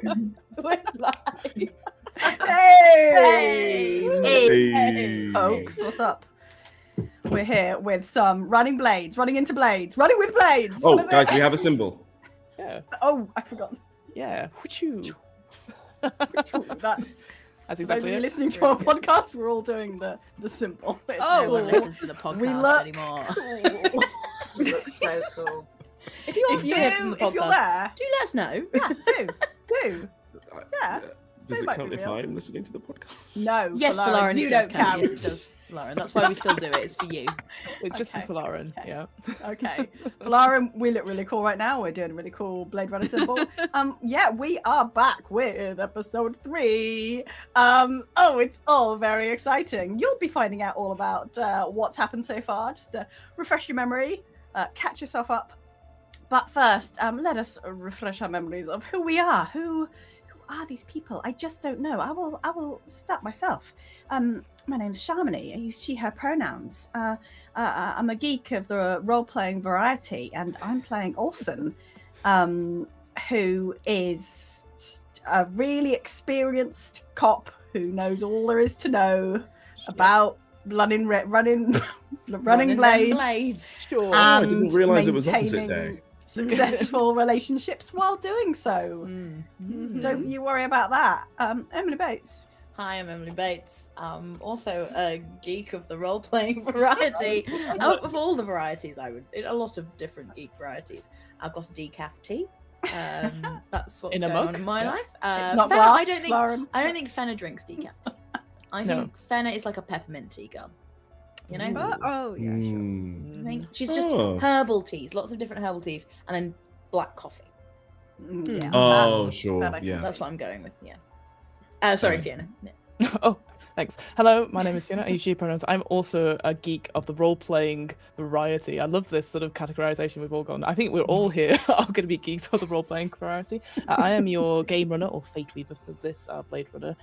We're live. Hey, folks, what's up? We're here with some running blades, running into blades, running with blades. Oh, guys, we have a symbol. Yeah. Oh, I forgot. Yeah. Whoochoo. That's That's those of exactly you it. listening to our podcast. We're all doing the symbol. It's No cool. one listens to the podcast We look anymore. cool. We look so cool. If if you're still here from the you're podcast, there, do let us know. yeah, do. Yeah. Does it might count be if real. I'm listening to the podcast? No, Yes, Folarin, Folarin, you it don't does count. count. Yes, it does, Folarin. That's why we still do it. It's for you. It's just Okay, for Folarin. okay. Yeah. Okay, Folarin, we look really cool right now. We're doing a really cool Blade Runner symbol. Yeah, we are back with episode 3. It's all very exciting. You'll be finding out all about what's happened so far. Just to refresh your memory, catch yourself up. But first, let us refresh our memories of who we are. Who are these people? I just don't know. I will start myself. My name's Shamini. I use she, her pronouns. I'm a geek of the role-playing variety, and I'm playing Olsen, who is a really experienced cop who knows all there is to know about running blades. Sure. I didn't realise it was opposite maintaining day. Successful relationships while doing so. Don't you worry about that. Emily Bates. Hi, I'm Emily Bates. I'm also a geek of the role-playing variety. Of all the varieties, a lot of different geek varieties. I've got a decaf tea. That's what's In a going mug? on in my Yeah. life. It's not Fenna, glass, I don't Lauren. think Fenna drinks decaf tea. I No. think Fenna is like a peppermint tea girl. You know? Ooh. I think she's just Oh. herbal teas, lots of different herbal teas, and then black coffee. Yeah. Oh, sure. that I can Yeah. That's what I'm going with. Yeah. Sorry, Right. Fiona. Yeah. Oh, thanks. Hello, my name is Fiona. I use she pronouns. I'm also a geek of the role-playing variety. I love this sort of categorization we've all gone. I think we're all here are going to be geeks of the role-playing variety. I am your game runner or fate weaver for this Blade Runner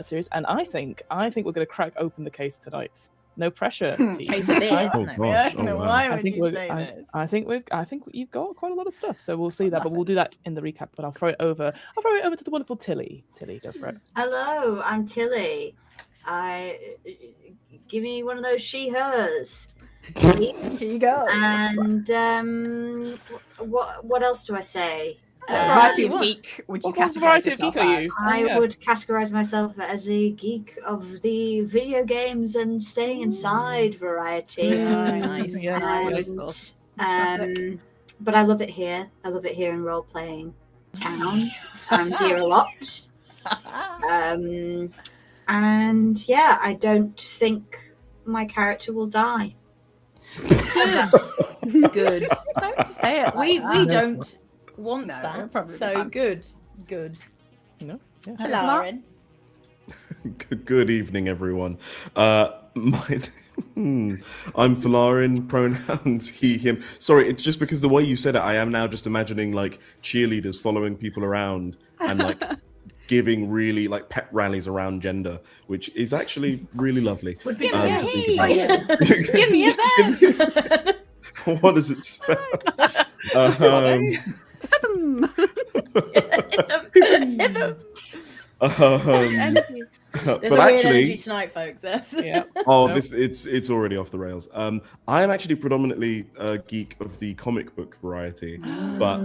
series, and I think we're going to crack open the case tonight. No pressure. team. Case of beer. Oh, No. gosh. Yeah, no, wow. why I would think you we're- say this? I think you've got quite a lot of stuff, so we'll see that. But we'll do that in the recap. But I'll throw it over to the wonderful Tilly. Tilly, go for it. Hello, I'm Tilly. Give me one of those she/hers, please. Here you go. And what else do I say? What variety of what- geek would you what categorize variety of yourself geek are you? as? I Yeah. would categorize myself as a geek of the video games and staying inside variety. Nice. Yes. And, but I love it here. I love it here in role playing town. I'm here a lot. And yeah, I don't think my character will die. Good. Don't say it. We like that. don't want No, that. probably So not. good. No. Yeah. Hello, Aaron. Good evening, everyone. I'm Folarin, pronouns he, him. Sorry, it's just because the way you said it, I am now just imagining like cheerleaders following people around and like giving really like pep rallies around gender, which is actually really lovely. Would be Give me a to think he. about. Give me a them. What does it spell? There's But a weird actually, energy tonight, folks. Yes. Yeah. oh, No. it's already off the rails. I am actually predominantly a geek of the comic book variety, but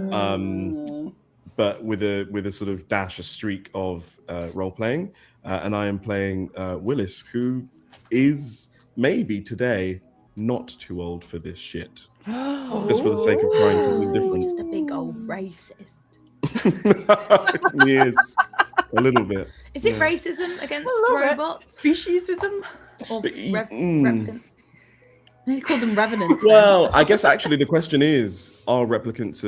with a sort of dash, a streak of role playing, and I am playing Willis, who is maybe today not too old for this shit, just for the sake of trying something He's different. just a big old racist. He is a little bit. Is it Yeah. racism against A little bit. robots Speciesism. or Spe- replicants? They call them revenants. Well, I guess actually the question is, are replicants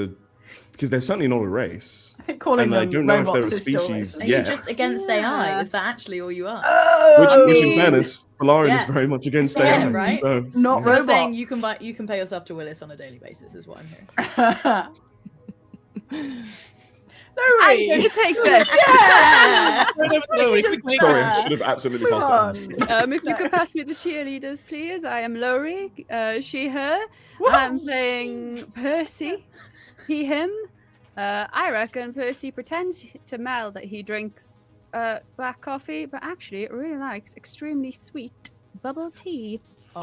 because they're certainly not a race. I think calling And I them don't know if robots they're a is still species racist. Are Yeah. you just against AI? Is that actually all you are? Which in Oh, fairness, Folarin Yeah. is very much against Yeah, AI. right? So, not So you're robots. saying you can pay yourself to Willis on a daily basis, is what I'm hearing. I'm going to take this. Yeah. Lowri, quickly. sorry, I should have absolutely passed that on. If you could pass me the cheerleaders, please. I am Lowri, she, her. Whoa. I'm playing Percy, he, him. I reckon Percy pretends to Mel that he drinks black coffee, but actually really likes extremely sweet bubble tea. Oh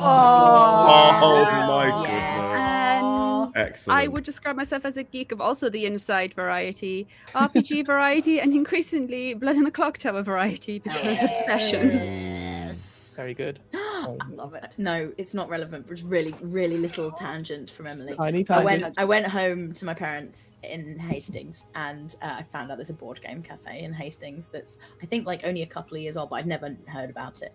my Yes. goodness. And Excellent. I would describe myself as a geek of also the inside variety, RPG variety, and increasingly Blood in the Clock Tower variety because obsession. Yes. Very good. I love it. No, it's not relevant. It was really, really little tangent from Emily. Tiny. I went home to my parents in Hastings, and I found out there's a board game cafe in Hastings that's, I think, like only a couple of years old, but I'd never heard about it.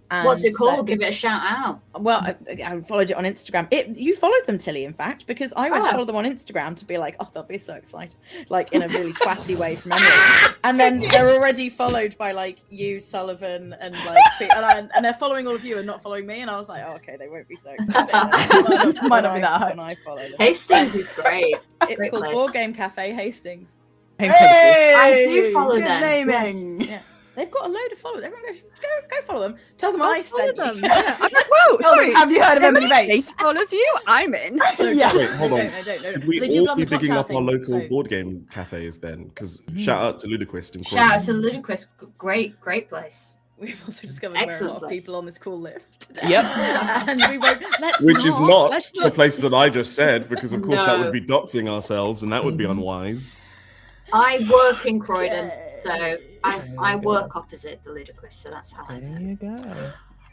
What's it called? So, Give it a shout out. well, I followed it on Instagram. You followed them, Tilly, in fact, because I went to follow them on Instagram to be like, oh, they'll be so excited, like in a really twatty way from Emily. And then they're already followed by like you, Sullivan, and like, and they're following all of you and not following me. And I was like, oh, okay, they won't be so excited. Might not be that high. When I follow them. Hastings is great. It's Great called place. Board Game Cafe Hastings. Hey, I do follow good them. naming. Yeah. They've got a load of followers. Everyone go follow them. Tell them I'll I follow sent them. you. Yeah. I'm like, whoa, sorry. Have you heard of Emily Bates? Bates follows you. I'm in. Yeah. Wait, hold on. I don't. Should we They do all love be the clock bigging tower up our things, local so- board game cafes then? Because shout out to Ludicrous. in Shout out Croydon. to Ludicrous. Great place. We've also discovered Excellent there are a lot of place. people on this call lift today. Yep. And we won't. Which is not let's the not- place that I just said, because of course that No. would be doxing ourselves and that would be unwise. I work in Croydon, Yay. so I work opposite the Ludicrous, so that's how I There say you go.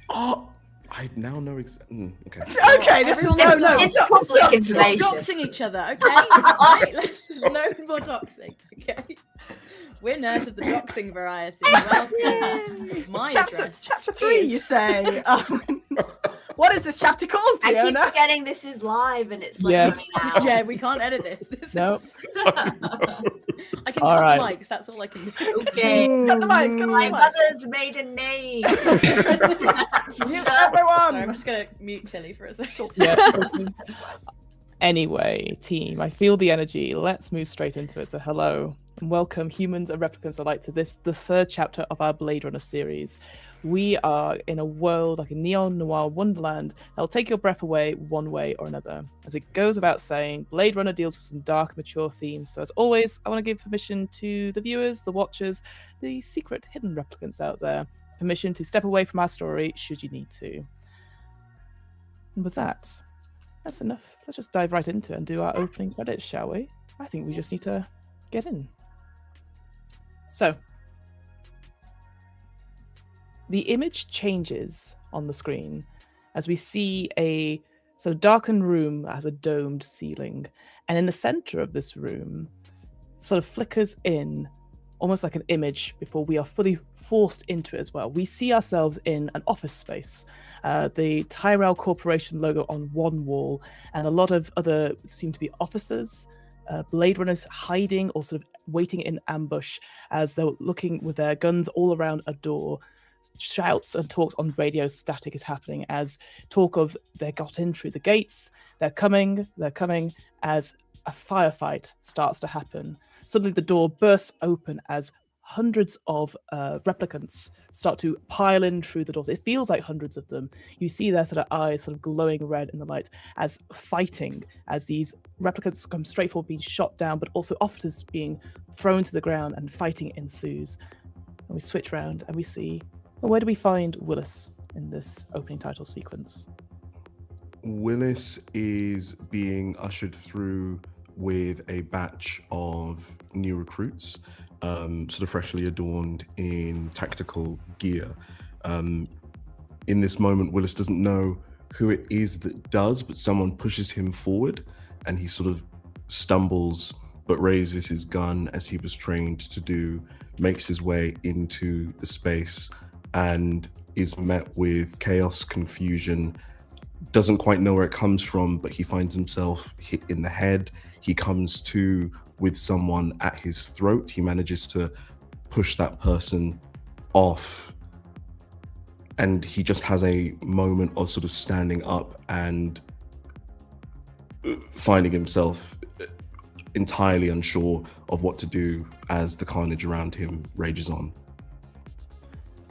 Oh, I now know okay. Okay, this is Everyone- no. it's stop, public stop, information. Stop doxing each other, okay? Right, let's no more doxing, okay? We're nerds of the doxing variety. Welcome to my address. Chapter 3, you say. What is this chapter called, I keep Fiona? forgetting this is live and it's like Yeah. running out. Yeah, we can't edit this. Nope. I can All cut right. the mics. That's all I can do. Okay. Cut the mics, cut the My mics. mother's maiden name. Mute Sorry, I'm everyone. just gonna mute Tilly for a second. Yeah. Anyway, team, I feel the energy. Let's move straight into it. So hello and welcome, humans and replicants alike, to the third chapter of our Blade Runner series. We are in a world like a neo-noir wonderland that will take your breath away one way or another. As it goes without saying, Blade Runner deals with some dark, mature themes. So as always, I want to give permission to the viewers, the watchers, the secret hidden replicants out there, permission to step away from our story should you need to. And with that, that's enough. Let's just dive right into it and do our opening credits, shall we? I think we just need to get in. So, the image changes on the screen as we see a sort of darkened room that has a domed ceiling. And in the center of this room, sort of flickers in almost like an image before we are fully forced into it as well. We see ourselves in an office space. The Tyrell Corporation logo on one wall, and a lot of other seem to be officers, Blade Runners hiding or sort of waiting in ambush as they're looking with their guns all around a door. Shouts and talks on radio static is happening as talk of they got in through the gates, they're coming, as a firefight starts to happen. Suddenly the door bursts open as hundreds of replicants start to pile in through the doors. It feels like hundreds of them. You see their sort of eyes sort of glowing red in the light as fighting, as these replicants come straight forward being shot down, but also officers being thrown to the ground and fighting ensues. And we switch around and we see, well, where do we find Willis in this opening title sequence? Willis is being ushered through with a batch of new recruits, sort of freshly adorned in tactical gear. In this moment, Willis doesn't know who it is that does, but someone pushes him forward and he sort of stumbles but raises his gun as he was trained to do, makes his way into the space and is met with chaos, confusion, doesn't quite know where it comes from, but he finds himself hit in the head. He comes to with someone at his throat. He manages to push that person off, and he just has a moment of sort of standing up and finding himself entirely unsure of what to do as the carnage around him rages on.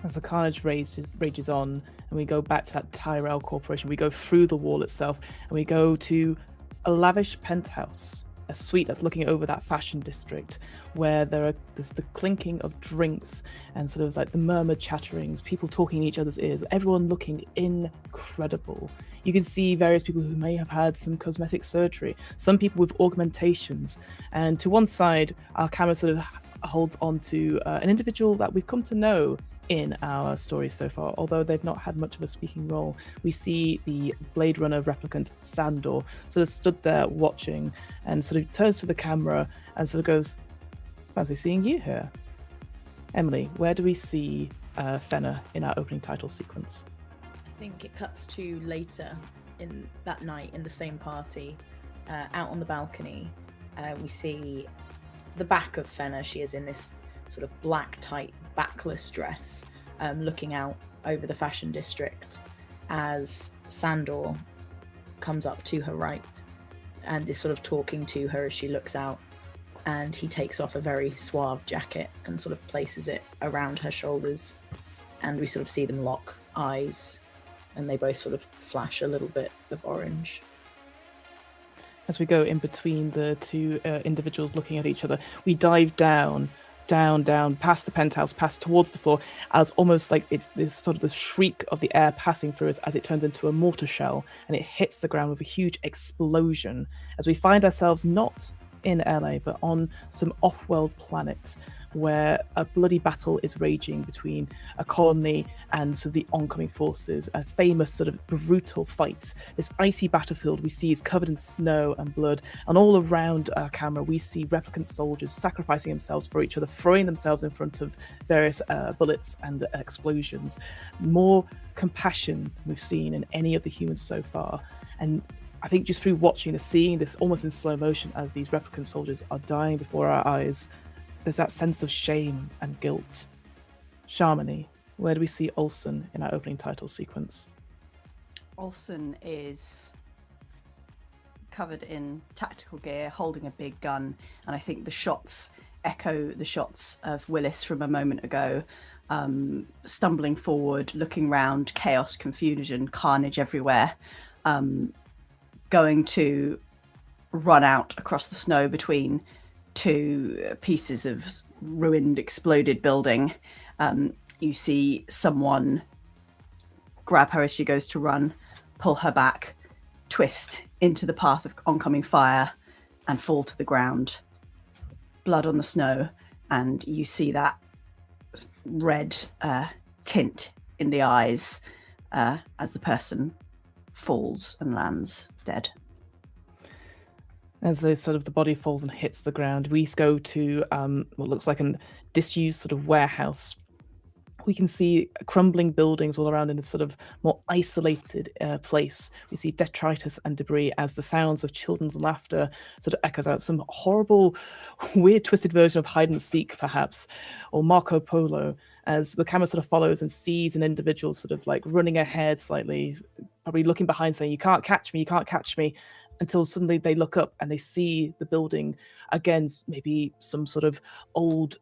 As the carnage rages on, and we go back to that Tyrell Corporation, we go through the wall itself, and we go to a lavish penthouse a suite that's looking over that fashion district, where there's the clinking of drinks and sort of like the murmured chatterings, people talking in each other's ears, everyone looking incredible. You can see various people who may have had some cosmetic surgery, some people with augmentations, and to one side, our camera sort of holds on to an individual that we've come to know in our story so far, although they've not had much of a speaking role. We see the Blade Runner replicant Sandor sort of stood there watching and sort of turns to the camera and sort of goes, fancy seeing you here. Emily, where do we see Fenna in our opening title sequence? I think it cuts to later in that night in the same party, out on the balcony. We see the back of Fenna. She is in this sort of black tight backless dress, looking out over the fashion district as Sandor comes up to her right and is sort of talking to her as she looks out, and he takes off a very suave jacket and sort of places it around her shoulders, and we sort of see them lock eyes and they both sort of flash a little bit of orange. As we go in between the two individuals looking at each other, we dive down, past the penthouse, past towards the floor, as almost like it's this sort of the shriek of the air passing through us as it turns into a mortar shell and it hits the ground with a huge explosion, as we find ourselves not in LA but on some off-world planet where a bloody battle is raging between a colony and sort of the oncoming forces. A famous sort of brutal fight. This icy battlefield we see is covered in snow and blood, and all around our camera we see replicant soldiers sacrificing themselves for each other, throwing themselves in front of various bullets and explosions. More compassion than we've seen in any of the humans so far. And I think just through watching this, seeing this almost in slow motion as these replicant soldiers are dying before our eyes, there's that sense of shame and guilt. Shamini, where do we see Olsen in our opening title sequence? Olsen is covered in tactical gear, holding a big gun, and I think the shots echo the shots of Willis from a moment ago, stumbling forward, looking round, chaos, confusion, carnage everywhere, going to run out across the snow between two pieces of ruined, exploded building. You see someone grab her as she goes to run, pull her back, twist into the path of oncoming fire, and fall to the ground. Blood on the snow, and you see that red tint in the eyes as the person falls and lands dead. As the body falls and hits the ground, we go to what looks like a disused sort of warehouse. We can see crumbling buildings all around in a sort of more isolated place. We see detritus and debris as the sounds of children's laughter sort of echoes out. Some horrible, weird, twisted version of hide and seek, perhaps, or Marco Polo, as the camera sort of follows and sees an individual sort of like running ahead slightly, probably looking behind saying, "You can't catch me, you can't catch me," until suddenly they look up and they see the building again, maybe some sort of old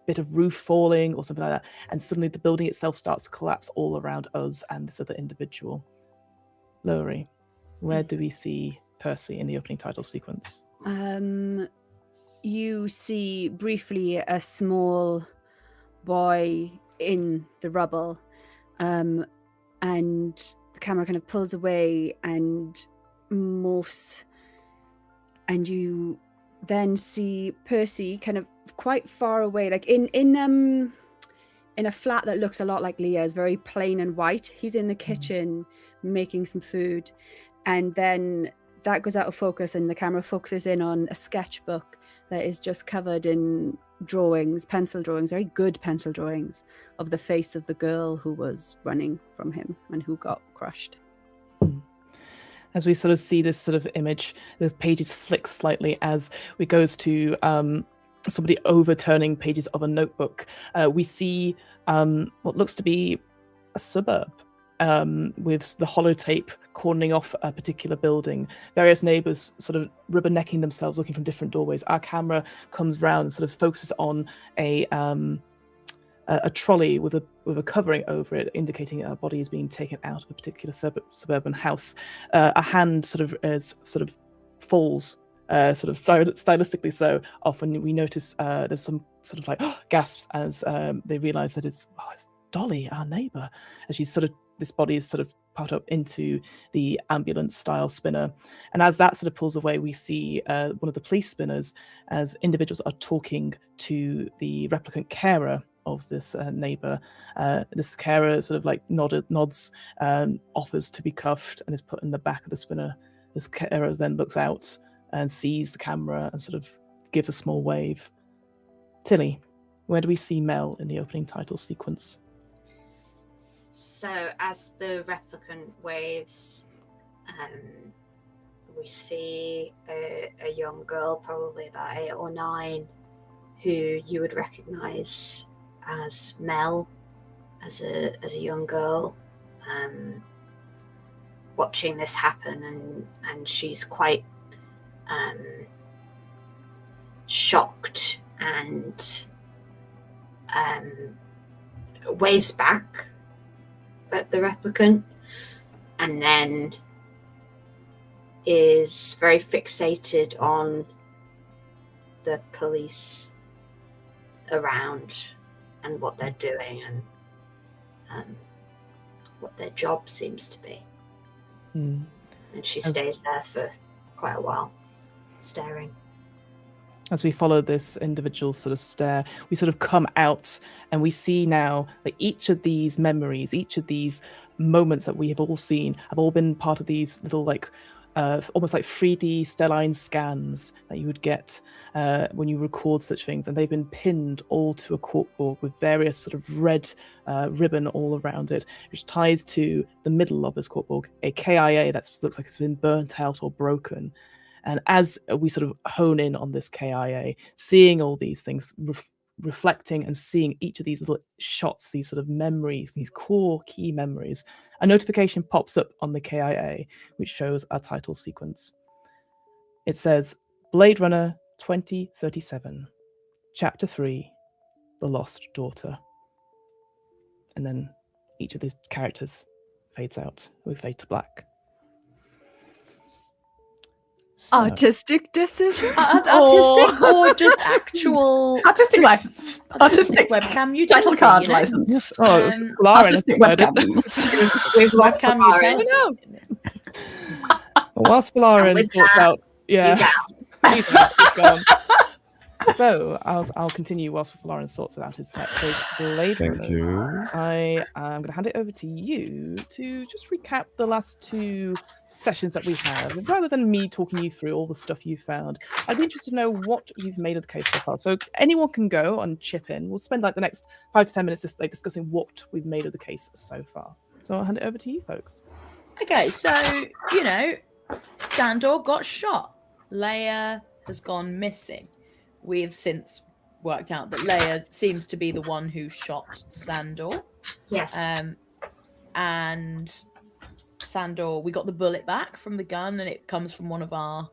bit of roof falling or something like that, and suddenly the building itself starts to collapse all around us and this other individual. Lowri, where do we see Percy in the opening title sequence? You see briefly a small boy in the rubble, and the camera kind of pulls away and morphs, and you then see Percy kind of quite far away, like in a flat that looks a lot like Leah's, very plain and white. He's in the kitchen making some food, and then that goes out of focus and the camera focuses in on a sketchbook that is just covered in drawings, pencil drawings, very good pencil drawings of the face of the girl who was running from him and who got crushed. As we sort of see this sort of image, the pages flick slightly as we goes to somebody overturning pages of a notebook. We see what looks to be a suburb with the holotape cordoning off a particular building. Various neighbours sort of rubbernecking themselves, looking from different doorways. Our camera comes round and sort of focuses on a trolley with a covering over it, indicating a body is being taken out of a particular suburban house. A hand sort of falls sort of stylistically so, often we notice there's some sort of like gasps as they realise that it's Dolly, our neighbour, and this body is sort of part up into the ambulance style spinner, and as that sort of pulls away, we see one of the police spinners as individuals are talking to the replicant carer of this neighbour. This carer sort of like nods, offers to be cuffed, and is put in the back of the spinner. This carer then looks out and sees the camera and sort of gives a small wave. Tilly, where do we see Mel in the opening title sequence? So as the replicant waves, we see a young girl, probably about 8 or 9, who you would recognise as Mel, as a young girl, watching this happen, and she's quite shocked and waves back at the replicant, and then is very fixated on the police around and what they're doing and what their job seems to be. And she stays there for quite a while, staring. As we follow this individual sort of stare, we sort of come out and we see now that each of these memories, each of these moments that we have all seen, have all been part of these little like almost like 3D Stelline scans that you would get when you record such things, and they've been pinned all to a corkboard with various sort of red ribbon all around it, which ties to the middle of this corkboard, a KIA that looks like it's been burnt out or broken. And as we sort of hone in on this KIA, seeing all these things, reflecting and seeing each of these little shots, these sort of memories, these core key memories, a notification pops up on the KIA, which shows our title sequence. It says, Blade Runner 2037, Chapter 3, The Lost Daughter. And then each of the characters fades out. We fade to black. So, Artistic decision? Artistic or just actual Artistic license. Artistic webcam utility? title card you know? license. yes. Oh, it was Folarin Artistic decided. webcams. We've lost Webcam Folarin. utility. Whilst Folarin with sorts that, out, yeah, He's out. he's out, he's gone. So I'll continue whilst Folarin sorts out his text. So Blade Thank Runners, you. I am going to hand it over to you to just recap the last 2 sessions that we have. And rather than me talking you through all the stuff you found, I'd be interested to know what you've made of the case so far. So anyone can go and chip in. We'll spend like the next 5 to 10 minutes just like discussing what we've made of the case so far. So I'll hand it over to you folks. Okay, so, you know, Sandor got shot. Leia has gone missing. We have since worked out that Leia seems to be the one who shot Sandor. Yes. And Sandor, we got the bullet back from the gun, and it comes from one of our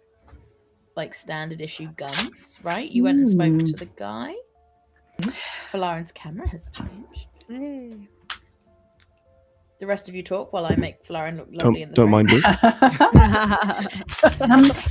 like standard issue guns, right? You went and spoke to the guy. Folarin's camera has changed. The rest of you talk while I make Folarin look lovely in the Don't frame. mind me.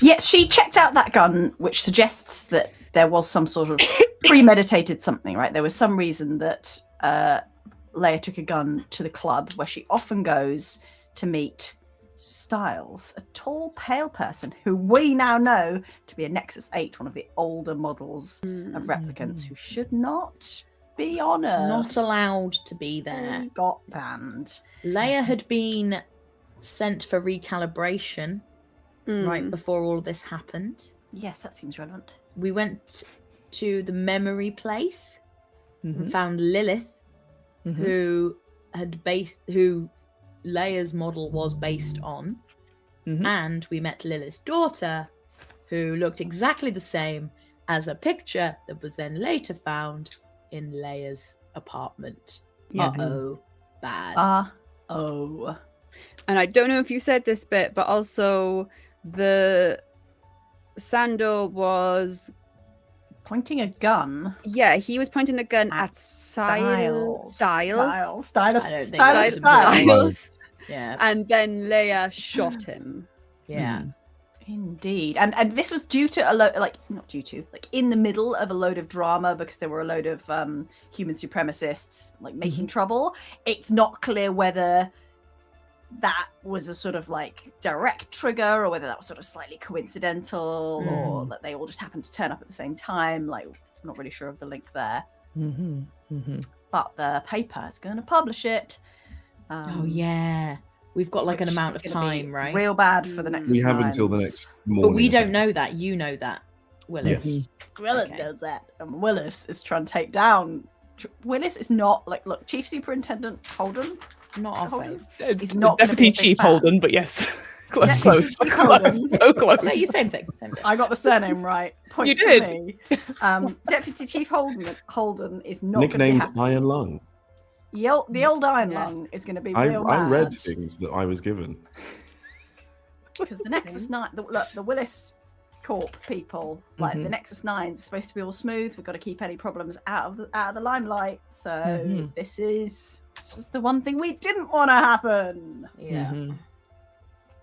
Yeah, she checked out that gun, which suggests that there was some sort of premeditated something, right? There was some reason that Leia took a gun to the club where she often goes to meet Styles, a tall, pale person who we now know to be a Nexus 8, one of the older models of replicants who should not be on Earth. Not allowed to be there. He got banned. Leia had been sent for recalibration right before all this happened. Yes, that seems relevant. We went to the memory place and found Lilith, who Leia's model was based on, and we met Lilith's daughter, who looked exactly the same as a picture that was then later found in Leia's apartment. Yes. Uh-oh, bad. Oh. And I don't know if you said this bit, but also the Sandor was Pointing a gun. Yeah, he was pointing a gun at Styles. Styles. Stylus. I don't think Stylus. that was Styles. Styles. Yeah. And then Leia shot him. Yeah. Indeed, and this was due to in the middle of a load of drama because there were a load of human supremacists making trouble. It's not clear whether that was a sort of direct trigger or whether that was sort of slightly coincidental or that they all just happened to turn up at the same time. I'm not really sure of the link there. But the paper is going to publish it. Oh yeah. We've got an amount of time, right? Real bad for the next. We have until the next morning. But we don't know that. You know that, Willis. Yes. Willis knows that. And Willis is trying to take down. Willis is not look, Chief Superintendent Holden. Not our Holden? fave. He's not Deputy gonna be a big Chief fan. Holden, but yes. Close. Chief Holden. So close. Same thing. I got the surname right. Points You did. For me. Deputy Chief Holden is not Nicknamed going to be Iron Lung. the old Iron Lung is going to be real I read mad. things that I was given. Because the Nexus 9, the Willis Corp people, the Nexus 9 is supposed to be all smooth. We've got to keep any problems out of the limelight. So this is the one thing we didn't want to happen. Yeah.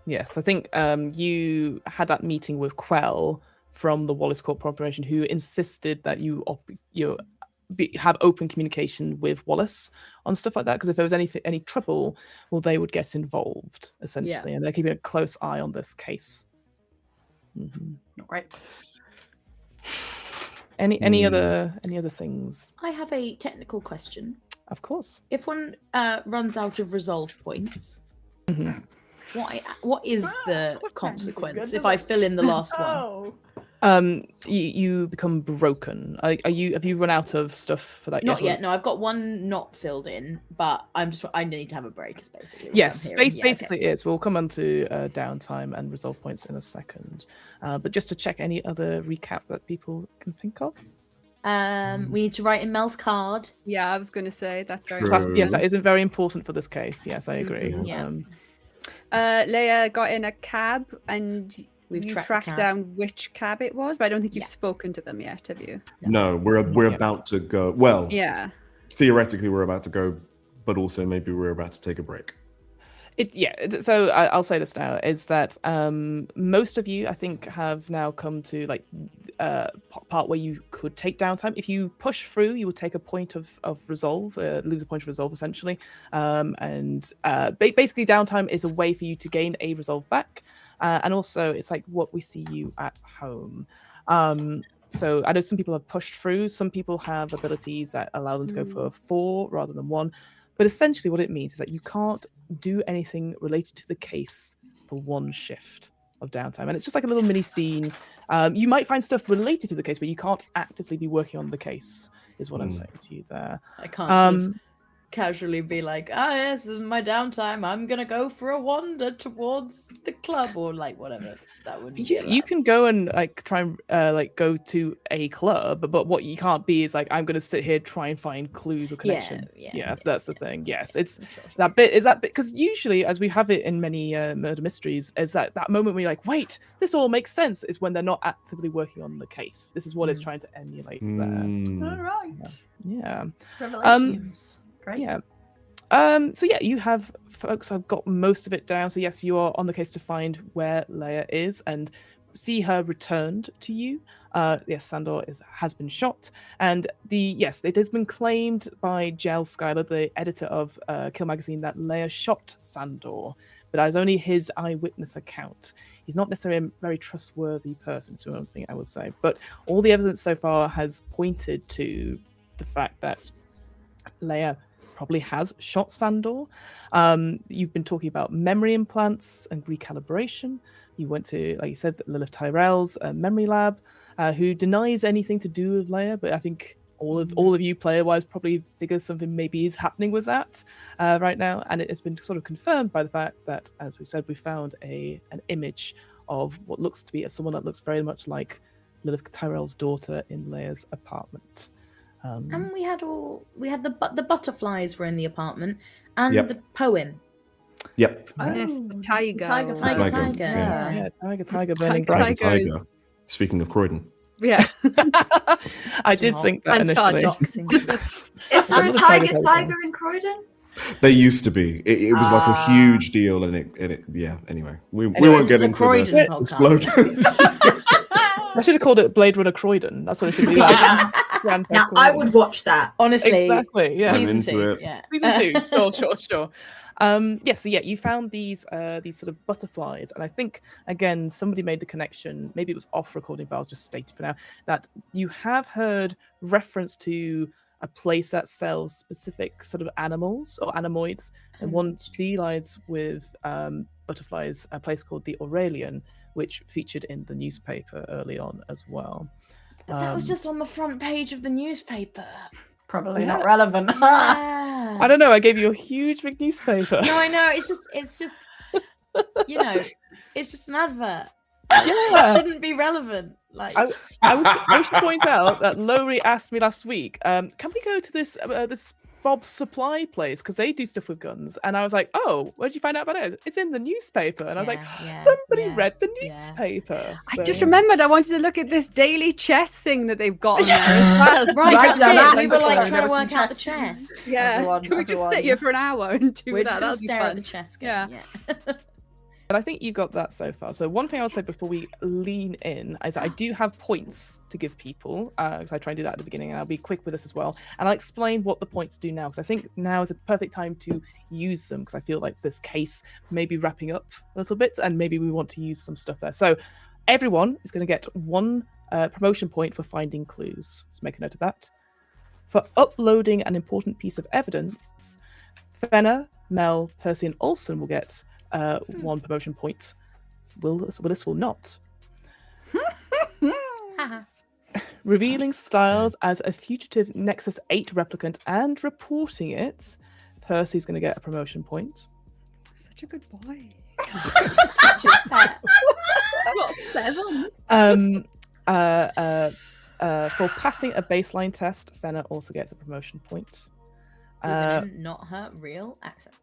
Yes, I think you had that meeting with Quell from the Wallace Corp Corporation, who insisted that you have open communication with Wallace on stuff like that, because if there was any trouble, well, they would get involved essentially, and they're keeping a close eye on this case. Not great. Any other things? I have a technical question. Of course. If one runs out of resolve points, what is the consequence if I fill in the last one? You become broken. Have you run out of stuff for that? Not yet. No, I've got one not filled in, but I need to have a break. Is basically what yes. I'm hearing. Basically, it is. We'll come on to downtime and resolve points in a second. But just to check any other recap that people can think of. We need to write in Mel's card. Yeah, I was going to say that's very True. important. Yes, that isn't very important for this case. Yes, I agree. Yeah. Leia got in a cab and We've you tracked the tracked cab. down which cab it was, but I don't think you've spoken to them yet, have you? No, we're about to go. Well, Yeah. theoretically, we're about to go, but also maybe we're about to take a break. So I'll say this now, is that most of you, I think, have now come to part where you could take downtime. If you push through, you will take a point of resolve, lose a point of resolve essentially. Basically downtime is a way for you to gain a resolve back. And also it's what we see you at home. So I know some people have pushed through, some people have abilities that allow them to go for 4 rather than 1. But essentially what it means is that you can't do anything related to the case for 1 shift of downtime. And it's just like a little mini scene. You might find stuff related to the case, but you can't actively be working on the case, is what I'm saying to you there. I can't casually be like, yes, this is my downtime. I'm going to go for a wander towards the club or whatever. That would be you can go and try and go to a club, but what you can't be is I'm going to sit here try and find clues or connections. That's the thing. Yes, it's that bit. Is that bit because usually, as we have it in many murder mysteries, is that moment where you're like, wait, this all makes sense. Is when they're not actively working on the case. This is what it's trying to emulate there. All right. Yeah. Revelations. Great. Yeah. So yeah, you have folks. I've got most of it down. So yes, you are on the case to find where Leia is and see her returned to you. Yes, Sandor has been shot, and it has been claimed by Jel Schuyler, the editor of Kill Magazine, that Leia shot Sandor, but that is only his eyewitness account. He's not necessarily a very trustworthy person, so one thing I would say. But all the evidence so far has pointed to the fact that Leia probably has shot Sandor. You've been talking about memory implants and recalibration. You went to, like you said, Lilith Tyrell's memory lab, who denies anything to do with Leia, but I think all of you player-wise probably figure something maybe is happening with that right now, and it has been sort of confirmed by the fact that, as we said, we found an image of what looks to be someone that looks very much like Lilith Tyrell's daughter in Leia's apartment. And we had the butterflies were in the apartment and Yep. the poem. Yep. Yes, the tiger. Tiger. Yeah. Tiger burning Tiger, bright. tigers. Tiger. Speaking of Croydon. Yeah. I did think that And initially. Doxing. Is there a tiger in Croydon? They used to be. It was like a huge deal, and it yeah. Anyway, we won't get into the explosion. I should have called it Blade Runner Croydon. That's what it should be like. Now, I would watch that. Honestly. Exactly, yeah. Season into 2. it. Yeah. Season 2. Sure. You found these sort of butterflies, and I think again somebody made the connection. Maybe it was off recording, but I'll just state it for now that you have heard reference to a place that sells specific sort of animals or anamoids, and one delights with butterflies, a place called the Aurelian, which featured in the newspaper early on as well. But that was just on the front page of the newspaper. Probably not relevant. Yeah. I don't know. I gave you a huge big newspaper. No, I know. It's just, you know, it's just an advert. Yeah. It shouldn't be relevant. Like, I should point out that Lowri asked me last week, can we go to this Bob's Supply place because they do stuff with guns? And I was like, oh, where did you find out about it? It's in the newspaper. And I was like, somebody read the newspaper. I just remembered I wanted to look at this daily chess thing that they've got on there as well. right, that's it. We were like I've trying to never work seen out the chess. chess. Yeah, can we just sit here for an hour and do We're that? just That'll going to be stare fun. at the chess game. Yeah. But I think you got that so far. So one thing I would say before we lean in is that I do have points to give people, because I try and do that at the beginning, and I'll be quick with this as well. And I'll explain what the points do now, because I think now is a perfect time to use them, because I feel like this case may be wrapping up a little bit, and maybe we want to use some stuff there. So everyone is going to get 1 promotion point for finding clues. Let's make a note of that. For uploading an important piece of evidence, Fenna, Mel, Percy, and Olsen will get 1 promotion point. Willis will not. Revealing Styles as a fugitive Nexus 8 replicant and reporting it, Percy's going to get a promotion point. Such a good boy. What, 7? For passing a baseline test, Fenna also gets a promotion point. Not her real accent.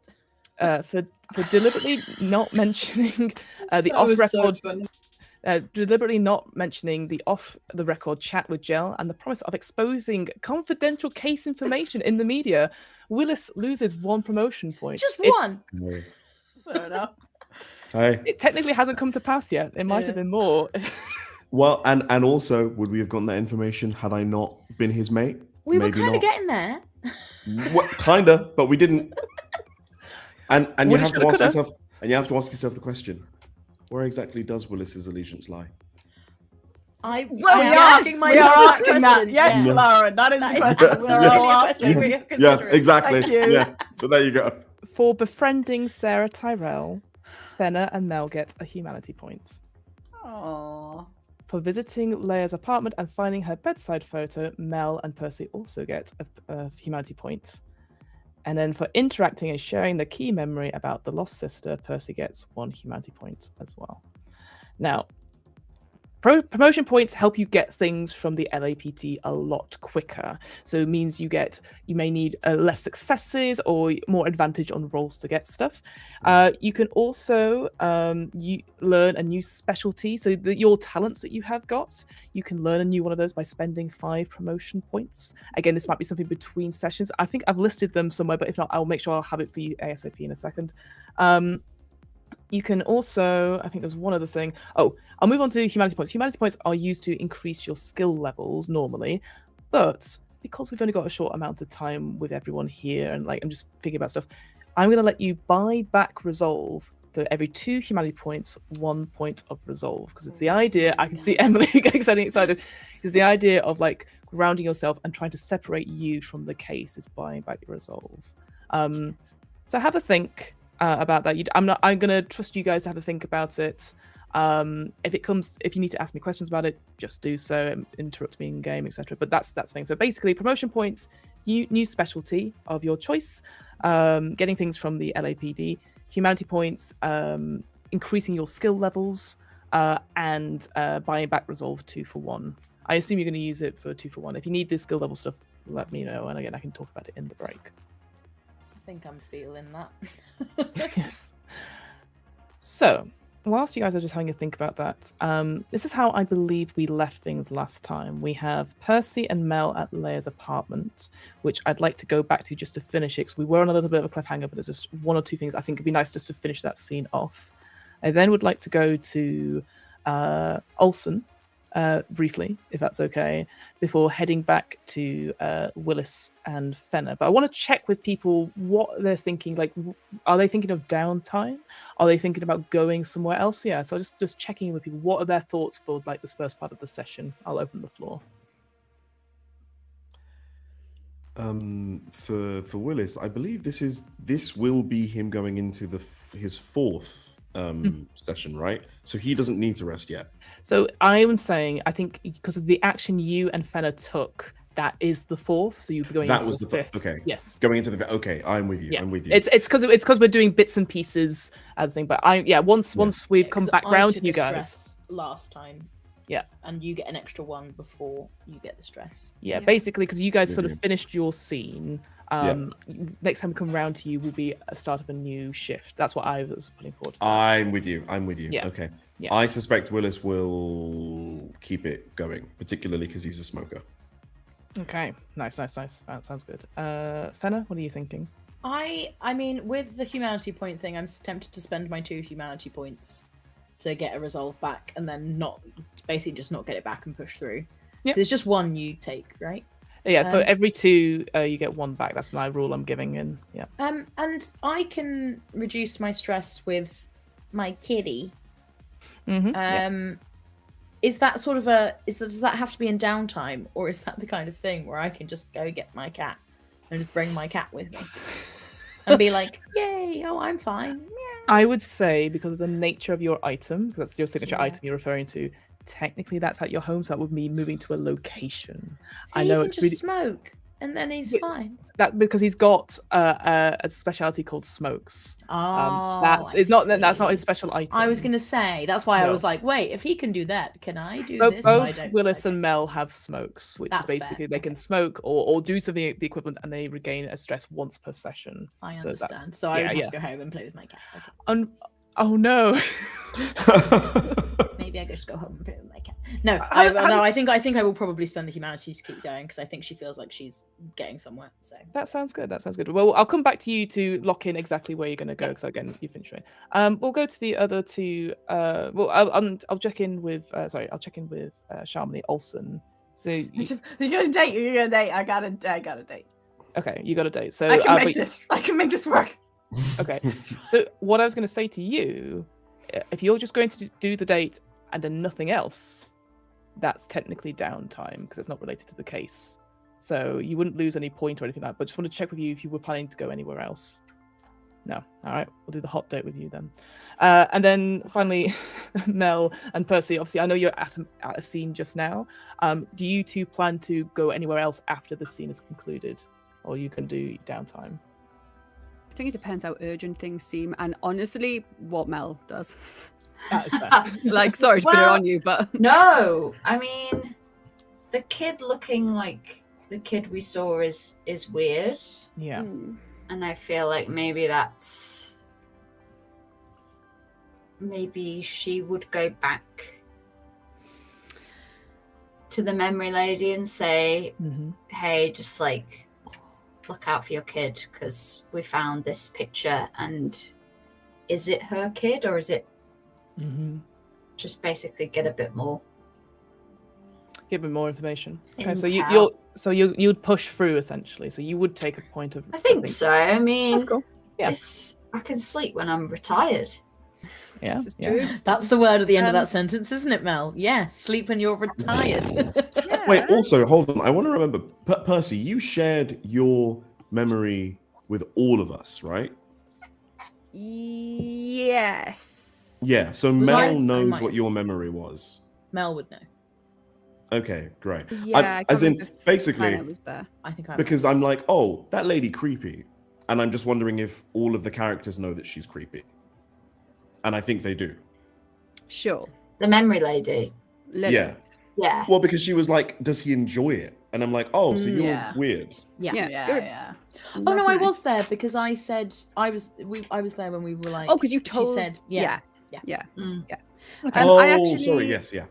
For deliberately not mentioning the off-record, deliberately not mentioning the off-the-record chat with Gel and the promise of exposing confidential case information in the media, Willis loses 1 promotion point. Just 1. Fair enough. Hey. It technically hasn't come to pass yet. It might have been more. Well, and also, would we have gotten that information had I not been his mate? We were Maybe kind of not. getting there. Kinda, but we didn't. And you Willis have to shoulda, ask coulda. yourself, and you have to ask yourself the question: where exactly does Willis's allegiance lie? We I'm are asking asking that. question. Yes, Yeah. Lauren, that is the That question is we're absolutely all a asking. question we are Yeah, considering. exactly. Thank you. Yeah. So there you go. For befriending Sarah Tyrell, Fenna and Mel get a humanity point. Aww. For visiting Leia's apartment and finding her bedside photo, Mel and Percy also get a humanity point. And then for interacting and sharing the key memory about the lost sister, Percy gets 1 humanity point as well. Now, promotion points help you get things from the LAPT a lot quicker. So it means you may need less successes or more advantage on rolls to get stuff. You can also learn a new specialty. So your talents that you have got, you can learn a new one of those by spending 5 promotion points. Again, this might be something between sessions. I think I've listed them somewhere, but if not, I'll make sure I'll have it for you ASAP in a second. You can also, I think there's one other thing. Oh, I'll move on to humanity points. Humanity points are used to increase your skill levels normally, but because we've only got a short amount of time with everyone here and like I'm just thinking about stuff, I'm going to let you buy back resolve for every 2 humanity points, 1 point of resolve. Because it's the idea, I can see Emily getting excited, it's the idea of like grounding yourself and trying to separate you from the case is buying back your resolve. So have a think about that. I'm going to trust you guys to have a think about it. If you need to ask me questions about it, just do so, interrupt me in game, etc. But that's the thing. So basically, promotion points, new specialty of your choice, getting things from the LAPD, humanity points, increasing your skill levels, and buying back resolve 2 for 1. I assume you're going to use it for 2 for 1. If you need this skill level stuff, let me know, and again, I can talk about it in the break. I think I'm feeling that. Yes. So, whilst you guys are just having a think about that, this is how I believe we left things last time. We have Percy and Mel at Leia's apartment, which I'd like to go back to just to finish it, because we were on a little bit of a cliffhanger, but there's just one or two things I think it'd be nice just to finish that scene off. I then would like to go to Olsen briefly, if that's okay, before heading back to Willis and Fenner. But I want to check with people what they're thinking. Like, are they thinking of downtime? Are they thinking about going somewhere else? Yeah, so just checking in with people. What are their thoughts for like this first part of the session? I'll open the floor. For Willis, I believe this will be him going into his fourth session, right? So he doesn't need to rest yet. So I am saying, I think because of the action you and Fenner took, that is the fourth. So you'll be going that into was the the fifth. Okay. Yes. Going into the okay. I'm with you. Yeah. I'm with you. It's because we're doing bits and pieces of the thing. But once we've come back round to you guys. Last time. Yeah. And you get an extra one before you get the stress. Yeah. Basically, because you guys sort of finished your scene. Next time we come round to you will be a start of a new shift. That's what I was putting forward. I'm with you. Yeah. Okay. Yeah. I suspect Willis will keep it going, particularly because he's a smoker. Okay. Nice. That sounds good. Fenner, what are you thinking? I mean, with the humanity point thing, I'm tempted to spend my 2 humanity points to get a resolve back, and then not get it back and push through. Yeah. There's just one you take, right? Yeah, for every 2, you get 1 back. That's my rule I'm giving in. Yeah. And I can reduce my stress with my kitty. Is that sort of does that have to be in downtime, or is that the kind of thing where I can just go get my cat and just bring my cat with me and be like, yay, oh, I'm fine. Yeah. I would say, because of the nature of your item, because that's your signature item you're referring to, technically that's at your home, so that would be moving to a location. So I know he it's can just smoke and then he's fine. That because he's got a specialty called smokes. That's not his special item. I was gonna say that's why I was like, wait, if he can do that, can I do this? Both Willis and Mel have smokes, which That's is basically fair. they can smoke or do something the equivalent, and they regain a stress once per session. I understand. So I would have to go home and play with my cat. Okay. Oh no. Maybe I could just go home and play with my cat. No, I think I will probably spend the humanities to keep going, because I think she feels like she's getting somewhere. So that sounds good. Well, I'll come back to you to lock in exactly where you're going to go, because again, you finished it. We'll go to the other 2. I'll check in with. I'll check in with Shamini Olsen. So you're gonna date. I got a date. Okay, you got a date. So I can make this work. Okay. So what I was going to say to you, if you're just going to do the date and then nothing else, that's technically downtime because it's not related to the case. So you wouldn't lose any point or anything like that. But just wanted to check with you if you were planning to go anywhere else. No. All right. We'll do the hot date with you then. And then finally, Mel and Percy, obviously, I know you're at a scene just now. Do you 2 plan to go anywhere else after the scene is concluded? Or you can do downtime? I think it depends how urgent things seem, and honestly, what Mel does. That is fair. Like, sorry to put it on you, but no, I mean, the kid looking like the kid we saw is weird. Yeah. And I feel like maybe she would go back to the memory lady and say, hey, just like, look out for your kid, because we found this picture, and is it her kid, or is it just basically get a bit more information? Okay, intel. so you'd push through essentially, so you would take a point of. I think so. I mean, that's cool. Yeah, I can sleep when I'm retired. Yeah, this is true. That's the word at the end of that sentence, isn't it, Mel? Yes, sleep when you're retired. Wait, also, hold on. I want to remember, Percy, you shared your memory with all of us, right? Yes. Yeah, so Mel knows what your memory was. Mel would know. Okay, great. Yeah, as in, basically, I was there. I think because I'm like, oh, that lady creepy. And I'm just wondering if all of the characters know that she's creepy. And I think they do. Sure. The memory lady. Yeah. Yeah. Well, because she was like, does he enjoy it? And I'm like, oh, so you're weird. Yeah. Oh no, I was there because I said I was there when we were like. Oh, because you told. She said, Yeah. Mm. Yeah. Okay. Sorry. Yes, yeah.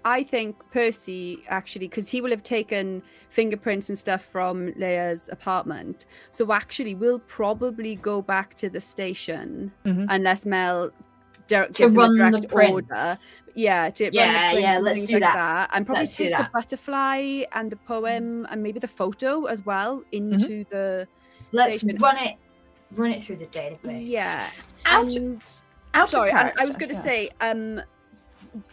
I think Percy actually, because he will have taken fingerprints and stuff from Leia's apartment. So actually, we'll probably go back to the station unless Mel gives him a direct order. Yeah, to run the prints and let's things do like that. And probably Let's do take the that. butterfly and the poem and maybe the photo as well into the Let's station. run it through the database. Yeah. Out And of sorry, and I was character, going to yeah. say,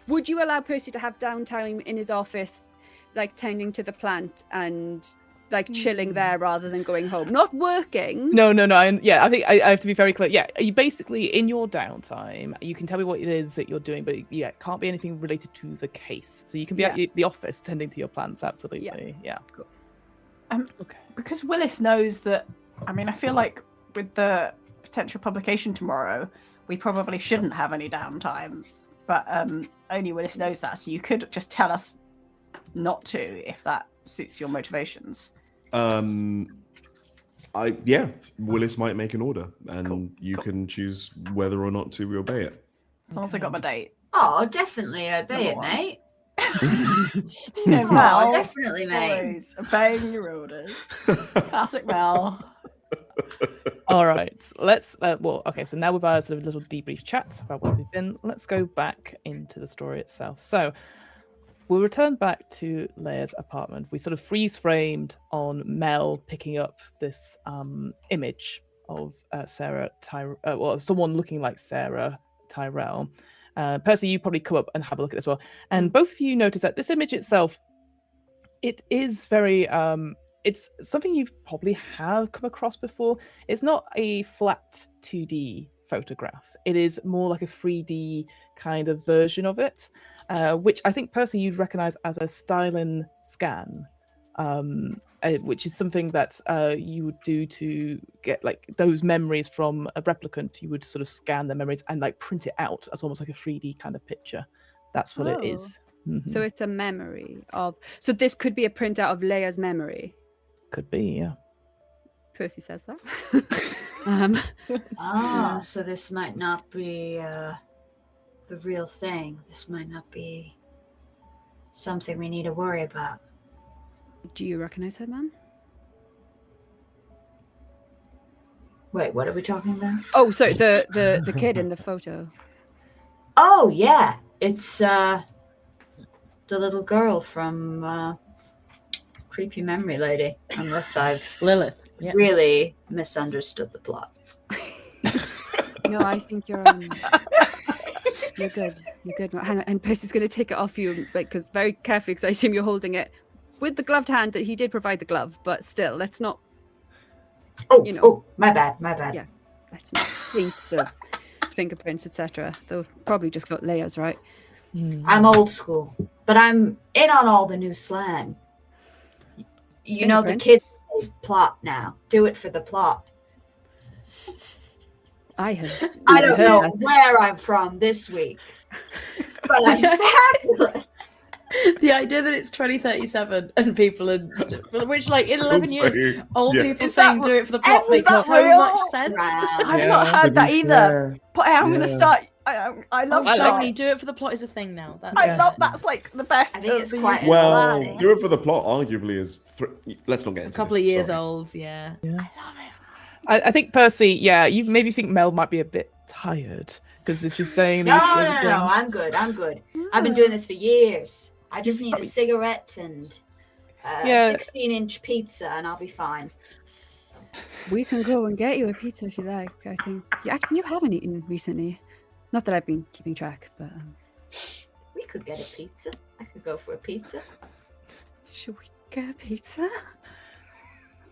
would you allow Percy to have downtime in his office, like tending to the plant and like chilling there rather than going home, not working? No. I think I have to be very clear. Yeah, you basically in your downtime, you can tell me what it is that you're doing, but it can't be anything related to the case. So you can be at the office tending to your plants. Absolutely. Yeah. Cool. Okay. Because Willis knows that. I mean, I feel like with the potential publication tomorrow, we probably shouldn't have any downtime. But only Willis knows that, so you could just tell us not to if that suits your motivations. Willis might make an order, and you can choose whether or not to obey it. As long as I got my date. Oh, definitely obey it, one. mate. Mel, definitely, mate. always obeying your orders. Classic Mel. All right, let's. So now we've had a sort of little debrief chat about where we've been. Let's go back into the story itself. So we'll return back to Leia's apartment. We sort of freeze framed on Mel picking up this image of Sarah Tyrell, someone looking like Sarah Tyrell. Percy, you probably come up and have a look at it as well. And both of you notice that this image itself, it is very. It's something you've probably have come across before. It's not a flat 2D photograph. It is more like a 3D kind of version of it, which I think personally you'd recognize as a styling scan, which is something that you would do to get like those memories from a replicant. You would sort of scan the memories and like print it out as almost like a 3D kind of picture. That's what it is. Mm-hmm. So it's a memory of. So this could be a printout of Leia's memory. Could be, yeah. Percy says that. So this might not be the real thing. This might not be something we need to worry about. Do you recognize her, man? Wait, what are we talking about? Oh, sorry, the kid in the photo. Oh, yeah. It's the little girl from Creepy Memory Lady, unless I've Lilith. really misunderstood the plot. No, I think you're good. You're good. Hang on, and Percy's going to take it off you, because very carefully, because I assume you're holding it with the gloved hand. That he did provide the glove, but still, let's not. Oh, my bad. Yeah, let's not paint the fingerprints, etc. They'll probably just got layers, right? I'm old school, but I'm in on all the new slang. You know, the kids say plot now. Do it for the plot. I don't know where I'm from this week, but I'm fabulous. The idea that it's 2037 and people are, which like in 11 years, old people saying do it for the plot makes so much sense. I've not heard that either. But I'm going to start. I love Shamini, do it for the plot is a thing now. I love that's like the best. I think it's quite well. Do it for the plot. Arguably, is let's not get into a couple this. of years Sorry. old. Yeah. I love it. I think Percy, you maybe think Mel might be a bit tired because if she's saying no, I'm good. I've been doing this for years. I just need a cigarette and 16-inch pizza, and I'll be fine. We can go and get you a pizza if you like. I think you haven't eaten recently. Not that I've been keeping track, but we could get a pizza. I could go for a pizza. Should we get a pizza?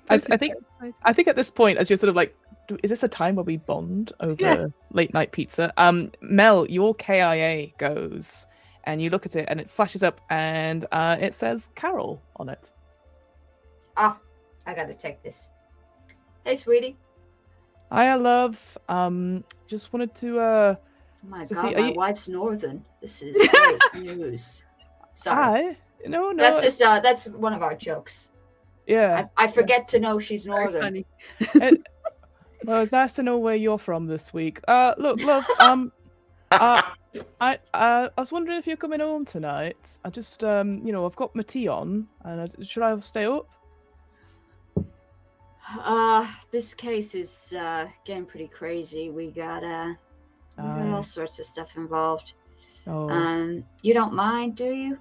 I think at this point, as you're sort of like, is this a time where we bond over late night pizza? Mel, your KIA goes, and you look at it, and it flashes up, and it says Carol on it. I gotta take this. Hey, sweetie. Hi, love. Just wanted to. Oh my God, my wife's northern. This is great news. Sorry. Hi. No. That's just that's one of our jokes. Yeah. I forget to know she's northern. Well, it's nice to know where you're from this week. Look, love. I was wondering if you're coming home tonight. I just, I've got my tea on, and should I stay up? This case is getting pretty crazy. We got all sorts of stuff involved. Oh. You don't mind, do you?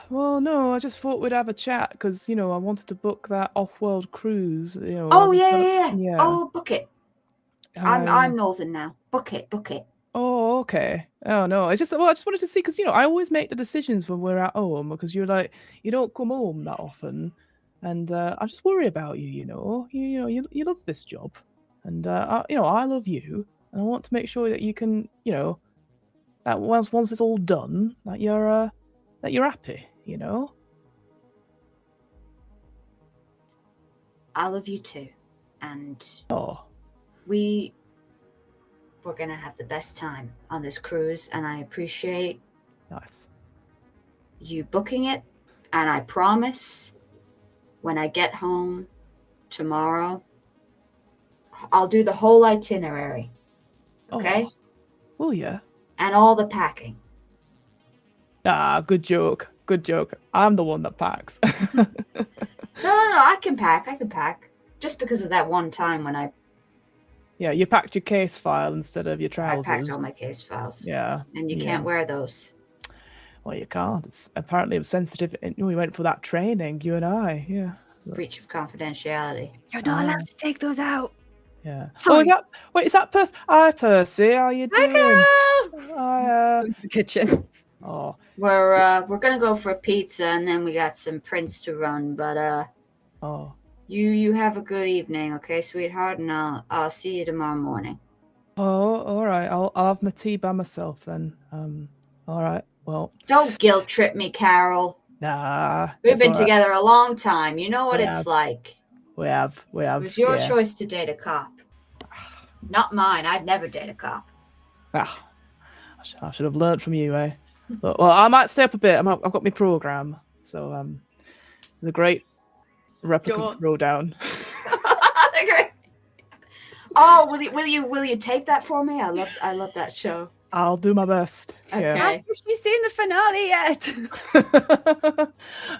Well, no, I just thought we'd have a chat because, I wanted to book that off-world cruise. Oh, yeah. Oh, book it. I'm northern now. Book it. Oh, okay. Oh, no. I just wanted to see because, I always make the decisions when we're at home because you're like, you don't come home that often. And I just worry about you, you love this job. And, I love you. And I want to make sure that you can, that once it's all done, that you're happy, I love you too. And Oh. we're going to have the best time on this cruise. And I appreciate Nice. you booking it. And I promise when I get home tomorrow, I'll do the whole itinerary. Okay? Oh, yeah. And all the packing. Ah, good joke. I'm the one that packs. No, I can pack. Just because of that one time when I Yeah, you packed your case file instead of your trousers. packed all my case files. Yeah. And you can't wear those. Well, you can't. Apparently it was sensitive. We went for that training, you and I. Yeah. Breach of confidentiality. You're not allowed to take those out. Yeah. Sorry. Is that Percy? Hi, Percy. How you doing? Hi, Carol. Hi. The kitchen. Oh. We're gonna go for a pizza and then we got some prints to run, but Oh. you have a good evening, okay, sweetheart, and I'll see you tomorrow morning. Oh, all right. I'll have my tea by myself then. All right. Well. Don't guilt trip me, Carol. Nah. We've been together a long time. You know what We it's have. like. We have. It was your choice to date a cop. Not mine. I'd never date a cop. Ah, I should have learned from you, eh? But, well, I might stay up a bit. I've got my program, so the great replicant throwdown. Great. Oh, will you tape that for me? I love that show. I'll do my best. Okay. Yeah. Have you seen the finale yet?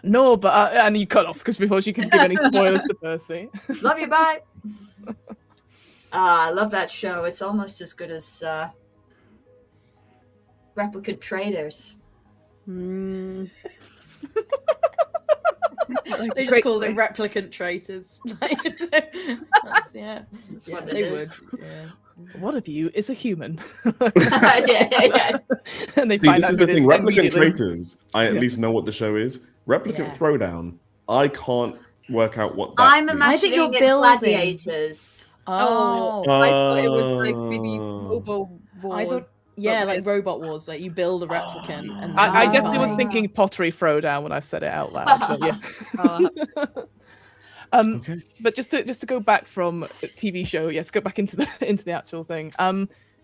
No, but and you cut off because before she can give any spoilers to Percy. Love you, bye. I love that show. It's almost as good as Replicant Traders. Mm. They just called it replicant traitors. That's what it is. would. Yeah. One of you is a human. yeah. And they See, find this out is who the it thing. Replicant immediately. traitors. I at least know what the show is. Replicant Throwdown. I can't work out what that I'm is. imagining I think you're it's building. gladiators. Oh, I thought it was like maybe Robo Wars. I thought, but like with- Robot Wars, like you build a replicant. And I definitely was Ah. thinking pottery throwdown when I said it out loud. But yeah. Okay. But just to go back from the TV show, yes, go back into the actual thing.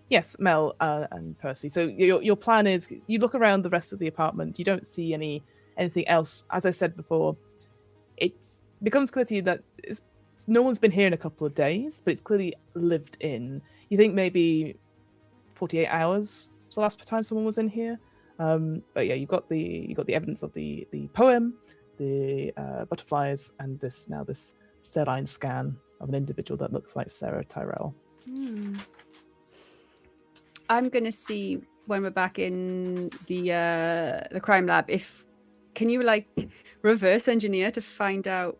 Yes, Mel and Percy. So your plan is you look around the rest of the apartment. You don't see anything else. As I said before, it becomes clear to you that no one's been here in a couple of days, but it's clearly lived in. You think maybe 48 hours was the last time someone was in here. But yeah, you got the evidence of the poem, the butterflies, and this sterile scan of an individual that looks like Sarah Tyrell. I'm gonna see when we're back in the crime lab. Can you like reverse engineer to find out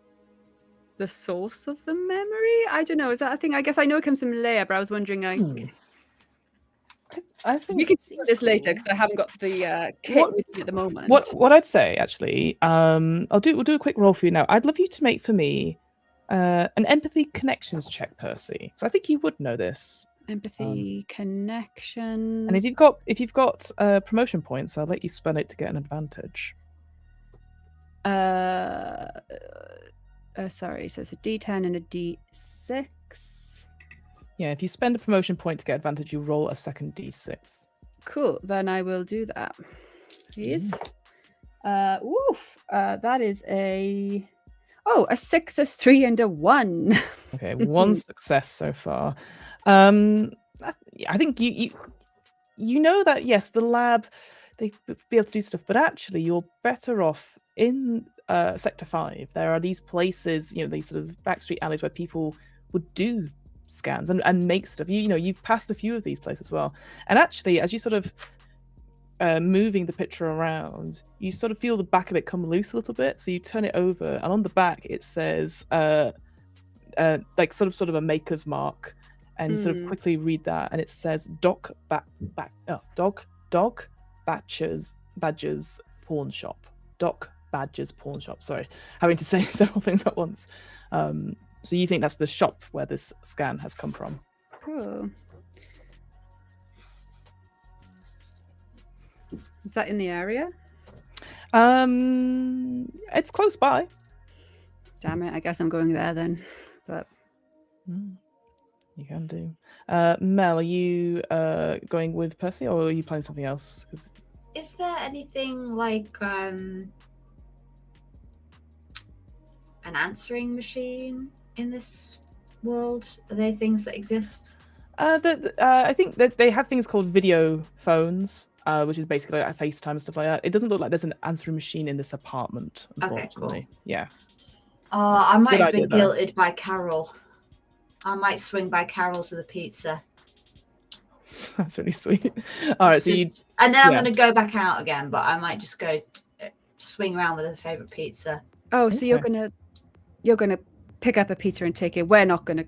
the source of the memory? I don't know. Is that a thing? I guess I know it comes from Leia, but I was wondering like. I think We can see this later because I haven't got the kit with me at the moment. What I'd say actually, we'll do a quick roll for you now. I'd love you to make for me an empathy connections check, Percy, because I think you would know this. Empathy connection. And if you've got promotion points, I'll let you spend it to get an advantage. Sorry, so it's a D10 and a D6. Yeah, if you spend a promotion point to get advantage, you roll a second D6. Cool, then I will do that. Please. That is a 6, a 3, and a 1. Okay, one success so far. I think you know that yes, the lab they be able to do stuff, but actually you're better off in Sector 5. There are these places, these sort of backstreet alleys where people would do scans and make stuff. You've passed a few of these places as well, and actually as you sort of moving the picture around, you sort of feel the back of it come loose a little bit. So you turn it over, and on the back it says like sort of a maker's mark, and you sort of quickly read that, and it says Dog Badger's Pawn Shop. Doc Badger's Pawn Shop. Sorry, having to say several things at once. So you think that's the shop where this scan has come from? Cool. Is that in the area? It's close by. Damn it! I guess I'm going there then. But you can do. Mel, are you going with Percy, or are you playing something else? 'Cause... Is there anything like an answering machine in this world? Are there things that exist? I think that they have things called video phones, which is basically like FaceTime and stuff like that. It doesn't look like there's an answering machine in this apartment, unfortunately. Okay, cool. Yeah. I might Good have idea, been guilted by Carol. I might swing by Carol's with a pizza. That's really sweet. All right, so and then I'm going to go back out again, but I might just go swing around with a favorite pizza. oh, so you're gonna pick up a pizza and take it. We're not gonna.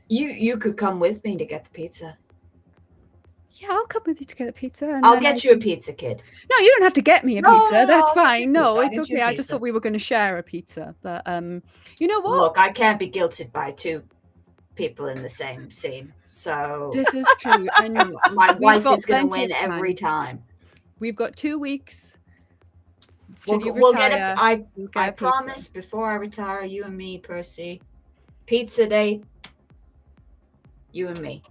You could come with me to get the pizza. Yeah, I'll come with you to get a pizza. And I'll then get you a pizza, kid. No, you don't have to get me a No, pizza. no, That's I'll get fine. you No, pizza. I'll it's get you okay. a I just pizza. thought we were going to share a pizza. But you know what? Look, I can't be guilted by two people in the same scene. So This is true. And my we've wife got is going to plenty win of every time. We've got 2 weeks. We'll Till you get retire, I you'll get a pizza. promise before I retire, you and me, Percy, pizza day. You and me.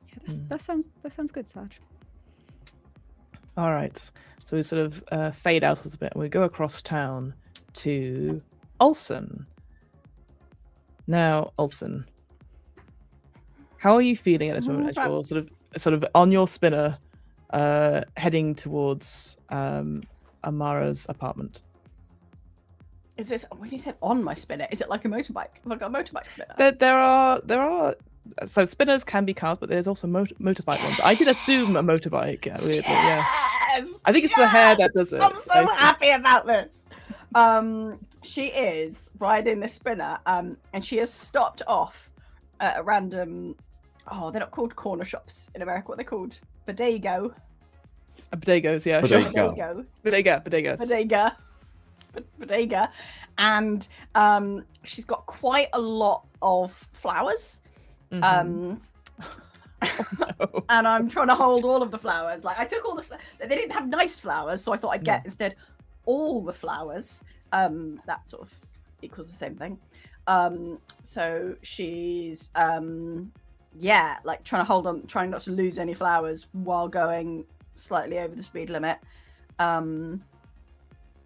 Yeah, that sounds good, Sarge. All right. So we sort of fade out a little bit, and we go across town to Olsen. Now, Olsen, how are you feeling at this moment? As you're sort of on your spinner, heading towards Amara's apartment. Is this when you said on my spinner? Is it like a motorbike? Have I got a motorbike spinner? There are. So spinners can be cars, but there's also motorbike ones. I did assume a motorbike. Weirdly, yeah. Yes! I think it's the hair that does it. I'm so happy about this. She is riding the spinner, and she has stopped off at a random. Oh, they're not called corner shops in America. What are they called? Bodego. Bodegas, yeah. Bodega. Bodega. Bodega. And she's got quite a lot of flowers. Mm-hmm. No. And I'm trying to hold all of the flowers. Like I took all the they didn't have nice flowers, so I thought I'd get instead all the flowers. That sort of equals the same thing. So she's like trying to hold on, trying not to lose any flowers while going slightly over the speed limit.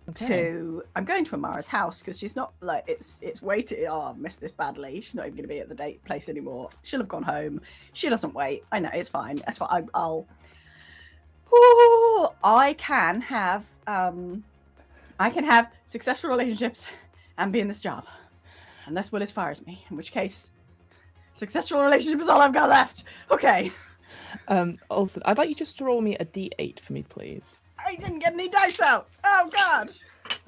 I'm going to Amara's house because she's not like it's waiting. Oh, I've missed this badly. She's not even going to be at the date place anymore. She'll have gone home. She doesn't wait. I know it's fine. That's fine. I can have successful relationships and be in this job, unless Willis fires me. In which case, successful relationship is all I've got left. Okay. Olsen, I'd like you just to roll me a D8 for me, please. I didn't get any dice out. Oh God.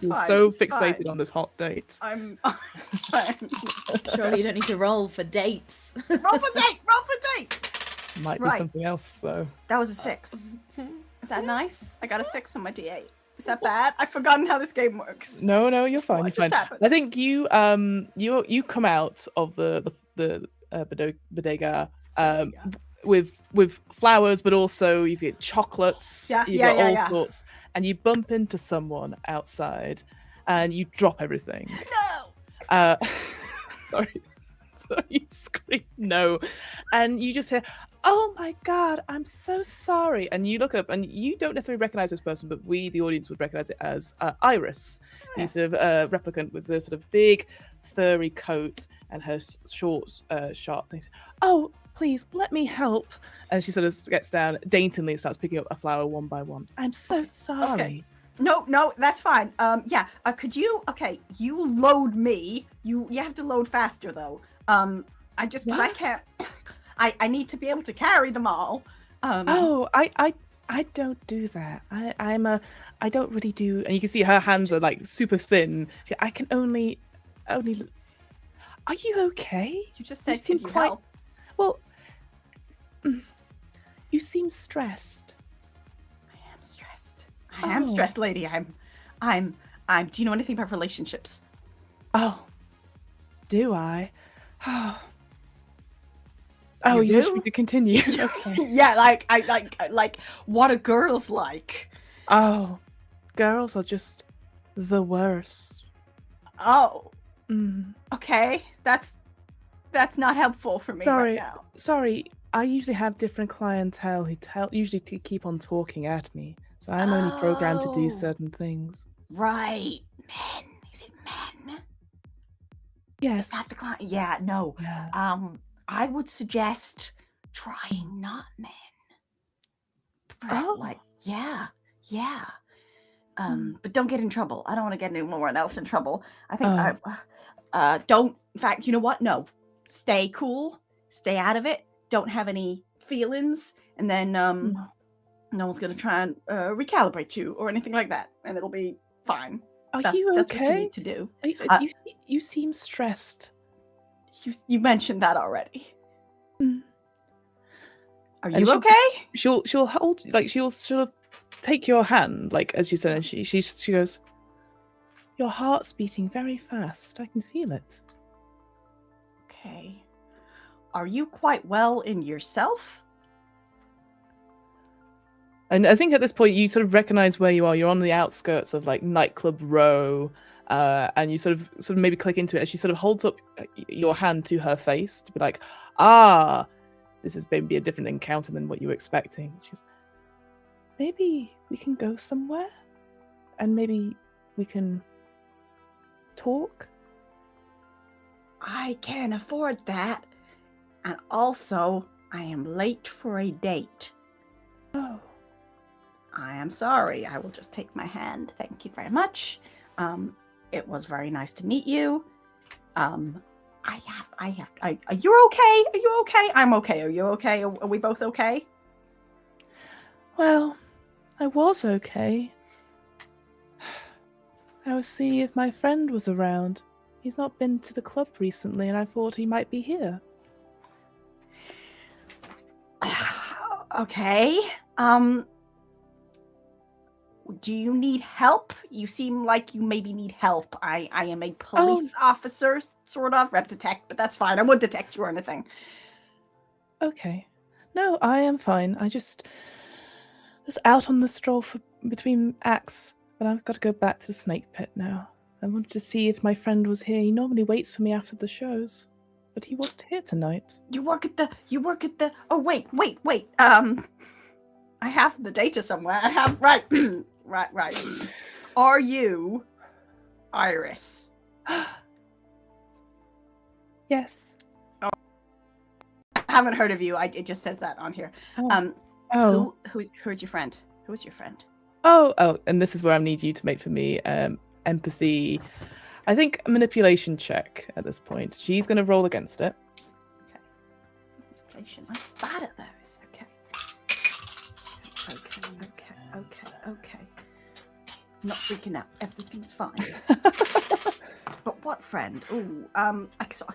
You're so fixated on this hot date. I'm Surely you don't need to roll for dates. Roll for date. Might be something else though. That was a 6. Is that nice? I got a 6 on my D8. Is that bad? I've forgotten how this game works. No, you're fine. What You're fine. just happened? I think you come out of the bodega with flowers, but also you get chocolates. You got all sorts, and you bump into someone outside, and you drop everything. No. Sorry. So you scream no, and you just hear, "Oh my God, I'm so sorry!" And you look up, and you don't necessarily recognize this person, but we, the audience, would recognize it as Iris, the sort of replicant with the sort of big furry coat and her short, sharp things. Oh, please let me help. And she sort of gets down daintily and starts picking up a flower one by one. I'm so sorry. Okay. No, that's fine. Could you? Okay, you load me. You have to load faster though. Because I can't. I need to be able to carry them all. I don't do that. I don't really do. And you can see her hands are like super thin. I can only. Are you okay? You just said, seem "Could you quite help?" well. You seem stressed. I am stressed. I am stressed, lady. I'm. Do you know anything about relationships? Oh, do I? You you wish do? me to continue? Okay. Yeah, like what are girls like? Oh, girls are just the worst. Oh, Mm. okay. That's not helpful for me Sorry, right now. sorry. I usually have different clientele who usually keep on talking at me, so I'm only programmed to do Oh. certain things. Right, men. Is it men? Yes. That's the client. Yeah, no. Yeah. I would suggest trying not men. Oh. Like, yeah. But don't get in trouble. I don't want to get anyone else in trouble. I think don't. In fact, you know what? No, stay cool. Stay out of it. Don't have any feelings, and then no one's gonna try and recalibrate you or anything like that, and it'll be fine. Are That's you what you okay? need to do. You seem stressed. You mentioned that already. Mm. Are And you okay? She'll hold, like, she'll sort of take your hand, like, as you said, and she goes, your heart's beating very fast. I can feel it. Okay. Are you quite well in yourself? And I think at this point you sort of recognize where you are. You're on the outskirts of like nightclub row, and you sort of maybe click into it as she sort of holds up your hand to her face to be like, this is maybe a different encounter than what you were expecting. She goes, maybe we can go somewhere, and maybe we can talk. I can't afford that. And also, I am late for a date. Oh. I am sorry. I will just take my hand. Thank you very much. It was very nice to meet you. You're okay? Are you okay? I'm okay. Are you okay? Are we both okay? Well, I was okay. I was seeing if my friend was around. He's not been to the club recently, and I thought he might be here. Okay. Do you need help? You seem like you maybe need help. I am a police officer, sort of. Rep detect, but that's fine. I won't detect you or anything. Okay. No, I am fine. I just was out on the stroll between acts, but I've got to go back to the snake pit now. I wanted to see if my friend was here. He normally waits for me after the shows, but he wasn't here tonight. You work at the. Oh wait. I have the data somewhere. I have right. Are you Iris? Yes. Oh. I haven't heard of you. It just says that on here. Who's your friend? Who's your friend? Oh, and this is where I need you to make for me empathy. I think a manipulation check at this point. She's going to roll against it. Okay. Manipulation. I'm bad at those. Okay. Okay. I'm not freaking out. Everything's fine. But what friend? Ooh, I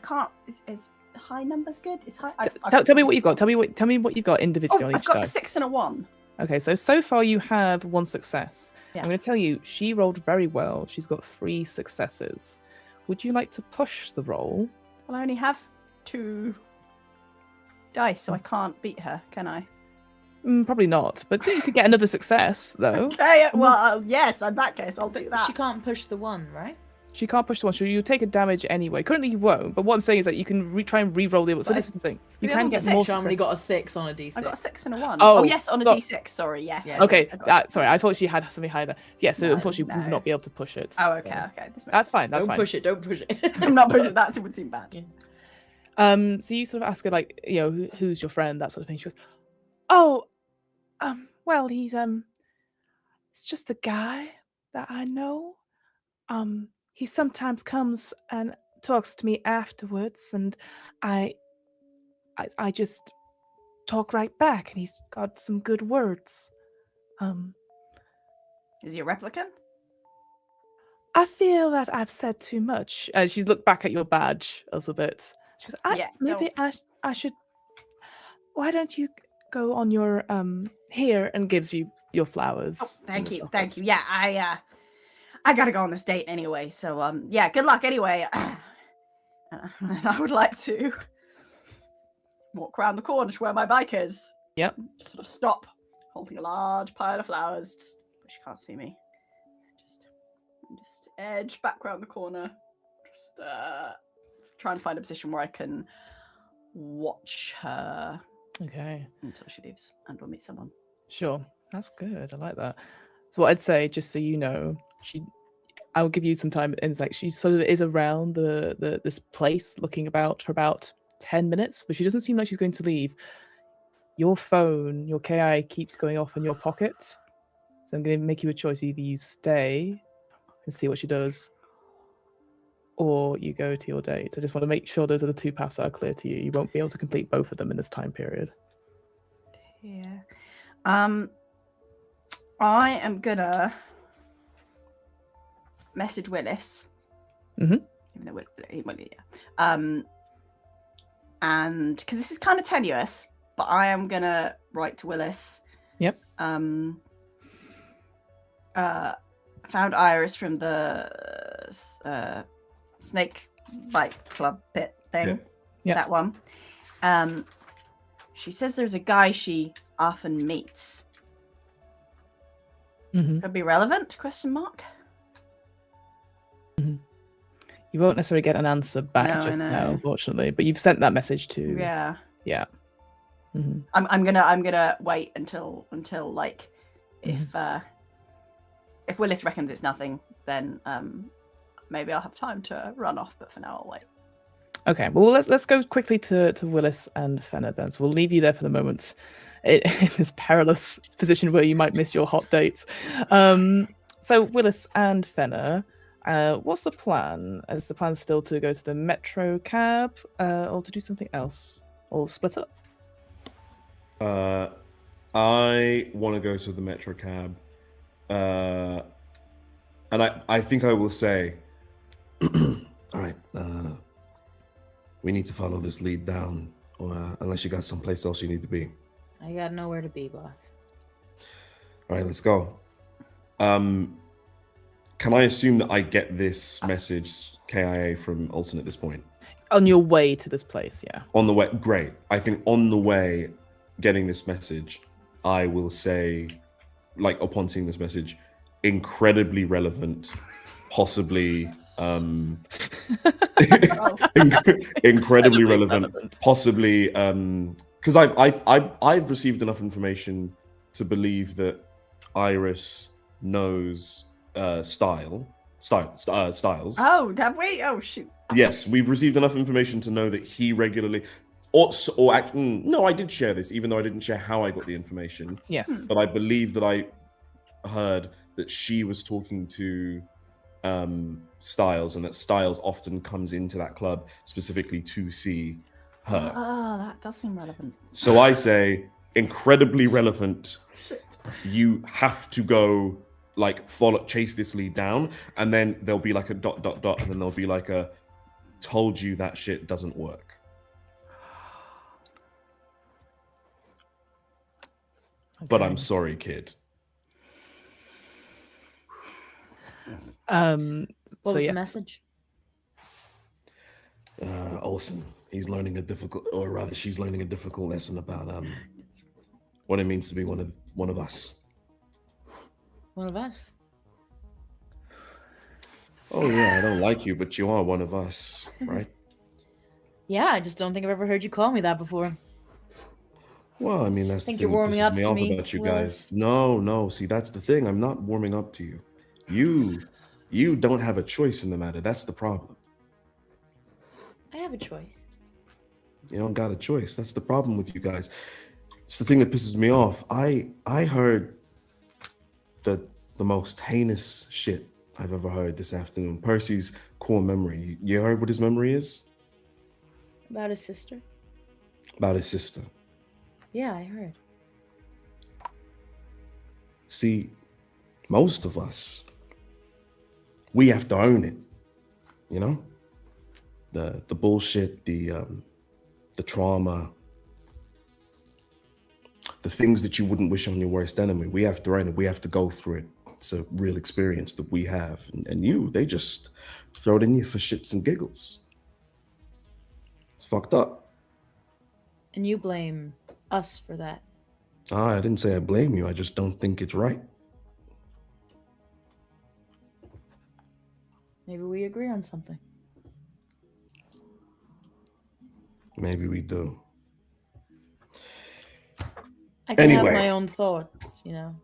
can't. Is high numbers good? Is high? Tell me what you've got. Tell me what you've got individually on I've each got die. a 6 and a 1. Okay, so far you have 1 success. Yeah. I'm going to tell you, she rolled very well. She's got 3 successes. Would you like to push the roll? Well, I only have 2 dice, so I can't beat her, can I? Probably not, but you could get another success, though. Okay, well, yes, in that case, I'll do that. She can't push the 1, right? She can't push the one, so you take a damage anyway. Currently you won't, but what I'm saying is that you can try and re-roll the... So this is the thing. You The can other get one's more... Shamini got a 6 on a d6. I got a 6 and a 1. Oh, yes, on a so- d6. Sorry, yes. Yeah. I did. Okay, I got a 6 sorry, on a I thought she D6. had something higher there. Yeah, so No, unfortunately we no. would not be able to push it. Oh, so- okay, okay. This makes That's fine, sense. that's Don't fine. push it, don't push it. I'm not pushing that. It would seem bad. Yeah. So you sort of ask her, like, you know, who's your friend, that sort of thing. She goes, oh, well, he's, it's just the guy that I know. He sometimes comes and talks to me afterwards, and I just talk right back, and he's got some good words. Is he a replicant? I feel that I've said too much. She's looked back at your badge a little bit. She goes, Yeah, maybe I should. Why don't you go on your here, and gives you your flowers. Oh, thank and you, your thank chocolates. you. Yeah, I gotta go on this date anyway. So yeah, good luck anyway. And I would like to walk around the corner to where my bike is. Yep. Just sort of stop, holding a large pile of flowers. Just wish you can't see me. Just edge back around the corner. Just try and find a position where I can watch her Okay. until she leaves, and we'll meet someone. Sure. That's good. I like that. So what I'd say, just so you know, I will give you some time. And it's like she sort of is around this place, looking about for about 10 minutes, but she doesn't seem like she's going to leave. Your phone, your KI keeps going off in your pocket. So I'm going to make you a choice. Either you stay and see what she does, or you go to your date. I just want to make sure those are the two paths that are clear to you. You won't be able to complete both of them in this time period. Yeah. I am gonna message Willis. Mhm. Even though and because this is kind of tenuous, but I am gonna write to Willis. Yep. Found Iris from the snake bite club pit thing. Yeah. That one. She says there's a guy she often meets. Could be relevant? Question mark. You won't necessarily get an answer back No, I just now, know. unfortunately. But you've sent that message to. Yeah. Yeah. Mhm. I'm gonna wait until like if Willis reckons it's nothing, then maybe I'll have time to run off. But for now, I'll wait. Okay. Well, let's go quickly to Willis and Fenner then. So we'll leave you there for the moment, in this perilous position where you might miss your hot date. So Willis and Fenner, what's the plan? Is the plan still to go to the metro cab, or to do something else, or split up? I want to go to the metro cab, and I think I will say, all right, we need to follow this lead down, or unless you got someplace else you need to be. I got nowhere to be, boss. All right, let's go. Can I assume that I get this message KIA from Olsen at this point? On your way to this place, yeah. On the way, great. I think on the way, getting this message, I will say, like upon seeing this message, incredibly relevant, possibly incredibly relevant, possibly because I've received enough information to believe that Iris knows Styles. Oh, have we? Oh, shoot. Yes, we've received enough information to know that he regularly, no, I did share this, even though I didn't share how I got the information. Yes. But I believe that I heard that she was talking to Styles, and that Styles often comes into that club specifically to see her. Oh, that does seem relevant. So I say, incredibly relevant. Shit. You have to go, like, chase this lead down, and then there'll be like a ... and then there'll be like a told you that shit doesn't work. But I'm sorry, kid. What So was yes. the message? Olsen, he's learning a difficult, or rather, she's learning a difficult lesson about what it means to be one of us. One of us. Oh yeah, I don't like you, but you are one of us, right? Yeah, I just don't think I've ever heard you call me that before. Well, I mean, that's Think the you're thing that warming pisses up me to off me, about you Willis? guys. No. See, that's the thing. I'm not warming up to you. You don't have a choice in the matter. That's the problem. I have a choice. You don't got a choice. That's the problem with you guys. It's the thing that pisses me off. I heard the most heinous shit I've ever heard this afternoon. Percy's core memory. You heard what his memory is? About his sister? About his sister. Yeah, I heard. See, most of us, we have to own it. You know? The bullshit, the trauma, the things that you wouldn't wish on your worst enemy. We have to own it. We have to go through it. It's a real experience that we have. And they just throw it in you for shits and giggles. It's fucked up. And you blame us for that. I didn't say I blame you. I just don't think it's right. Maybe we agree on something. Maybe we do. I can Anyway. have my own thoughts, you know.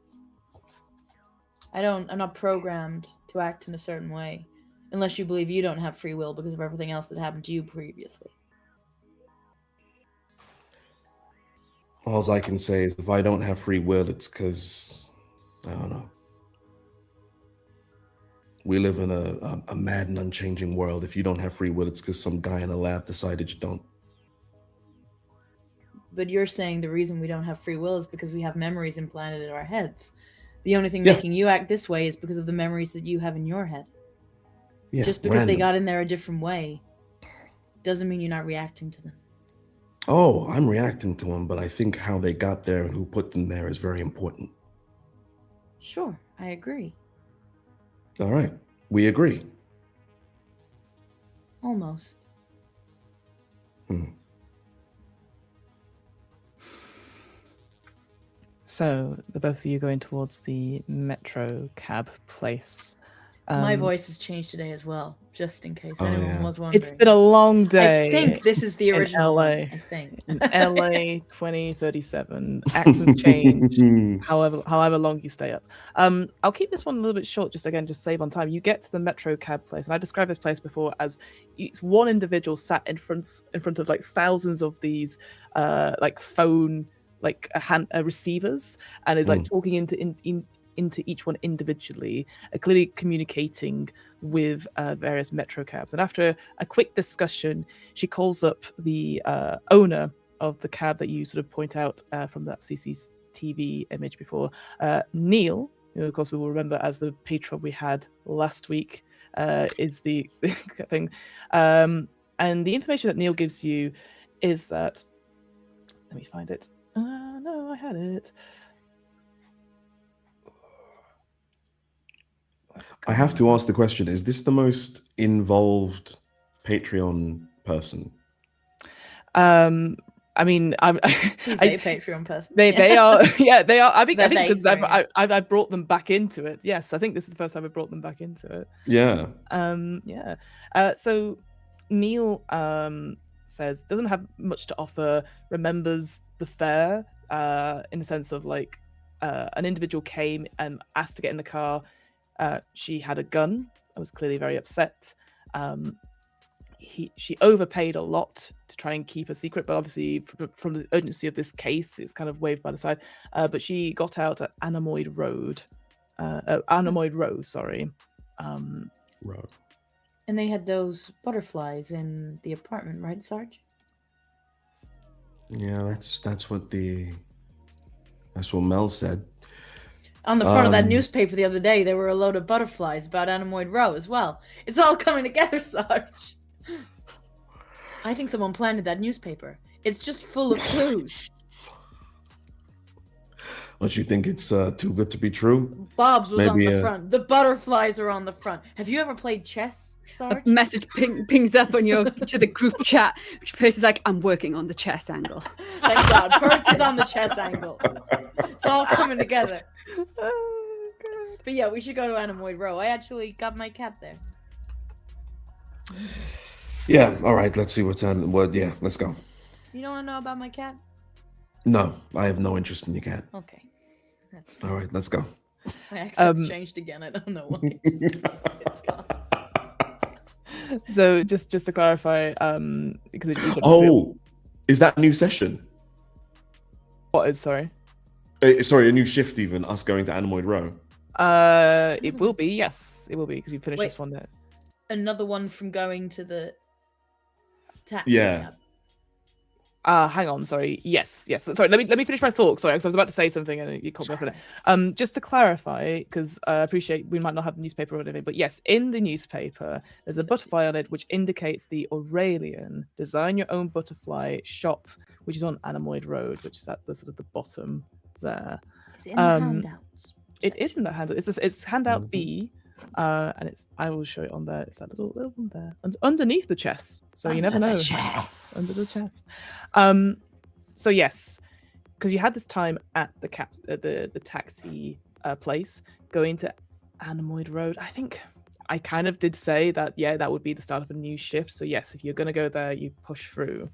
I'm not programmed to act in a certain way. Unless you believe you don't have free will because of everything else that happened to you previously. All I can say is if I don't have free will, it's because, I don't know. We live in a mad and unchanging world. If you don't have free will, it's because some guy in a lab decided you don't. But you're saying the reason we don't have free will is because we have memories implanted in our heads. The only thing making you act this way is because of the memories that you have in your head. Yeah, Just because they random. got in there a different way doesn't mean you're not reacting to them. Oh, I'm reacting to them, but I think how they got there and who put them there is very important. Sure, I agree. All right, we agree. Almost. So the both of you going towards the metro cab place. My voice has changed today as well, just in case anyone was wondering. It's been a long day. I think this is the original LA. one, I think. In LA 2037. Actors change however long you stay up. I'll keep this one a little bit short, just save on time. You get to the metro cab place, and I described this place before as it's one individual sat in front of like thousands of these like phone receivers, and is like talking into each one individually, clearly communicating with various metro cabs. And after a quick discussion, she calls up the owner of the cab that you sort of point out from that CCTV image before, Neil, who of course we will remember as the patron we had last week, is the thing. And the information that Neil gives you is that, let me find it. No, I had it. I have to ask the question, is this the most involved Patreon person? I mean, He's a Patreon person. They are, yeah, they are. I think They're because sorry. I brought them back into it. Yes, I think this is the first time I brought them back into it. Yeah. So Neil says doesn't have much to offer. Remembers the fair in the sense of like an individual came and asked to get in the car. She had a gun. I was clearly very upset. She overpaid a lot to try and keep a secret, but obviously from the urgency of this case, it's kind of waved by the side. But she got out at Anamoid Row, sorry. Right. And they had those butterflies in the apartment, right, Sarge? Yeah, that's what Mel said. On the front of that newspaper the other day, there were a load of butterflies about Anamoid Row as well. It's all coming together, Sarge. I think someone planted that newspaper. It's just full of clues. Don't you think it's too good to be true? Bob's was on Maybe, the front. The butterflies are on the front. Have you ever played chess, Sarge? A message pings up on your to the group chat, which person's like, I'm working on the chess angle. Thank God. First is on the chess angle. It's all coming together. Oh, God. But yeah, we should go to Anamoid Row. I actually got my cat there. Yeah, all right, let's see what's on. Well, yeah, let's go. You don't want to know about my cat? No, I have no interest in your cat. Okay. That's fine. All right, let's go. My accent's changed again. I don't know why. It's gone. So just to clarify, because is that a new session? What is, sorry? Sorry, a new shift even, us going to Anamoid Row. It will be, yes. It will be, because you finished this one there. Another one from going to the taxi Yeah. cab. Hang on, sorry. Yes. Sorry, let me finish my thought. Sorry, because I was about to say something and you caught me off on it. Just to clarify, because I appreciate we might not have the newspaper or anything, but yes, in the newspaper, there's a butterfly on it which indicates the Aurelian Design Your Own Butterfly shop, which is on Anamoid Road, which is at the sort of the bottom there. Is it in the handouts? It is in the handout. It's handout B, and I will show it on there. It's that little one there, underneath the chest. So you never know. Under the chest. So yes, because you had this time at the taxi place going to Anamoid Road. I think I kind of did say that. Yeah, that would be the start of a new shift. So yes, if you're gonna go there, you push through.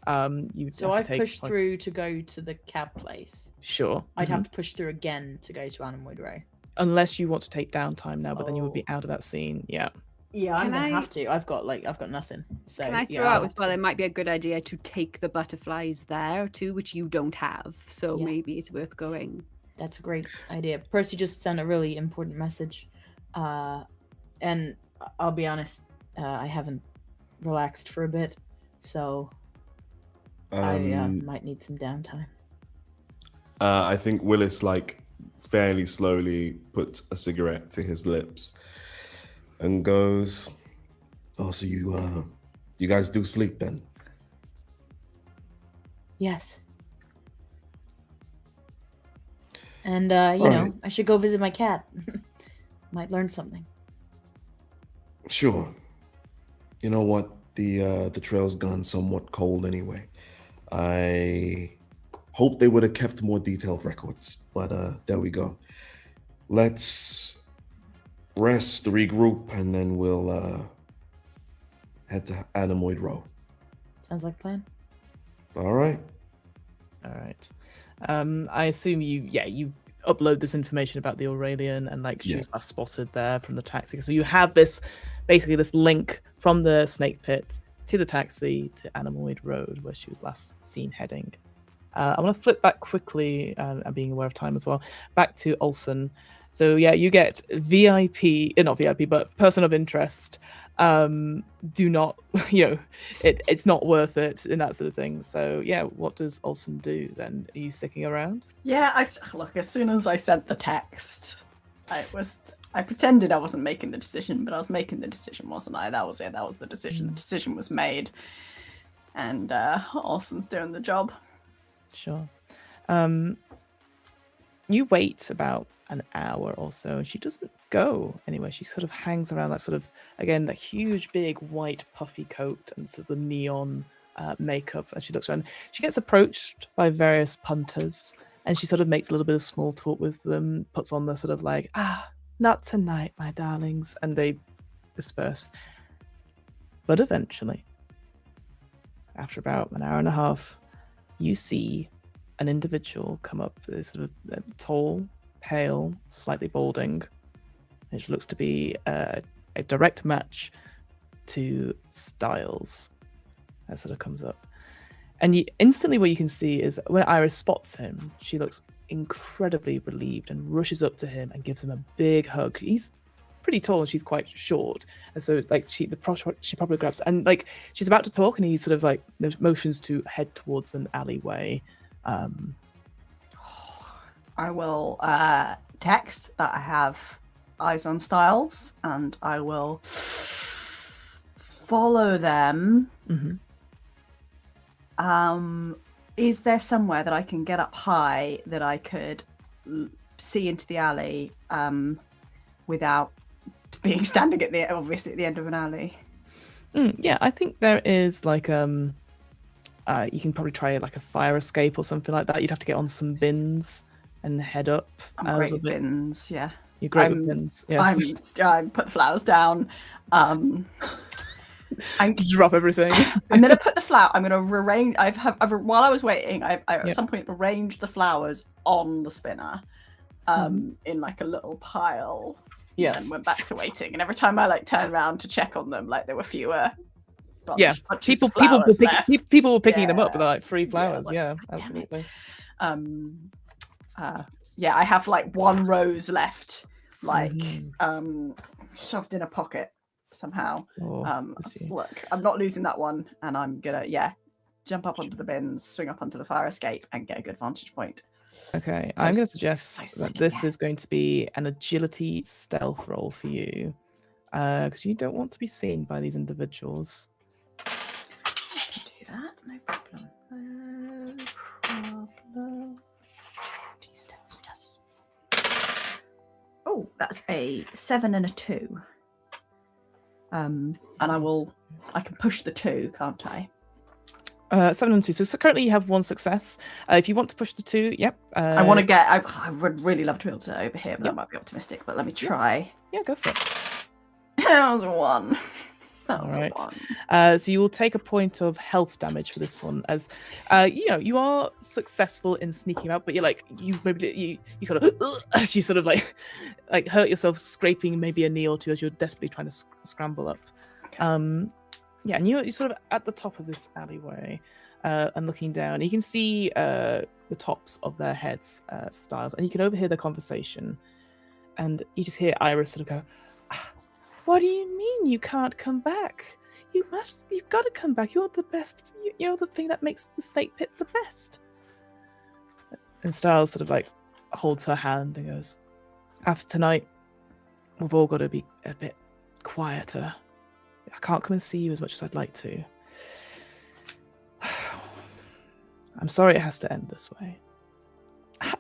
So I've pushed through to go to the cab place. Sure. I'd have to push through again to go to Anamoid Row. Unless you want to take downtime now, but then you would be out of that scene. Yeah. Yeah, I'm gonna have to. I've got nothing. So can I throw out as well? It might be a good idea to take the butterflies there too, which you don't have. So maybe it's worth going. That's a great idea. Percy just sent a really important message, and I'll be honest, I haven't relaxed for a bit, so I might need some downtime. I think Willis fairly slowly puts a cigarette to his lips and goes, "Oh, so you guys do sleep then?" Yes. And you know, I should go visit my cat. Might learn something. Sure. You know what? The trail's gone somewhat cold anyway. I hope they would have kept more detailed records, but there we go. Let's rest, regroup, and then we'll head to Anamoid Row. Sounds like a plan. All right. I assume you upload this information about the Aurelian and she was last spotted there from the taxi. So you have this link from the snake pit to the taxi to Anamoid Road where she was last seen heading. I want to flip back quickly, and being aware of time as well, back to Olsen. So you get not VIP, but person of interest. Do not, it's not worth it in that sort of thing. So what does Olsen do then? Are you sticking around? Yeah, look, as soon as I sent the text, I pretended I wasn't making the decision, but I was making the decision, wasn't I? That was it. That was the decision. The decision was made. And Olsen's doing the job. Sure. You wait about an hour or so, and she doesn't go anywhere. She sort of hangs around that huge, big, white, puffy coat and sort of neon makeup as she looks around. She gets approached by various punters, and she sort of makes a little bit of small talk with them, puts on the sort of not tonight, my darlings, and they disperse. But eventually, after about an hour and a half, you see an individual come up, sort of tall, pale, slightly balding, which looks to be a direct match to Styles. That sort of comes up. And instantly what you can see is when Iris spots him, she looks incredibly relieved and rushes up to him and gives him a big hug. He's pretty tall and she's quite short, and so she probably grabs, and she's about to talk, and he sort of motions to head towards an alleyway. I will text that I have eyes on Styles, and I will follow them. Is there somewhere that I can get up high that I could see into the alley without being standing at the end of an alley? Yeah, I think there is you can probably try a fire escape or something like that. You'd have to get on some bins and head up. I'm great with bins, yeah. You're great with bins, yes. I put the flowers down. drop everything. I'm gonna put the flower. I'm gonna arrange. While I was waiting, I at some point arranged the flowers on the spinner, in like a little pile. Yeah. And went back to waiting. And every time I like turned around to check on them, like there were fewer. People were picking them up with like free flowers. Yeah, absolutely. I have like one rose left, like shoved in a pocket somehow. Look, I'm not losing that one, and I'm gonna jump up onto the bins, swing up onto the fire escape, and get a good vantage point. Okay, I'm going to suggest that this is going to be an agility stealth roll for you, because you don't want to be seen by these individuals. I can do that, no problem. Yes. Oh, that's a 7 and a 2. And I can push the 2, can't I? 7 and 2. So currently you have 1 success. If you want to push the 2, yep. I want to get. I would really love to be able to overhear, but that might be optimistic. But let me try. Yeah, go for it. That was a 1. That was All right. a 1. So you will take a point of health damage for this one, as you are successful in sneaking out, but you kind of as you sort of like hurt yourself scraping maybe a knee or two as you're desperately trying to scramble up. Okay. And you're sort of at the top of this alleyway, and looking down. You can see the tops of their heads, Styles, and you can overhear their conversation. And you just hear Iris sort of go, "What do you mean you can't come back? You've got to come back. You're the best. You're the thing that makes the snake pit the best." And Styles sort of like holds her hand and goes, "After tonight, we've all got to be a bit quieter. I can't come and see you as much as I'd like to. I'm sorry it has to end this way.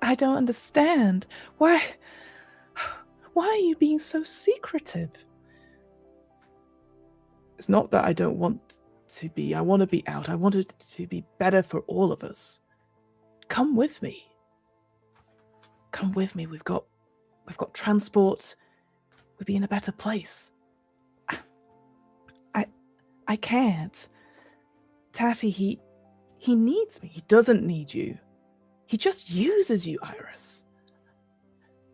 I don't understand. Why are you being so secretive? It's not that I don't want to be. I want to be out. I want it to be better for all of us. Come with me. Come with me. We've got transport. We'd be in a better place. I can't. Taffy, he needs me. He doesn't need you. He just uses you, Iris.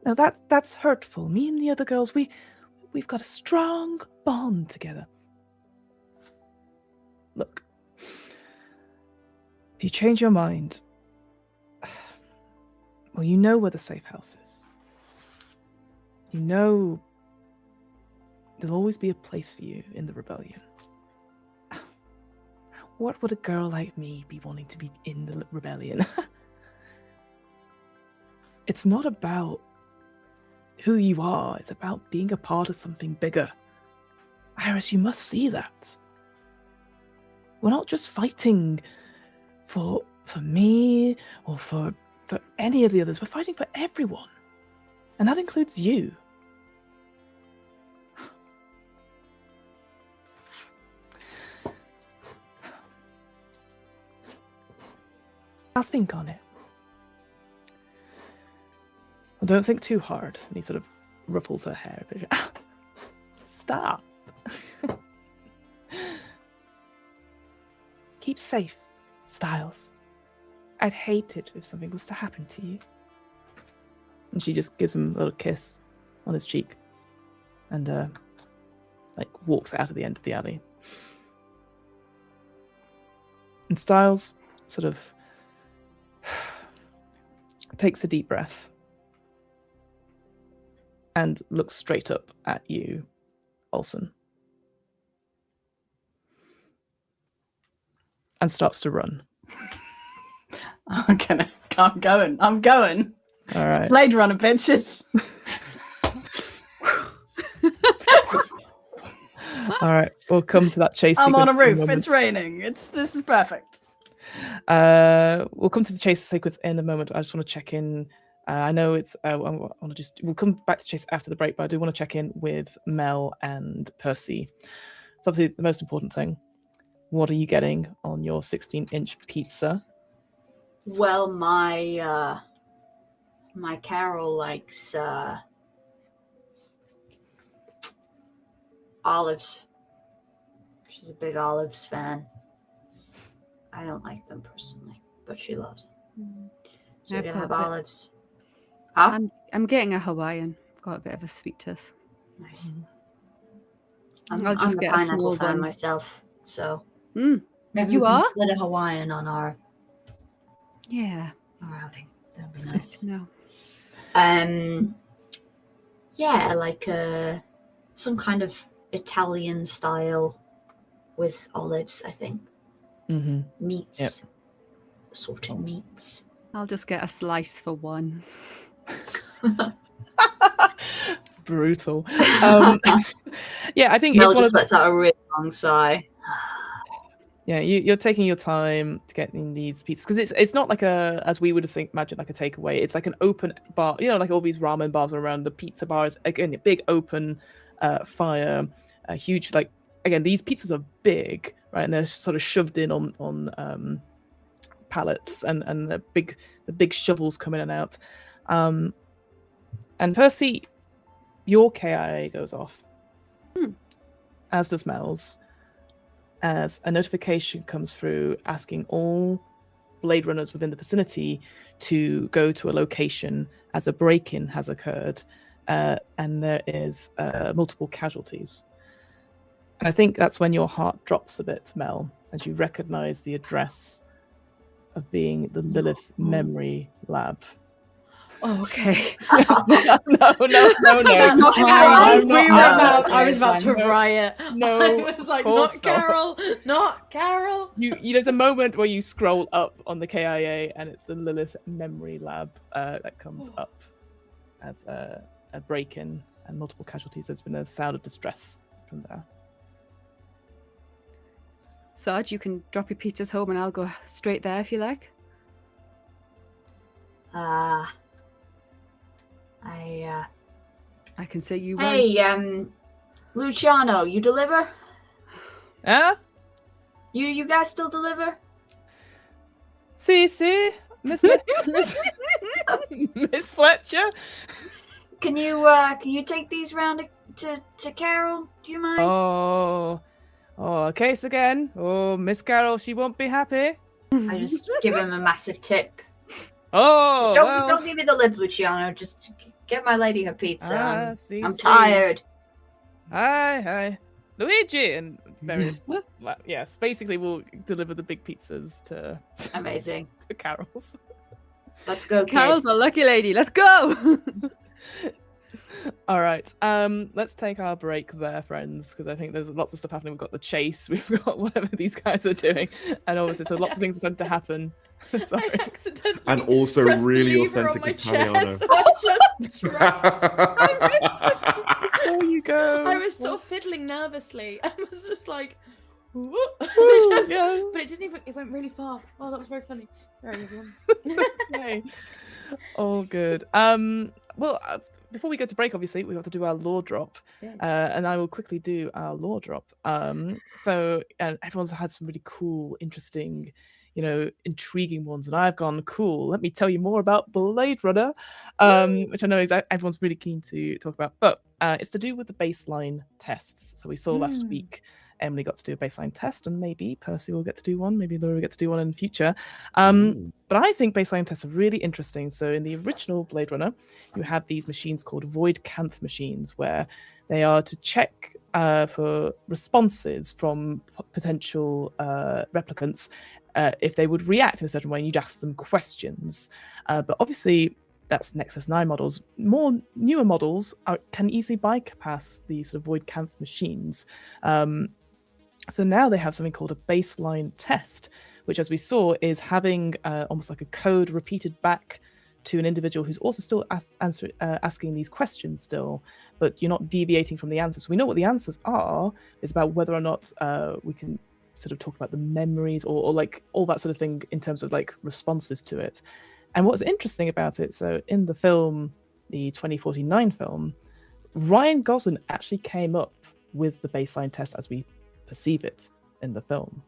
Now that's hurtful. Me and the other girls, we've got a strong bond together. Look, if you change your mind, well, you know where the safe house is. You know there'll always be a place for you in the rebellion. What would a girl like me be wanting to be in the rebellion? It's not about who you are. It's about being a part of something bigger. Iris, you must see that. We're not just fighting for me or for any of the others. We're fighting for everyone. And that includes you. I'll think on it. Well, don't think too hard. And he sort of ruffles her hair a bit. Stop. Keep safe, Styles. I'd hate it if something was to happen to you. And she just gives him a little kiss on his cheek. And walks out of the end of the alley. And Styles sort of takes a deep breath and looks straight up at you, Olsen, and starts to run. I'm going. All right. Blade Runner, bitches. All right, we'll come to that chase. I'm on a sequence in roof. moment. It's raining. This is perfect. We'll come to the chase sequence in a moment. I just want to check in. I know it's. We'll come back to chase after the break, but I do want to check in with Mel and Percy. It's obviously the most important thing. What are you getting on your 16-inch pizza? Well, my Carol likes olives. She's a big Olives fan. I don't like them personally, but she loves them. So we're I've gonna have got a bit- olives. Huh? I'm getting a Hawaiian. Got a bit of a sweet tooth. Nice. I'll just I'm get a a pineapple small fan one. myself, so Mm, maybe You we can are? split a Hawaiian on our yeah. outing. That'd be Sick. nice. No. Yeah, like some kind of Italian style with olives, I think. Mm-hmm. Meats. Assorted Oh. meats. I'll just get a slice for one. Brutal. Yeah, I think Mel it's one of just lets out a really long sigh. Yeah, you're taking your time to get in these pizzas because it's not like as we would imagine like a takeaway. It's like an open bar, like all these ramen bars around. The pizza bar is again a big open fire, a huge again these pizzas are big, right, and they're sort of shoved in on pallets and the big shovels come in and out. And Percy, your KIA goes off, as does Mel's, as a notification comes through asking all Blade Runners within the vicinity to go to a location as a break-in has occurred, and there is multiple casualties. And I think that's when your heart drops a bit, Mel, as you recognize the address of being the Lilith Memory Lab. Oh, okay. No. That's I'm fine. I was not- about to riot. No, I was like, course not Carol, not Carol. You there's a moment where you scroll up on the KIA and it's the Lilith Memory Lab that comes up as a break-in and multiple casualties. There's been a sound of distress from there. Sarge, you can drop your pizzas home and I'll go straight there if you like. I can say you won't. Hey, Luciano, you deliver? Huh? You guys still deliver? See, Miss Miss Fletcher. Can you take these round to Carol? Do you mind? Oh, a case again. Oh, Miss Carol, she won't be happy. I just give him a massive tip. Oh, Don't give me the lip, Luciano. Just get my lady her pizza. I'm tired. Hi, Luigi, and various. Yes, basically, we'll deliver the big pizzas to Amazing. to Carol's. Let's go, kid. Carol's a lucky lady. Let's go. All right, let's take our break there, friends, because I think there's lots of stuff happening. We've got the chase, we've got whatever these guys are doing, and obviously, so lots of things are starting to happen. Sorry. I accidentally And also pressed the really lever on authentic my chair, Italiano. so I just dropped. There you go. I was sort of fiddling nervously. I was just like, whoop. Woo, yeah. But it went really far. Oh, that was very funny. Sorry, everyone. It's okay. All good. Well, before we go to break, obviously, we've got to do our lore drop. Yeah. And I will quickly do our lore drop. So everyone's had some really cool, interesting, intriguing ones. And I've gone, cool, let me tell you more about Blade Runner, which I know is everyone's really keen to talk about. But it's to do with the baseline tests. So we saw last week, Emily got to do a baseline test, and maybe Percy will get to do one, maybe Lowri will get to do one in the future. But I think baseline tests are really interesting. So in the original Blade Runner, you have these machines called void canth machines, where they are to check for responses from potential replicants if they would react in a certain way, and you'd ask them questions. But obviously, that's Nexus 9 models. More newer models can easily bypass these sort of void canth machines. So now they have something called a baseline test, which, as we saw, is having almost like a code repeated back to an individual who's also still asking these questions still, but you're not deviating from the answers. So we know what the answers are. It's about whether or not we can sort of talk about the memories or like all that sort of thing in terms of like responses to it. And what's interesting about it, so in the film, the 2049 film, Ryan Gosling actually came up with the baseline test as we perceive it in the film.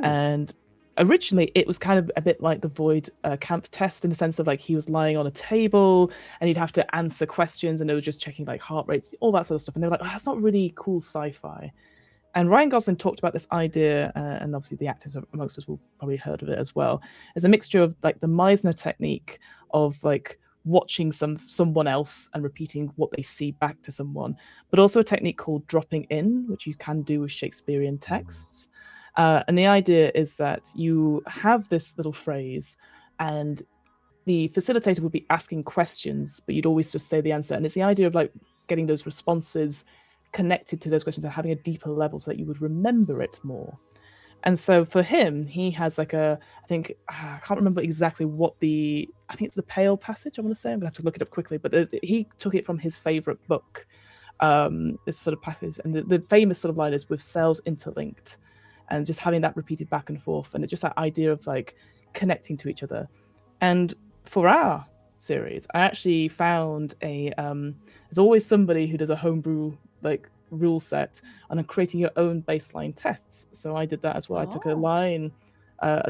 And originally it was kind of a bit like the void camp test in the sense of like he was lying on a table and he'd have to answer questions and they were just checking like heart rates, all that sort of stuff. And they were like, oh, that's not really cool sci-fi. And Ryan Gosling talked about this idea, and obviously the actors amongst us will probably heard of it as well. As a mixture of like the Meisner technique of like watching someone else and repeating what they see back to someone, but also a technique called dropping in, which you can do with Shakespearean texts. And the idea is that you have this little phrase, and the facilitator would be asking questions, but you'd always just say the answer. And it's the idea of like getting those responses connected to those questions and having a deeper level so that you would remember it more. And so for him, he has like I can't remember exactly I think it's the Pale Passage, I want to say. I'm going to have to look it up quickly, but he took it from his favorite book, this sort of passage. And the famous sort of line is, with cells interlinked, and just having that repeated back and forth. And it's just that idea of like connecting to each other. And for our series, I actually found there's always somebody who does a homebrew like rule set and creating your own baseline tests. So I did that as well. I took a line,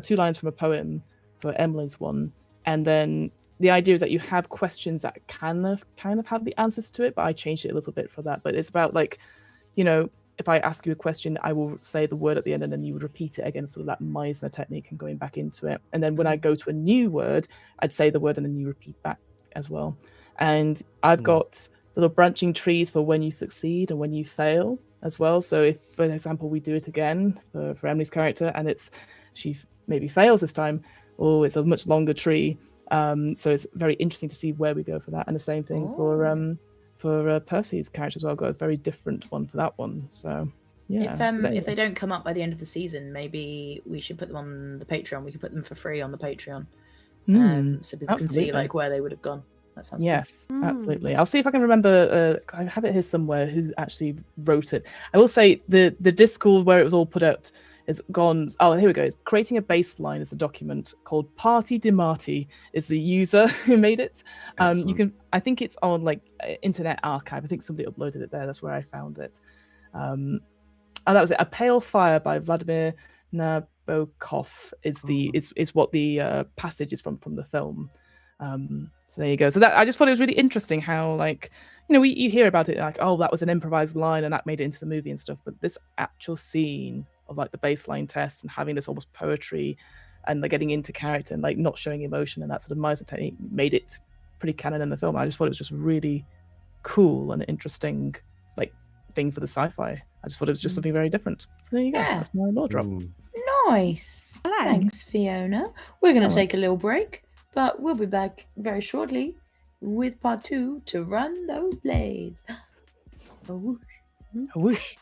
2 lines from a poem for Emily's one, and then the idea is that you have questions that kind of have the answers to it, but I changed it a little bit for that. But it's about like, you know, if I ask you a question, I will say the word at the end, and then you would repeat it again, sort of that Meisner technique and going back into it. And then when I go to a new word, I'd say the word and then you repeat back as well. And I've got little branching trees for when you succeed and when you fail as well. So if, for example, we do it again for Emily's character, and she maybe fails this time, it's a much longer tree. So it's very interesting to see where we go for that. And the same thing for Percy's character as well. Got a very different one for that one. So yeah. If they don't come up by the end of the season, maybe we should put them on the Patreon. We could put them for free on the Patreon, so people can see like where they would have gone. That sounds good. Absolutely. I'll see if I can remember. I have it here somewhere. Who actually wrote it? I will say the Discord where it was all put out is gone. Oh, here we go. It's creating a baseline as a document called Party Demarty is the user who made it. You can. I think it's on like Internet Archive. I think somebody uploaded it there. That's where I found it. And that was it. A Pale Fire by Vladimir Nabokov is what the passage is from the film. So there you go. So that I just thought it was really interesting how, like, you know, you hear about it like, oh, that was an improvised line and that made it into the movie and stuff. But this actual scene of like the baseline test and having this almost poetry and like getting into character and like not showing emotion and that sort of Meisner technique made it pretty canon in the film. I just thought it was just really cool and interesting like thing for the sci-fi. I just thought it was just something very different. So there you go. That's my lore drop. Nice. Thanks, Fiona. We're going to take a little break. But we'll be back very shortly with part 2 to run those blades. A whoosh. A whoosh.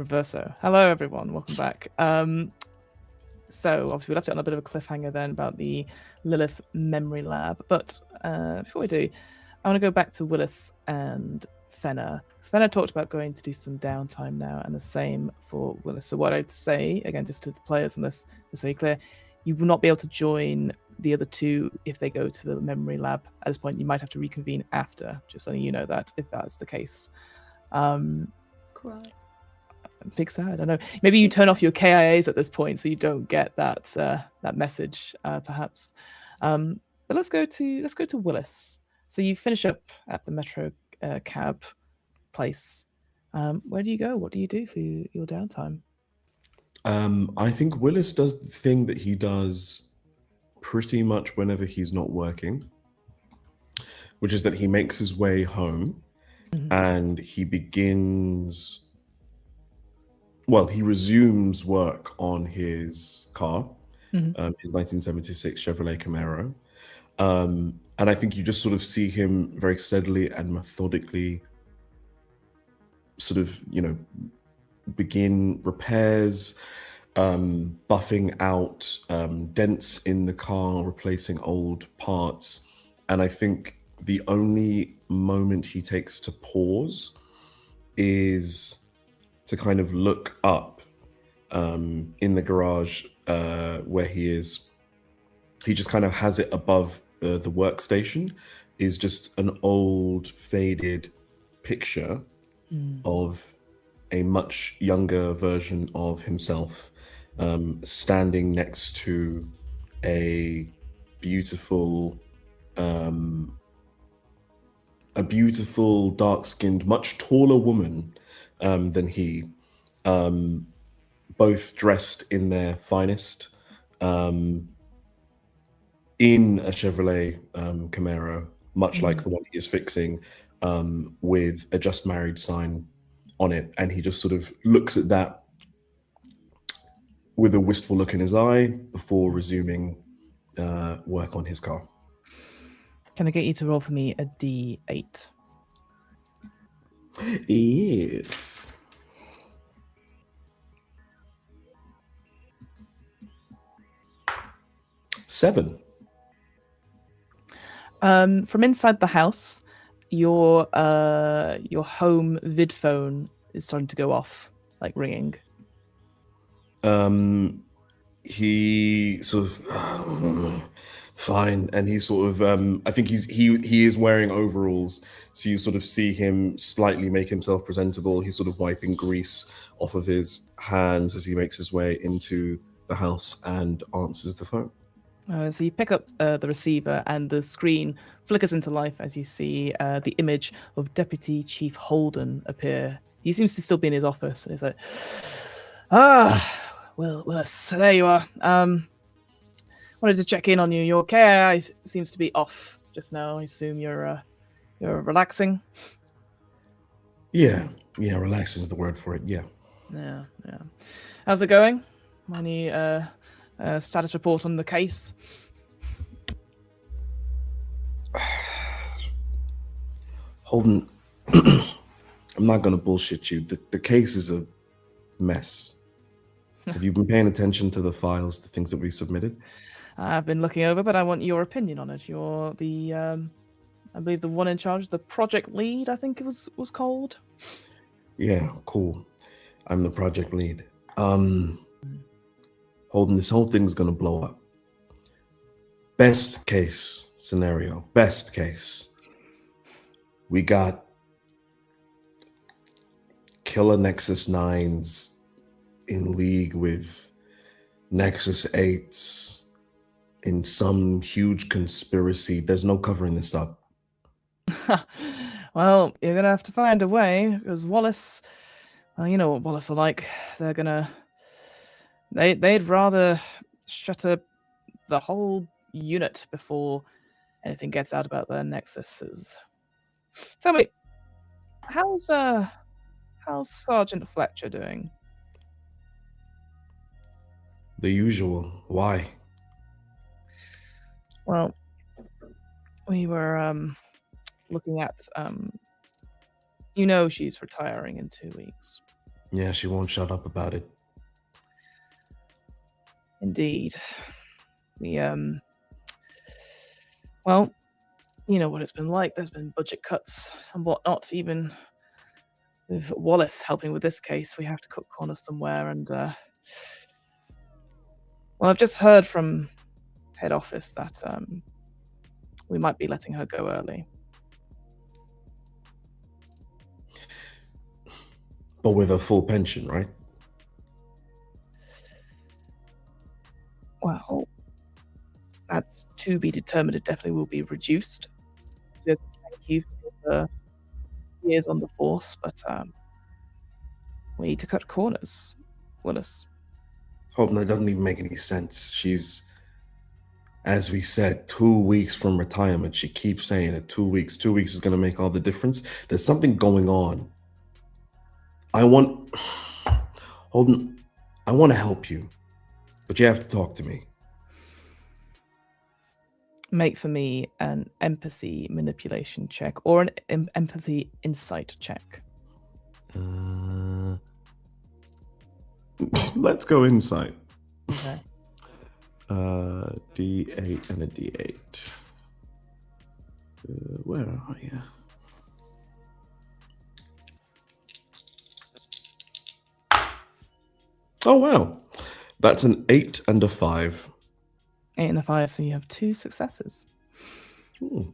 Reverso. Hello, everyone. Welcome back. So obviously we left it on a bit of a cliffhanger then about the Lilith Memory Lab. But before we do, I want to go back to Willis and Fenner. Fenner talked about going to do some downtime now, and the same for Willis. So what I'd say, again, just to the players on this, to say clear, you will not be able to join the other two if they go to the memory lab. At this point, you might have to reconvene after, just letting you know that, if that's the case. Cry. Big sad. I know. Maybe you turn off your KIAs at this point so you don't get that that message, perhaps. But let's go to Willis. So you finish up at the Metro cab place. Where do you go? What do you do for your downtime? I think Willis does the thing that he does pretty much whenever he's not working, which is that he makes his way home and he begins. Well, he resumes work on his car, his 1976 Chevrolet Camaro. And I think you just sort of see him very steadily and methodically sort of, begin repairs, buffing out dents in the car, replacing old parts. And I think the only moment he takes to pause is to kind of look up in the garage where he is. He just kind of has it above the workstation, is just an old faded picture of a much younger version of himself standing next to a beautiful dark-skinned, much taller woman than he, both dressed in their finest, in a Chevrolet Camaro, much like the one he is fixing, with a just married sign on it. And he just sort of looks at that with a wistful look in his eye before resuming work on his car. Can I get you to roll for me a D8? Yes. Seven. From inside the house, your home vid phone is starting to go off, like ringing. He sort of fine, and he sort of I think he is wearing overalls, so you sort of see him slightly make himself presentable. He's sort of wiping grease off of his hands as he makes his way into the house and answers the phone. So you pick up the receiver, and the screen flickers into life as you see the image of Deputy Chief Holden appear. He seems to still be in his office, and he's like, Willis, there you are. Wanted to check in on you. Your KI seems to be off just now. I assume you're relaxing. Yeah, relaxing is the word for it. Yeah. How's it going? Any status report on the case? Holden, I'm not going to bullshit you. The case is a mess. Have you been paying attention to the files, the things that we submitted? I've been looking over, but I want your opinion on it. You're the, I believe, the one in charge, the project lead, I think it was called. Yeah, cool. I'm the project lead. Holden, this whole thing's gonna blow up. Best case scenario. Best case. We got killer Nexus 9s in league with Nexus 8s in some huge conspiracy. There's no covering this up. Well, you're gonna have to find a way, because Wallace, well, you know what Wallace are like. They're gonna, they'd rather shutter the whole unit before anything gets out about their nexuses. Tell me, how's Sergeant Fletcher doing? The usual. Why? Well, we were looking at, she's retiring in 2 weeks. Yeah, she won't shut up about it. Indeed. We, well, you know what it's been like. There's been budget cuts and whatnot. Even with Wallace helping with this case, we have to cut corners somewhere. And, well, I've just heard from head office that we might be letting her go early. But with a full pension, right? Well, that's to be determined. It definitely will be reduced. Thank you for the years on the force, but we need to cut corners, Willis. Holden, that doesn't even make any sense. She's, as we said, 2 weeks from retirement. She keeps saying it. 2 weeks. 2 weeks is going to make all the difference. There's something going on. Holden, I want to help you, but you have to talk to me. Make for me an empathy manipulation check or an empathy insight check. Let's go insight. Okay. D8 and a D8. Where are you? Oh, wow. That's an 8 and a 5. 8 and a 5, so you have 2 successes. Ooh.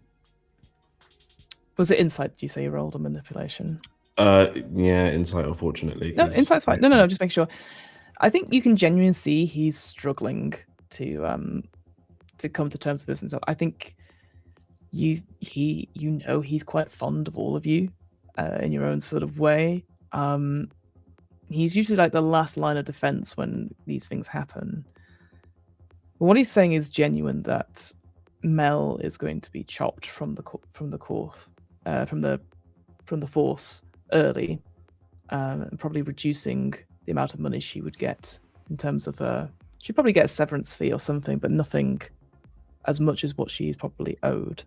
Was it insight, did you say you rolled, a manipulation? Yeah, insight, unfortunately. No, insight's fine. No, just make sure. I think you can genuinely see he's struggling to come to terms with this and stuff. I think he's quite fond of all of you in your own sort of way. He's usually like the last line of defense when these things happen. But what he's saying is genuine, that Mel is going to be chopped from the force early, and probably reducing the amount of money she would get in terms of she'd probably get a severance fee or something, but nothing as much as what she's probably owed.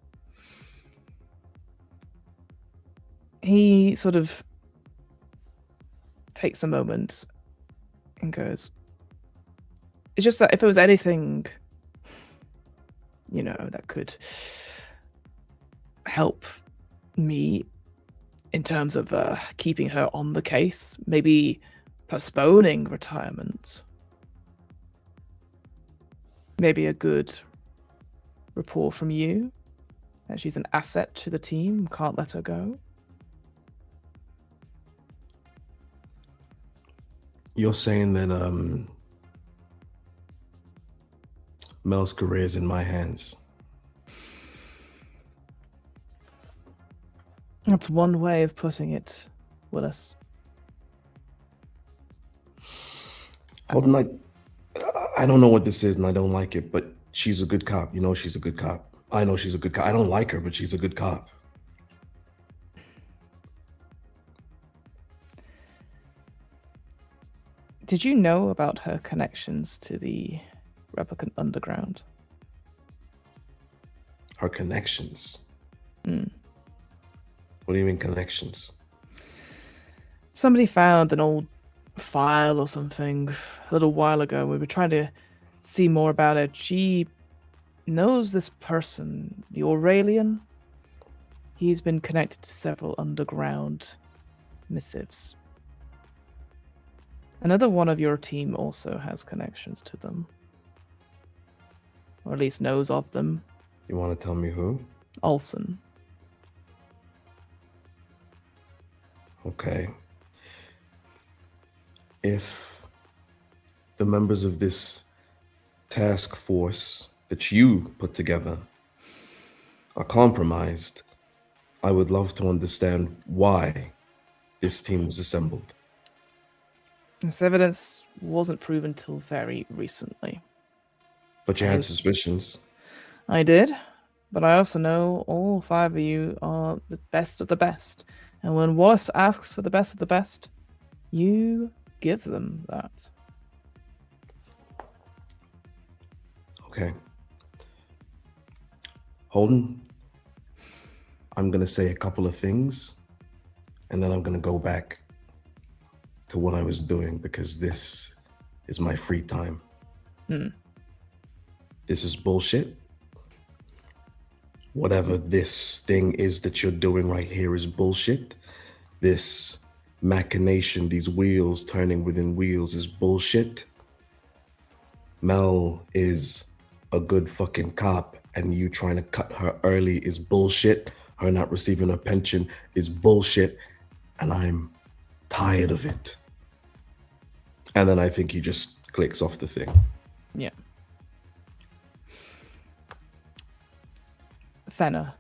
He sort of takes a moment and goes, it's just that if it was anything, that could help me in terms of keeping her on the case, maybe postponing retirement, maybe a good report from you that she's an asset to the team, can't let her go. You're saying that Mel's career is in my hands. That's one way of putting it, Willis. Holden, I don't know what this is and I don't like it, but she's a good cop. You know she's a good cop. I know she's a good cop. I don't like her, but she's a good cop. Did you know about her connections to the replicant underground? Her connections? Mm. What do you mean connections? Somebody found an old file or something a little while ago. We were trying to see more about it. She knows this person, the Aurelian. He's been connected to several underground missives. Another one of your team also has connections to them. Or at least knows of them. You want to tell me who? Olsen. Okay. If the members of this task force that you put together are compromised, I would love to understand why this team was assembled. This evidence wasn't proven till very recently. But you had suspicions. I did, but I also know all 5 of you are the best of the best. And when Wallace asks for the best of the best, you give them that. Okay. Holden, I'm going to say a couple of things, and then I'm going to go back to what I was doing because this is my free time. This is bullshit. Whatever this thing is that you're doing right here is bullshit. This machination, these wheels turning within wheels is bullshit. Mel is a good fucking cop and you trying to cut her early is bullshit. Her not receiving her pension is bullshit. And I'm tired of it. And then I think he just clicks off the thing. Yeah. Fenna,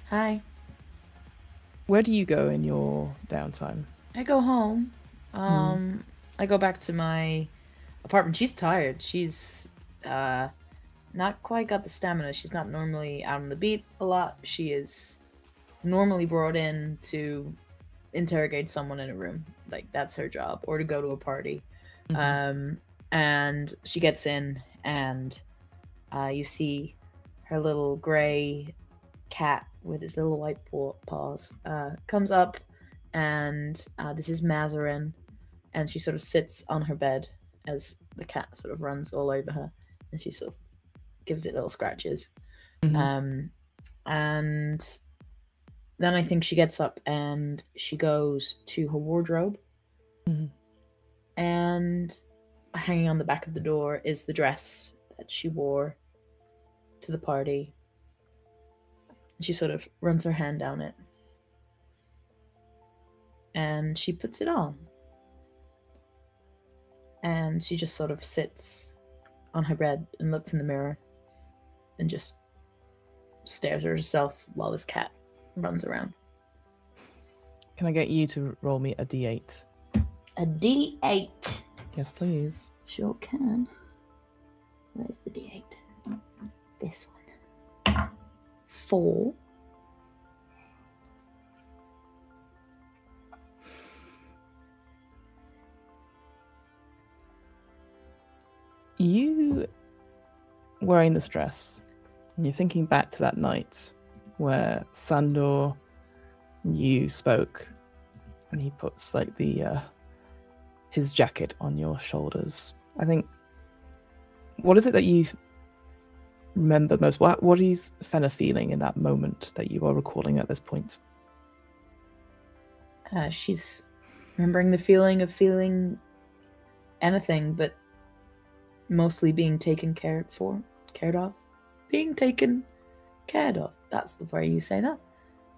Hi. where do you go in your downtime? I go home. I go back to my apartment. She's tired. She's not quite got the stamina. She's not normally out on the beat a lot. She is normally brought in to interrogate someone in a room. Like, that's her job. Or to go to a party. And she gets in and you see her little gray cat with his little white paws comes up, and this is Mazarin, and she sort of sits on her bed as the cat sort of runs all over her, and she sort of gives it little scratches. And then I think she gets up and she goes to her wardrobe, and hanging on the back of the door is the dress that she wore to the party. She sort of runs her hand down it and she puts it on, and she just sort of sits on her bed and looks in the mirror and just stares at herself while this cat runs around. Can I get you to roll me a d8? A D8. Yes, please. Sure can. Where's the D8? This one. 4. You wearing this dress, and you're thinking back to that night where Sandor, you spoke, and he puts like his jacket on your shoulders. I think, what is it that you remember most? What is Fenna feeling in that moment that you are recalling at this point? She's remembering the feeling of feeling anything, but mostly being taken cared of. Being taken cared of. That's the way you say that.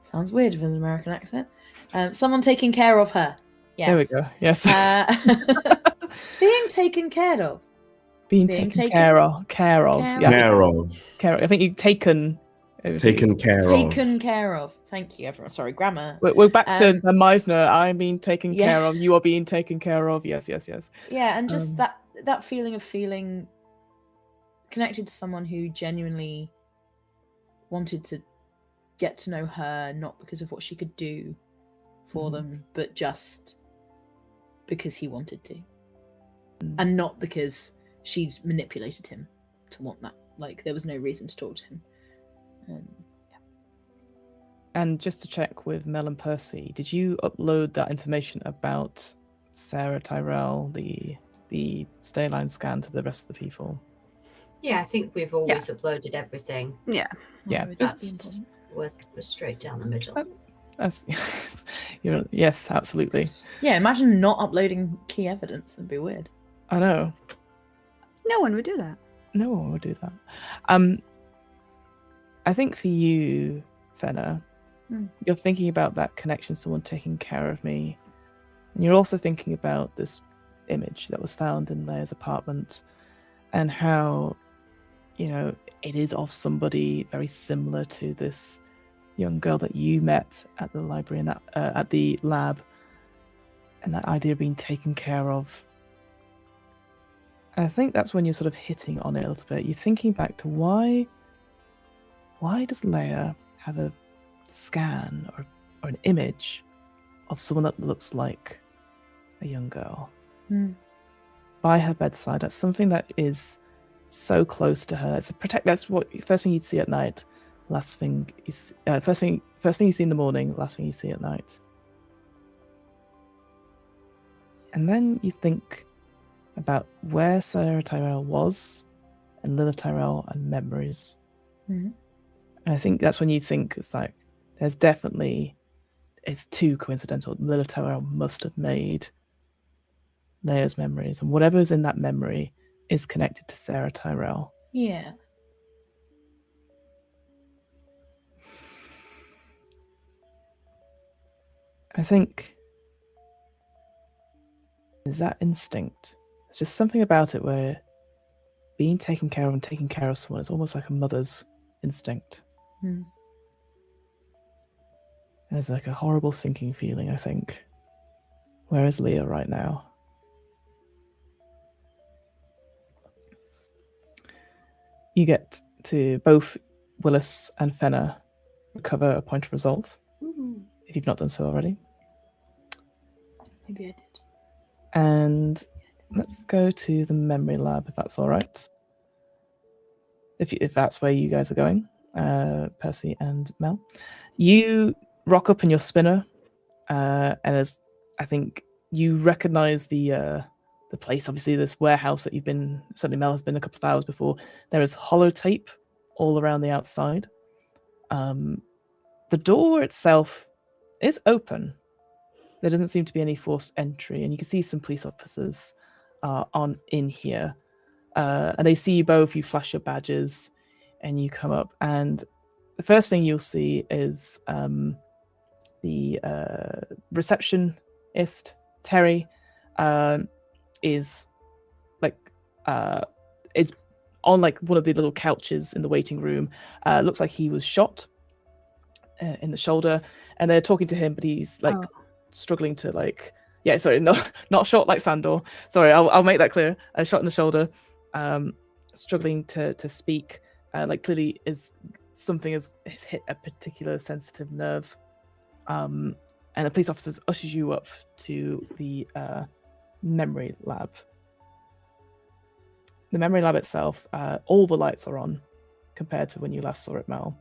Sounds weird with an American accent. Someone taking care of her. Yes. There we go. Yes. Being taken care of. Being taken care of. Care Yeah. Care of. I think you've taken care of. Taken care of. Thank you, everyone. Sorry, grammar. We're back to the Meisner. I'm being taken care of. You are being taken care of. Yes. Yeah, and just that feeling of feeling connected to someone who genuinely wanted to get to know her, not because of what she could do for them, but just because he wanted to. And not because she'd manipulated him to want that. Like, there was no reason to talk to him. And just to check with Mel and Percy, did you upload that information about Sarah Tyrell, the Stayline scan, to the rest of the people? Yeah, I think we've always uploaded everything. Yeah. That's we're straight down the middle. That's yes, absolutely. Yeah, imagine not uploading key evidence. It'd be weird. I know. No one would do that. No one would do that. I think for you, Fenna, you're thinking about that connection, someone taking care of me. And you're also thinking about this image that was found in Leia's apartment and how, it is of somebody very similar to this young girl that you met at the library and at the lab, and that idea of being taken care of. And I think that's when you're sort of hitting on it a little bit. You're thinking back to why does Leia have a scan or an image of someone that looks like a young girl by her bedside? That's something that is so close to her. That's what first thing you'd see at night, last thing first thing you see in the morning, last thing you see at night. And then you think about where Sarah Tyrell was, and Lilith Tyrell and memories. Mhm. And I think that's when you think it's like, there's definitely, it's too coincidental. Lilith Tyrell must have made Leia's memories, and whatever's in that memory is connected to Sarah Tyrell. Yeah. I think is that instinct. There's just something about it where being taken care of and taking care of someone is almost like a mother's instinct. Hmm. And it's like a horrible sinking feeling, I think. Where is Leah right now? You get to both Willis and Fenna recover a point of resolve, if you've not done so already. Maybe I did. And let's go to the memory lab, if that's all right. If that's where you guys are going, Percy and Mel. You rock up in your spinner, and as I think you recognize the place. Obviously, this warehouse that you've been, certainly Mel has been a couple of hours before. There is holotape all around the outside. The door itself is open. There doesn't seem to be any forced entry, and you can see some police officers in here. And they see you both, you flash your badges, and you come up. And the first thing you'll see is the receptionist, Terry, is on like one of the little couches in the waiting room. Looks like he was shot in the shoulder, and they're talking to him, but he's like struggling to like, yeah, sorry, not shot like Sandor. Sorry, I'll make that clear. Shot in the shoulder, struggling to speak. Like clearly is something has hit a particular sensitive nerve. And the police officers ushers you up to the memory lab. The memory lab itself, all the lights are on compared to when you last saw it, Mel.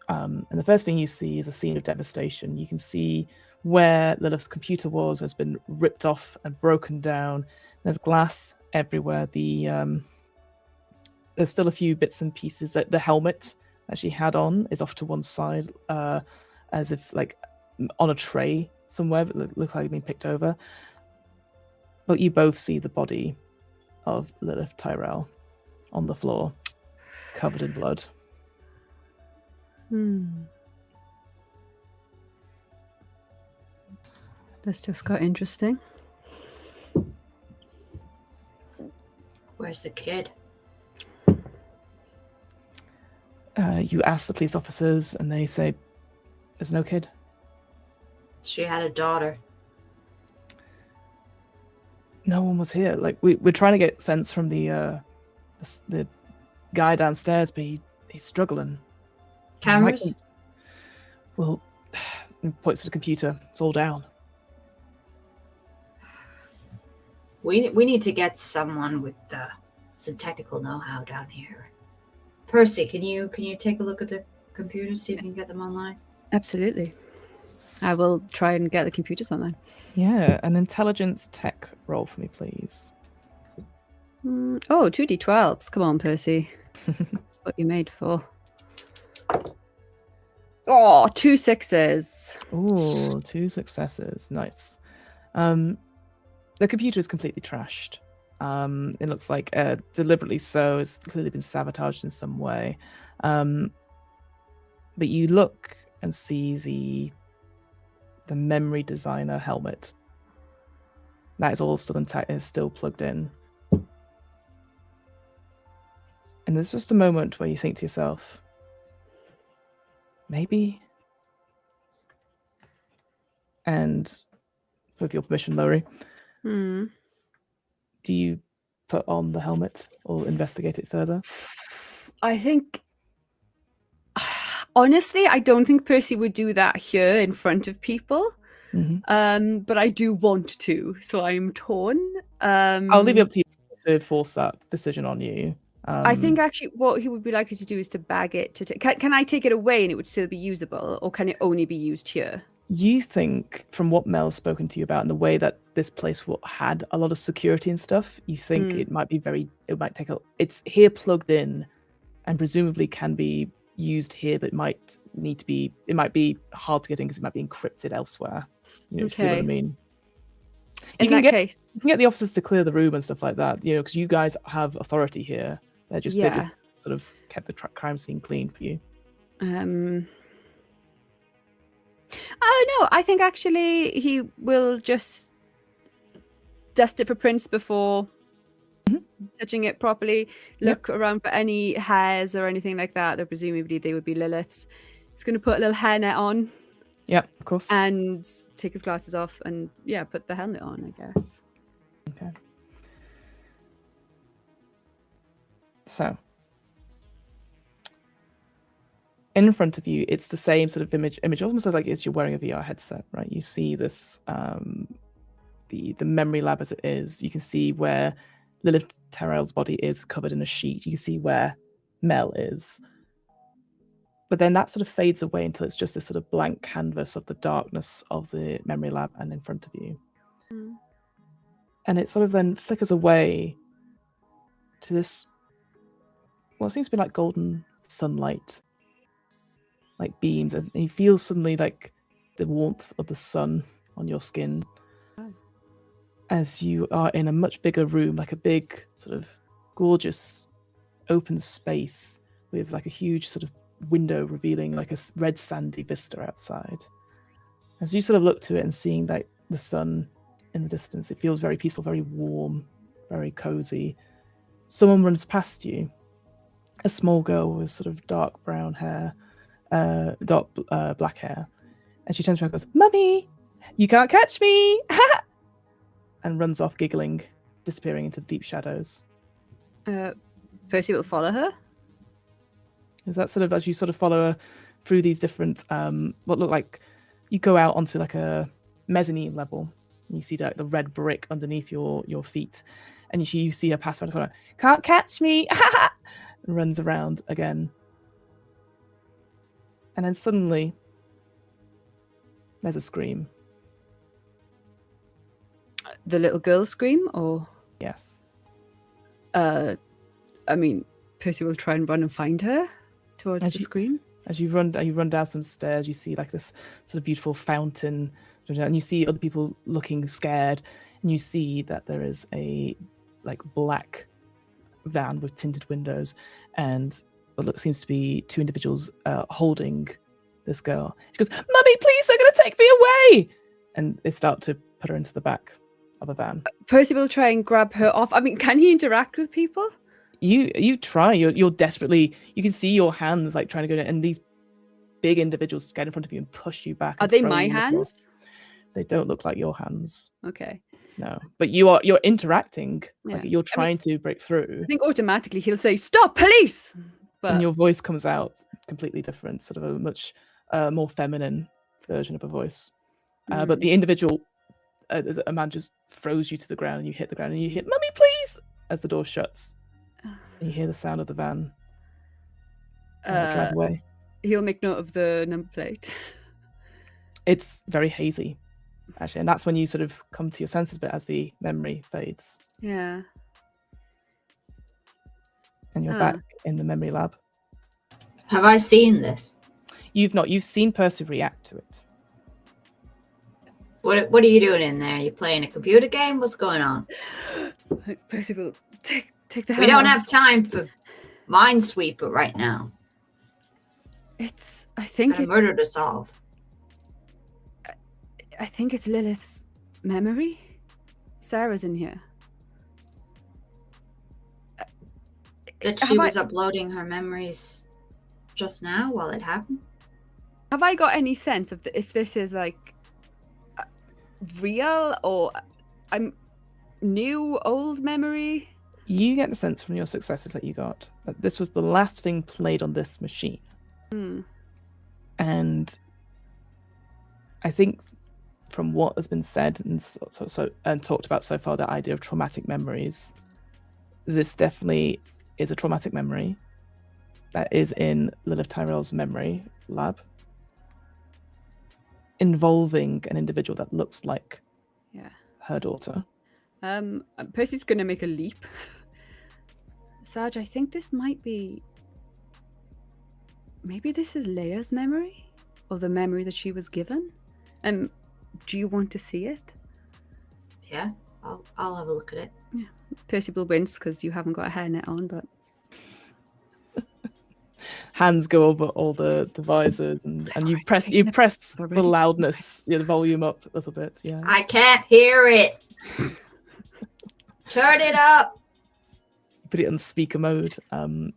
And the first thing you see is a scene of devastation. You can see where Lilith's computer has been ripped off and broken down. There's glass everywhere. There's still a few bits and pieces. That the helmet that she had on is off to one side, as if like on a tray somewhere, but look like it's been picked over. But you both see the body of Lilith Tyrell on the floor, covered in blood. This just got interesting. Where's the kid? You ask the police officers, and they say, "There's no kid." She had a daughter. No one was here. Like we're trying to get sense from the guy downstairs, but he's struggling. Cameras? Well, he points to the computer. It's all down. We need to get someone with some technical know-how down here. Percy, can you take a look at the computers, see if you can get them online? Absolutely. I will try and get the computers online. Yeah, an intelligence tech roll for me, please. 2d12s. Come on, Percy. That's what you're made for. Oh, 2 6s. Ooh, 2 successes. Nice. The computer is completely trashed. It looks like deliberately so. It's clearly been sabotaged in some way. But you look and see the memory designer helmet. That is all still intact. It's still plugged in. And there's just a moment where you think to yourself, maybe. And with your permission, Lowri, do you put on the helmet or investigate it further? I think, honestly, I don't think Percy would do that here in front of people. But I do want to, so I'm torn. I'll leave it up to you to force that decision on you. I think actually what he would be likely to do is to bag it. Can I take it away and it would still be usable, or can it only be used here? You think, from what Mel's spoken to you about and the way that this place had a lot of security and stuff, you think it might take it's here plugged in and presumably can be used here, but it might be hard to get in because it might be encrypted elsewhere. You see what I mean? In that case, you can get the officers to clear the room and stuff like that, because you guys have authority here. They just sort of kept the crime scene clean for you. Oh no, I think actually he will just dust it for prints before touching it properly. Look around for any hairs or anything like that. Though presumably they would be Lilith's. He's going to put a little hairnet on. Yeah, of course. And take his glasses off and put the helmet on, I guess. Okay. So, in front of you, it's the same sort of image almost like it's you're wearing a VR headset, right? You see this, the memory lab as it is. You can see where Lilith Tyrell's body is covered in a sheet. You can see where Mel is. But then that sort of fades away until it's just this sort of blank canvas of the darkness of the memory lab and in front of you. And it sort of then flickers away to this, what seems to be like golden sunlight, like beams, and you feel suddenly like the warmth of the sun on your skin as you are in a much bigger room, like a big sort of gorgeous open space with like a huge sort of window revealing like a red sandy vista outside. As you sort of look to it and seeing like the sun in the distance, it feels very peaceful, very warm, very cozy. Someone runs past you, a small girl with sort of dark brown hair, black hair, and she turns around and goes, "Mummy, you can't catch me!" and runs off giggling, disappearing into the deep shadows. Percy will follow her. Is that sort of as you sort of follow her through these different, what look like, you go out onto like a mezzanine level, and you see like the red brick underneath your feet, and you see her pass around the corner. "Can't catch me!" and runs around again. And then suddenly, there's a scream. The little girl scream, or Yes. I mean, Percy will try and run and find her towards the scream. As you run down some stairs, you see like this sort of beautiful fountain, and you see other people looking scared, and you see that there is a like black van with tinted windows, and what seems to be two individuals holding this girl. She goes, "Mummy, please, they're going to take me away!" And they start to put her into the back of a van. Percy will try and grab her off. I mean, can he interact with people? You try. You're desperately. You can see your hands like trying to go, and these big individuals get in front of you and push you back. Are they my hands? They don't look like your hands. Okay. No, but you're interacting. Yeah. Like you're trying to break through. I think automatically he'll say, "Stop, police!" But And your voice comes out completely different, sort of a much more feminine version of a voice. But the individual, a man just throws you to the ground, and you hit the ground, and you hit, "Mummy, please!" as the door shuts. And you hear the sound of the van drive away. He'll make note of the number plate. It's very hazy, actually, and that's when you sort of come to your senses a bit as the memory fades. Yeah. And you're back in the memory lab. Have I seen this? You've not. You've seen Percy react to it. What are you doing in there? You playing a computer game? What's going on? Percy will take the We don't have time for Minesweeper right now. I think Got a murder to solve. I think it's Lilith's memory. Sarah's in here. That she was uploading her memories just now while it happened? Have I got any sense of if this is like real or I'm new, old memory? You get the sense from your successes that you got that this was the last thing played on this machine. And I think from what has been said and talked about so far, the idea of traumatic memories, this definitely is a traumatic memory that is in Lilith Tyrell's memory lab, involving an individual that looks like her daughter. Percy's gonna make a leap. Sarge, I think this might be. Maybe this is Leia's memory, or the memory that she was given. Do you want to see it? Yeah, I'll have a look at it. Yeah, Percy will wince because you haven't got a hairnet on, but Hands go over all the visors, and you press the loudness, the volume up a little bit. Yeah, I can't hear it. Turn it up. Put it on speaker mode, and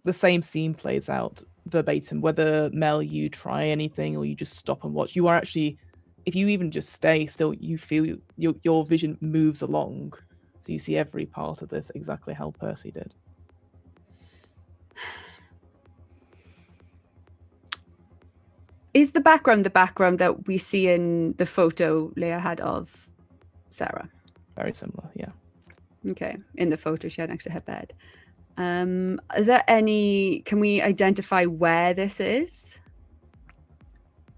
the same scene plays out verbatim. Whether Mel, you try anything or you just stop and watch, you are actually, if you even just stay still, you feel your vision moves along, so you see every part of this exactly how Percy did. Is the background that we see in the photo Leia had of Sarah? Very similar, yeah. Okay, in the photo she had next to her bed. Is there any? Can we identify where this is?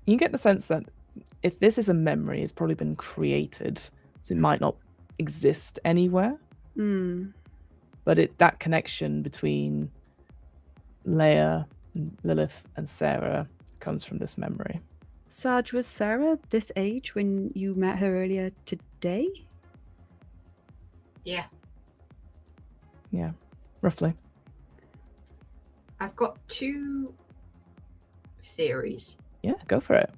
You get the sense that if this is a memory, it's probably been created, so it might not exist anywhere. But that connection between Leia, Lilith, and Sarah comes from this memory. Sarge, was Sarah this age when you met her earlier today? Yeah. Yeah, roughly. I've got 2 theories. Yeah, go for it.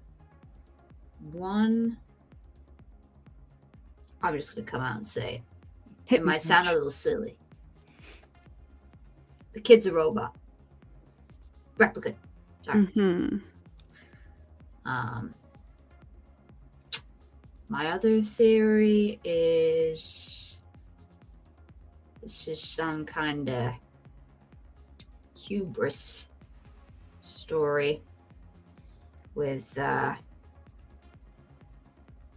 One, I'm just going to come out and say Hit it me, might sound a Sarge. little silly. The kid's a robot. Replicant. Sorry. Mm-hmm. My other theory is this is some kind of hubris story with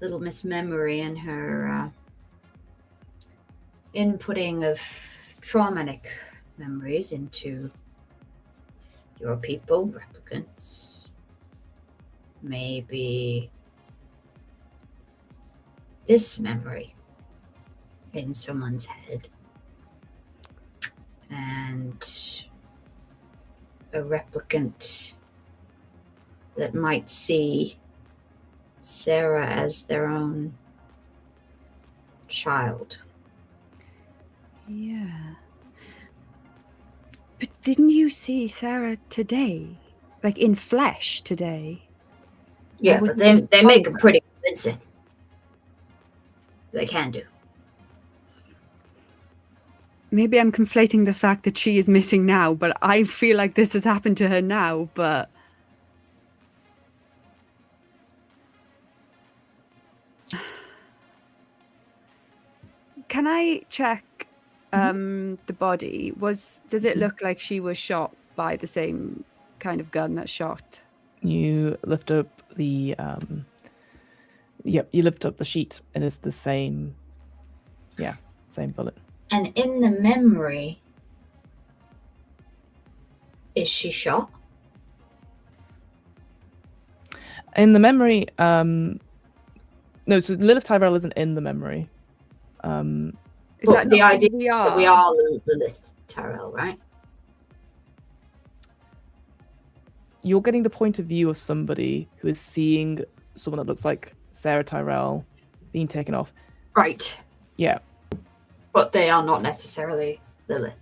little Miss Memory and her inputting of traumatic memories into your people, replicants. Maybe this memory in someone's head and a replicant that might see Sarah as their own child. Yeah. But didn't you see Sarah today? Like in flesh today? Yeah, was but it just they make it over? pretty convincing. They can do. Maybe I'm conflating the fact that she is missing now, but I feel like this has happened to her now, but... Can I check the body? Does it look like she was shot by the same kind of gun that shot? You lift up the you lift up the sheet and it's the same bullet. And in the memory, is she shot? In the memory, no, so Lilith Tyrell isn't in the memory. Is But that the not idea we that we are Lilith Tyrell, right? You're getting the point of view of somebody who is seeing someone that looks like Sarah Tyrell being taken off. Right. Yeah. But they are not necessarily Lilith.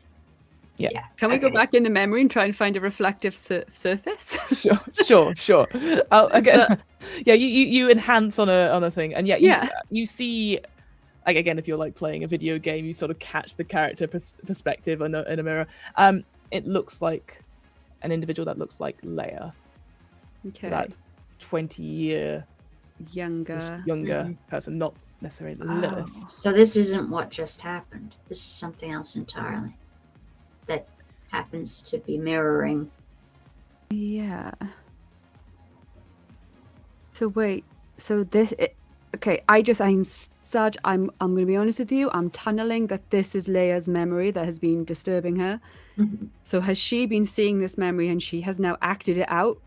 Yeah. Can we go Okay. back into memory and try and find a reflective surface? Sure. Again, yeah, you enhance on a thing, and you see, like, again, if you're like playing a video game, you sort of catch the character perspective in a mirror. It looks like an individual that looks like Leia. Okay. So that 20-year Younger. person, not necessarily Lilith. Oh, so this isn't what just happened. This is something else entirely that happens to be mirroring. Yeah. So wait. So this. Okay. I'm Sarge. I'm going to be honest with you. I'm tunneling that this is Leia's memory that has been disturbing her. Mhm. So has she been seeing this memory and she has now acted it out?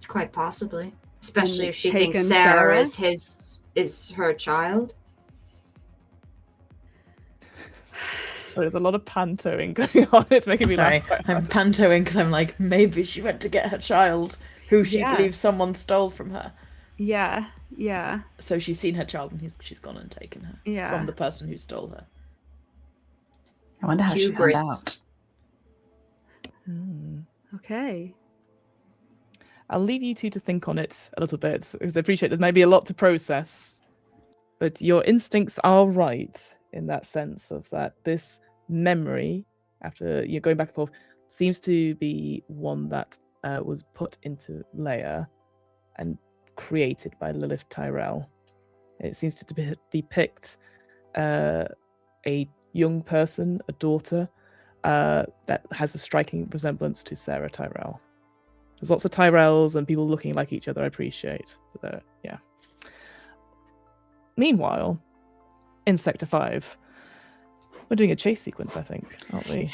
Quite possibly, especially And if she taken thinks Sarah Sarah? is her child. There's a lot of pantoing going on. It's making me Sorry, laugh. Quite I'm hard. pantoing because I'm like, maybe she went to get her child, who she Yeah. believes someone stole from her. Yeah. So she's seen her child and she's gone and taken her Yeah. from the person who stole her. I wonder how she found Hubris. out. Okay. I'll leave you two to think on it a little bit, because I appreciate there's maybe a lot to process. But your instincts are right in that sense of that this memory, after you're going back and forth, seems to be one that was put into Leia and created by Lilith Tyrell. It seems to depict a young person, a daughter, that has a striking resemblance to Sarah Tyrell. There's lots of Tyrells and people looking like each other, I appreciate. Yeah. Meanwhile, in Sector 5, we're doing a chase sequence, I think, aren't we?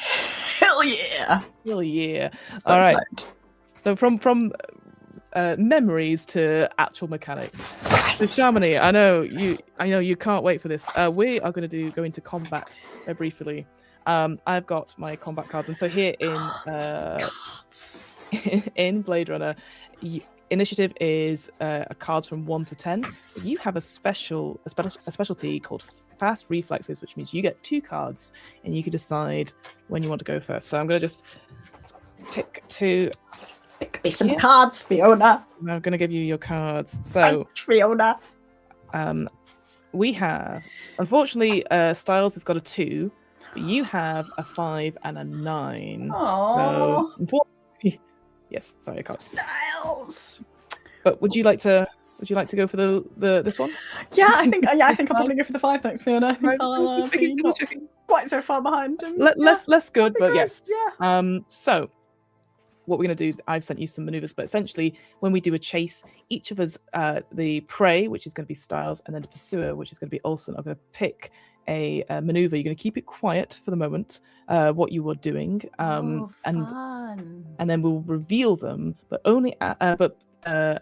Hell yeah! Hell yeah. So All right. excited. So from memories to actual mechanics. So Shamini, I know you can't wait for this. We are going to go into combat briefly. I've got my combat cards, and so here in Blade Runner, initiative is cards from 1 to 10. You have a specialty called fast reflexes, which means you get 2 cards, and you can decide when you want to go first. So I'm going to just pick 2. Pick me some cards, Fiona. I'm going to give you your cards. So Thanks, Fiona. we have, unfortunately, Styles has got a 2, but you have a 5 and a 9. Aww. So unfortunately, yes, sorry, I can't. Styles. But would you like to go for the this one? Yeah, I think I'll probably go for the 5. Thanks, Fiona. I think Right, I'll just be checking, not just checking. quite so far behind him. Less good, but great, yes. yeah. So what we're going to do, I've sent you some maneuvers, but essentially when we do a chase, each of us, the prey, which is going to be Styles, and then the pursuer, which is going to be Olsen, are going to pick a maneuver. You're going to keep it quiet for the moment, what you are doing, Fun. and then we'll reveal them, but only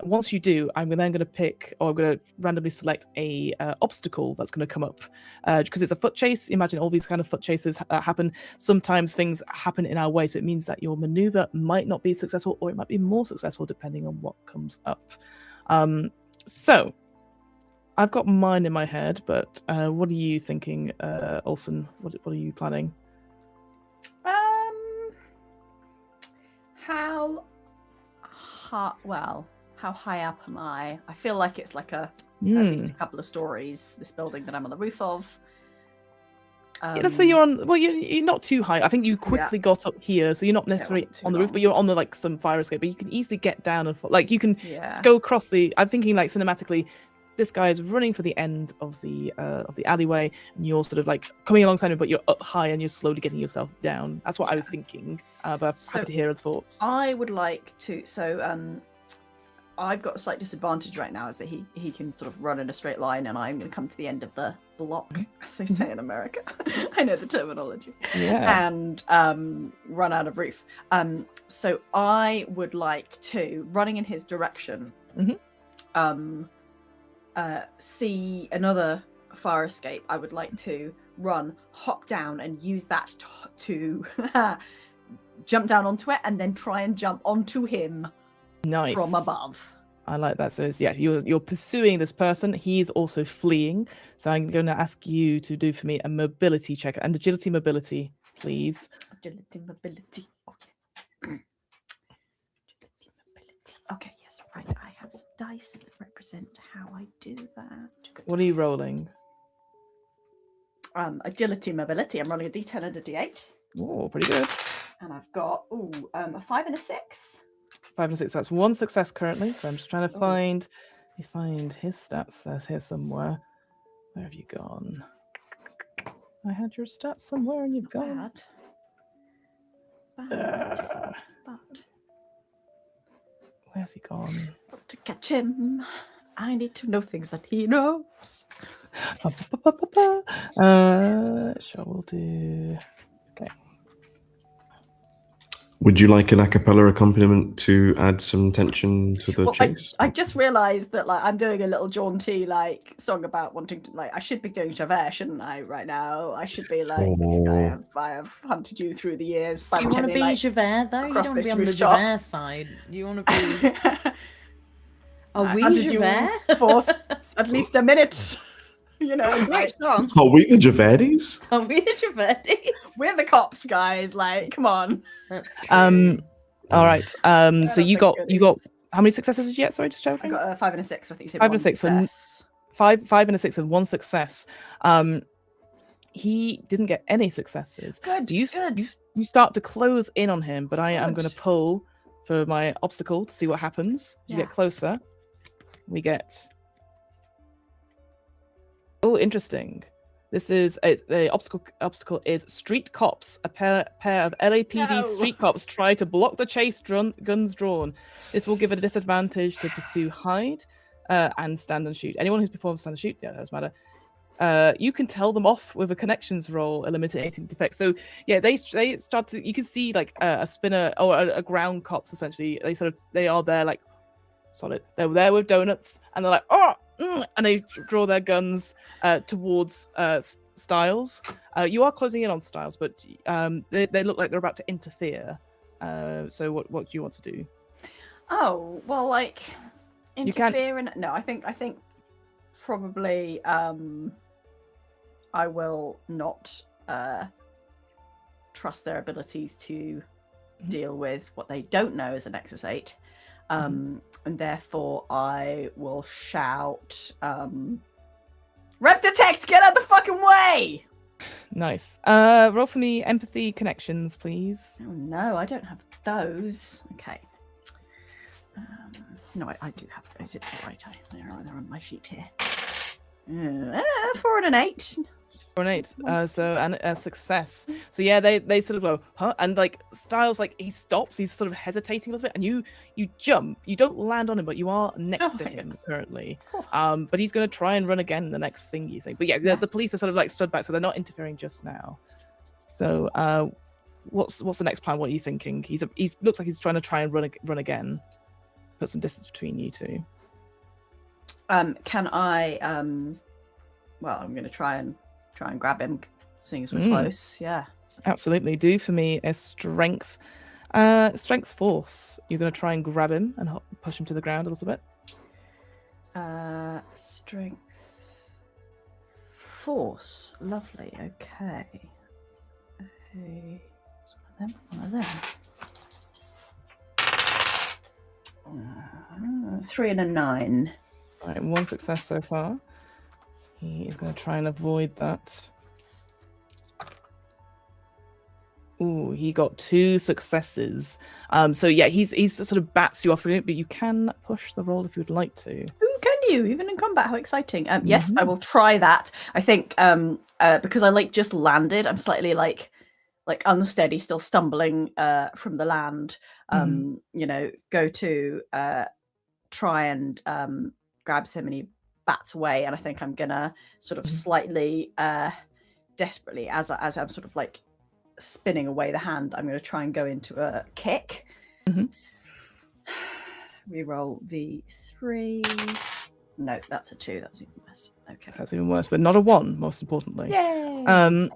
once you do, I'm then going to pick, or I'm going to randomly select a obstacle that's going to come up, because it's a foot chase. Imagine all these kind of foot chases happen. Sometimes things happen in our way, so it means that your maneuver might not be successful, or it might be more successful depending on what comes up. So I've got mine in my head, but what are you thinking, Olsen? What are you planning? How high up am I? I feel like it's like at least a couple of stories, this building that I'm on the roof of. Let's say you're on. Well, you're not too high. I think you quickly got up here, so you're not necessarily wasn't too on the roof, long. but you're on the some fire escape. But you can easily get down and you can Yeah. go across the. I'm thinking cinematically. This guy is running for the end of the alleyway, and you're sort of coming alongside him, but you're up high and you're slowly getting yourself down. That's what I was thinking. But I'm happy to hear your thoughts. I would like to. So I've got a slight disadvantage right now, is that he can sort of run in a straight line, and I'm going to come to the end of the block, as they say in America. I know the terminology. Yeah. And run out of roof. So I would like to, running in his direction, see another fire escape. I would like to run, hop down, and use that to jump down onto it, and then try and jump onto him. Nice. From above. I like that. So you're pursuing this person. He's also fleeing. So I'm going to ask you to do for me a mobility check and agility mobility, please. Agility mobility. Okay. Okay, yes, right. I have some dice that represent how I do that. What are you rolling? Agility mobility. I'm rolling a D10 and a D8. Oh, pretty good. And I've got a 5 and a 6. 5 and 6. That's 1 success currently. So I'm just trying to find his stats. That's here somewhere. Where have you gone? I had your stats somewhere and you've gone. Bad. Where's he gone? To catch him, I need to know things that he knows. Sure, we'll do. Okay. Would you like an a cappella accompaniment to add some tension to the Well, chase? I just realised that like I'm doing a little jaunty like song about wanting to like I should be doing Javert, shouldn't I? Right now, I should be like Oh. I have hunted you through the years. By You want to be like, Javert though? You across don't want to this be on the rooftop. Javert side. You want to be. Are I we hunted you Javert? for at least a minute. You know, Great like, song. Are we the Javerdis? Are we the Javert? we're the cops, guys. Like, come on. That's true. All right. So don't you think got it how many successes did you get? Sorry, just I checking. got a 5 and a 6. I think you said 5 and one a 6, so success. Five and a 6 and 1 success. He didn't get any successes. Good, So you good. you start to close in on him, but I am going to Good. pull for my obstacle to see what happens. You Yeah. get closer. We get. Oh, interesting. This is the obstacle is street cops. A pair of LAPD No. street cops try to block the chase, guns drawn. This will give it a disadvantage to pursue, hide, and stand and shoot. Anyone who's performed stand and shoot, yeah, that doesn't matter. You can tell them off with a connections roll, eliminating defects. So yeah, they start to. You can see like a spinner or a ground cops essentially. They are there like solid. They're there with donuts, and they're like and they draw their guns towards Styles. You are closing in on Styles, but they look like they're about to interfere. So what do you want to do? Oh, well, like You can't- interfering. No, I think probably I will not trust their abilities to deal with what they don't know as a Nexus 8. And therefore I will shout, Rep detect, get out the fucking way! Nice. Roll for me empathy connections, please. Oh no, I don't have those. Okay. No, I do have those. It's all right. They're on my sheet here. 4 and an 8. 4 and 8. So and a success. So yeah, they sort of go, huh? And like Styles, like he stops. He's sort of hesitating a little bit, and you jump. You don't land on him, but you are next to thank him goodness. currently. Cool. But he's going to try and run again. The next thing you think, but yeah, Yeah. the police are sort of like stood back, so they're not interfering just now. So what's the next plan? What are you thinking? He's looks like he's trying to run again. Put some distance between you two. Can I? Well, I'm going to try and grab him, seeing as we're close. Yeah. Absolutely. Do for me a strength force. You're going to try and grab him and push him to the ground a little bit. Strength, force. Lovely. Okay. It's one of them. 3 and a 9. All right, 1 success so far. He is going to try and avoid that. Ooh, he got 2 successes. So yeah, he's sort of bats you off with it, but you can push the roll if you would like to. Ooh, can you? Even in combat, how exciting. Yes, I will try that. I think because I like just landed, I'm slightly like unsteady, still stumbling from the land. You know, go to try and grabs him and he bats away, and I think I'm gonna sort of slightly desperately as I'm sort of like spinning away the hand, I'm gonna try and go into a kick. Reroll the 3. No, that's a 2. That's even worse. Okay. That's even worse, but not a 1, most importantly. Yay!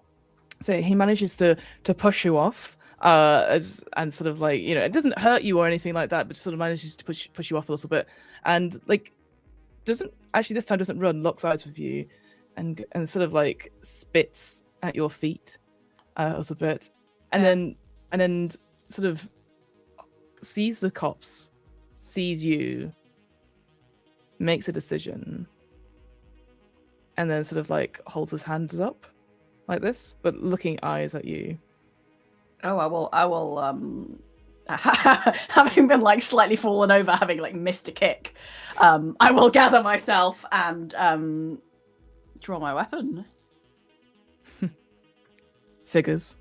So he manages to push you off, and sort of like, you know, it doesn't hurt you or anything like that, but sort of manages to push you off a little bit, and like this time doesn't run, locks eyes with you, and sort of like spits at your feet a little bit, and then sort of sees the cops, sees you, makes a decision, and then sort of like holds his hands up like this, but looking eyes at you. Oh, I will having been like slightly fallen over, having like missed a kick, I will gather myself and draw my weapon. Figures.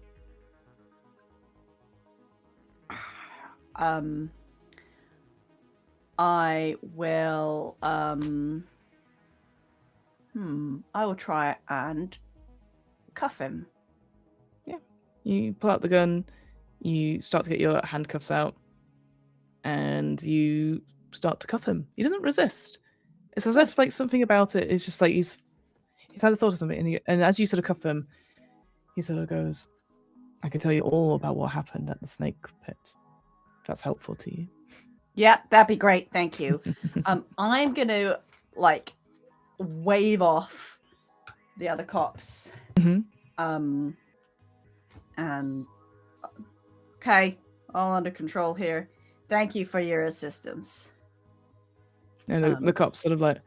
I will I will try and cuff him. You pull out the gun, you start to get your handcuffs out, and you start to cuff him. He doesn't resist. It's as if like something about it is just like he's had a thought of something, and as you sort of cuff him, he sort of goes, "I can tell you all about what happened at the snake pit. If that's helpful to you." Yeah, that'd be great. Thank you. I'm gonna like wave off the other cops. Mm-hmm. And okay, all under control here. Thank you for your assistance. And the cops sort of like,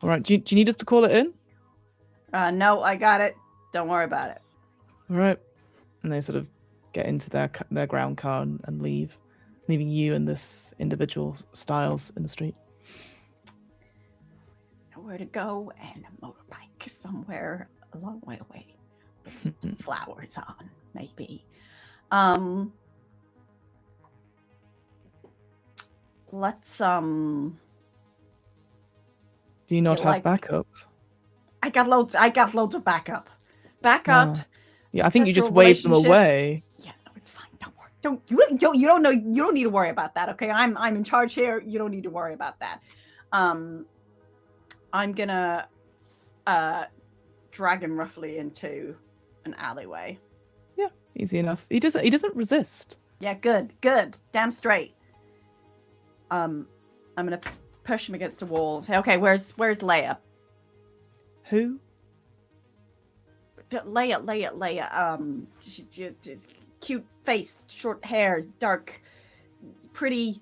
"All right, do you need us to call it in?" No, I got it. Don't worry about it. All right. And they sort of get into their ground car and leave, leaving you and this individual Styles in the street. Nowhere to go and a motorbike somewhere a long way away with some flowers on, maybe. Let's Do you not Yeah, have like- backup? I got loads of backup. Backup. Yeah, I think you just successful waved them relationship. away. Yeah, no, it's fine. Don't worry. You don't know. You don't need to worry about that. Okay, I'm in charge here. You don't need to worry about that. I'm gonna drag him roughly into an alleyway. Yeah, easy enough. He doesn't resist. Yeah, good. Damn straight. I'm gonna push him against a wall and say, okay, where's Leia? Who? Leia. She's cute face, short hair, dark, pretty,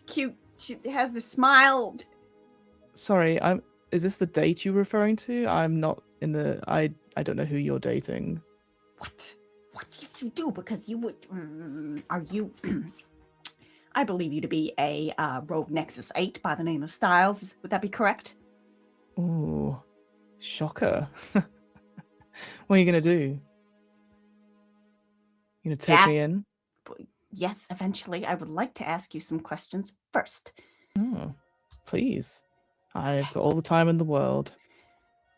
cute. She has this smile. Sorry, is this the date you're referring to? I'm not in the. I don't know who you're dating. What? Yes, you do, because you would. Are you? I believe you to be a rogue Nexus 8 by the name of Styles. Would that be correct? Ooh, shocker. What are you gonna do? You gonna take me in? Yes, eventually. I would like to ask you some questions first. Oh, please. I've got all the time in the world.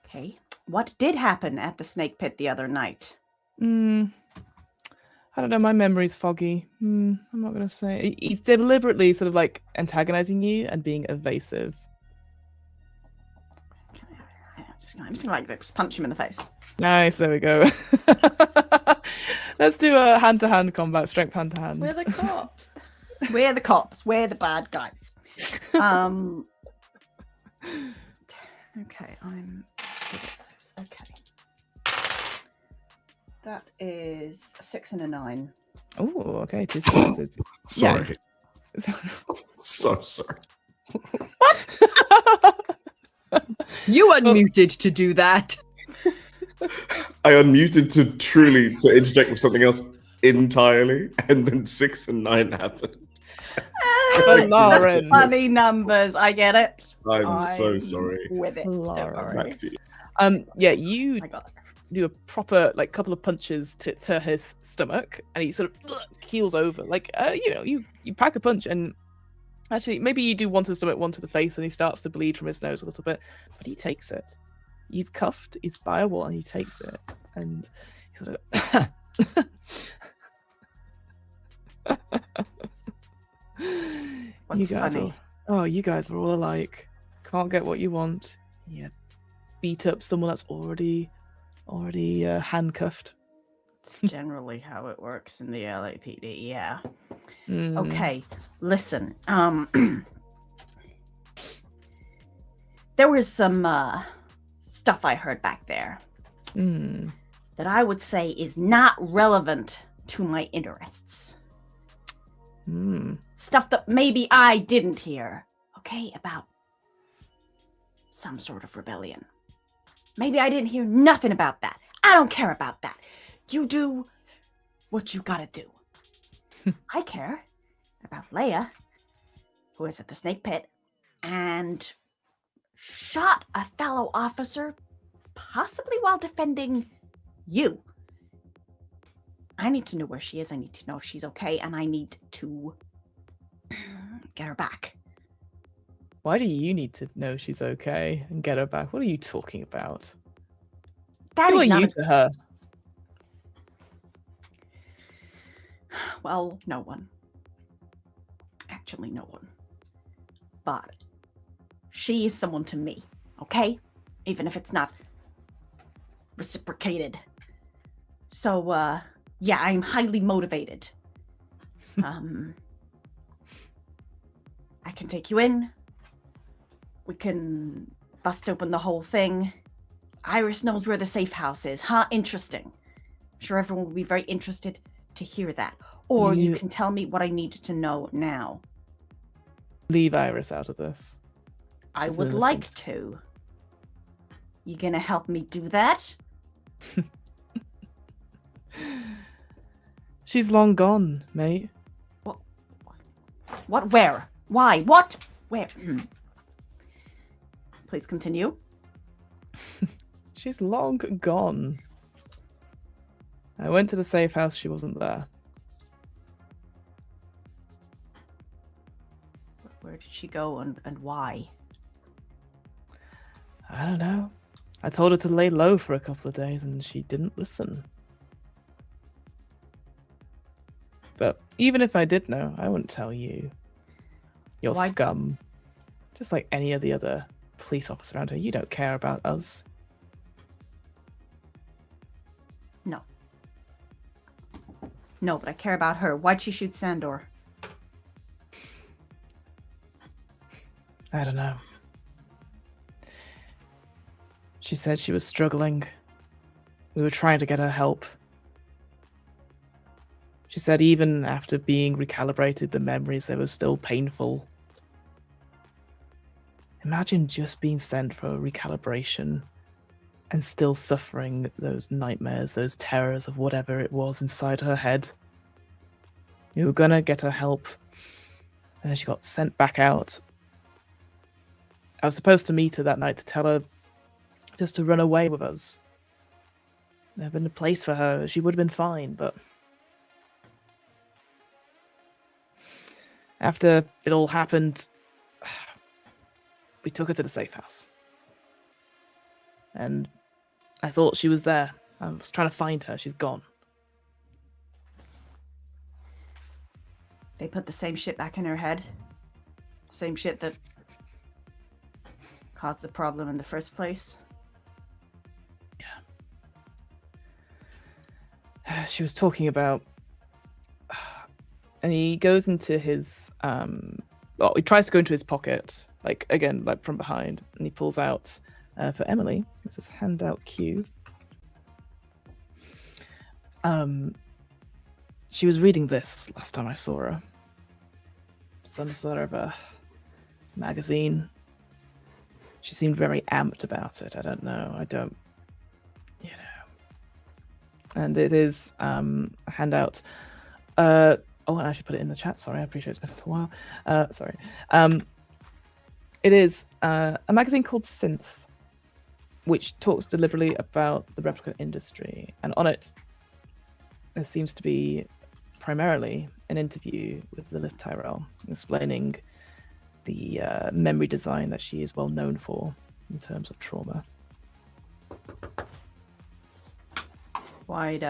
Okay. What did happen at the snake pit the other night? I don't know. My memory's foggy. I'm not gonna say. He's deliberately sort of like antagonizing you and being evasive. I'm just gonna like punch him in the face. Nice. There we go. Let's do a hand-to-hand combat, strength hand-to-hand. We're the cops. We're the cops. We're the bad guys. Okay, I'm good at this. Okay. That is a 6 and a 9. Oh, okay. 2 successes. Sorry. So sorry. You unmuted to do that. I unmuted to interject with something else entirely, and then 6 and 9 happened. Folarin. Funny numbers. I get it. I'm so sorry. With it. Don't Folarin. worry. Back to you. Yeah, you I got that. do a proper like couple of punches to his stomach, and he sort of keels over. Like you pack a punch, and actually maybe you do one to the stomach, one to the face, and he starts to bleed from his nose a little bit, but he takes it. He's cuffed, he's by a wall, and he takes it, and he sort of What's funny? You guys are all alike. Can't get what you want. Yeah, beat up someone that's already handcuffed. It's generally how it works in the LAPD. Yeah. Mm. Okay. Listen. There was some stuff I heard back there that I would say is not relevant to my interests. Stuff that maybe I didn't hear. Okay, about some sort of rebellion. Maybe I didn't hear nothing about that. I don't care about that. You do what you gotta do. I care about Leia, who is at the snake pit, and shot a fellow officer, possibly while defending you. I need to know where she is. I need to know if she's okay, and I need to get her back. Why do you need to know she's okay and get her back? What are you talking about? That Who is are not you a- to her? Well, no one. Actually, no one. But she is someone to me, okay? Even if it's not reciprocated. So, yeah, I'm highly motivated. I can take you in. We can bust open the whole thing. Iris knows where the safe house is. Huh? Interesting. I'm sure everyone will be very interested to hear that. Or you can tell me what I need to know now. Leave Iris out of this. I She's would innocent. like to. You gonna help me do that? She's long gone, mate. What? Where? Why? What? Where? Please continue. She's long gone. I went to the safe house, she wasn't there. Where did she go and why? I don't know. I told her to lay low for a couple of days and she didn't listen. But even if I did know, I wouldn't tell you. You're Why- scum. Just like any of the other police officers around here, you don't care about us. No. No, but I care about her. Why'd she shoot Sandor? I don't know. She said she was struggling. We were trying to get her help. She said even after being recalibrated, the memories, they were still painful. Imagine just being sent for a recalibration and still suffering those nightmares, those terrors of whatever it was inside her head. You were gonna get her help, and then she got sent back out. I was supposed to meet her that night to tell her just to run away with us. There had been a place for her. She would have been fine, but after it all happened, we took her to the safe house. And I thought she was there. I was trying to find her. She's gone. They put the same shit back in her head. Same shit that caused the problem in the first place. Yeah. She was talking about... And he goes into his... Well, he tries to go into his pocket, like, again, like from behind. And he pulls out, for Emily, this is handout Q. She was reading this last time I saw her. Some sort of a magazine. She seemed very amped about it. I don't know. You know. And it is a handout. Oh, and I should put it in the chat. Sorry, I appreciate it's been a little while. Sorry. It is a magazine called Synth, which talks deliberately about the replicant industry. And on it, there seems to be primarily an interview with Lilith Tyrell, explaining the memory design that she is well known for in terms of trauma. Why'd,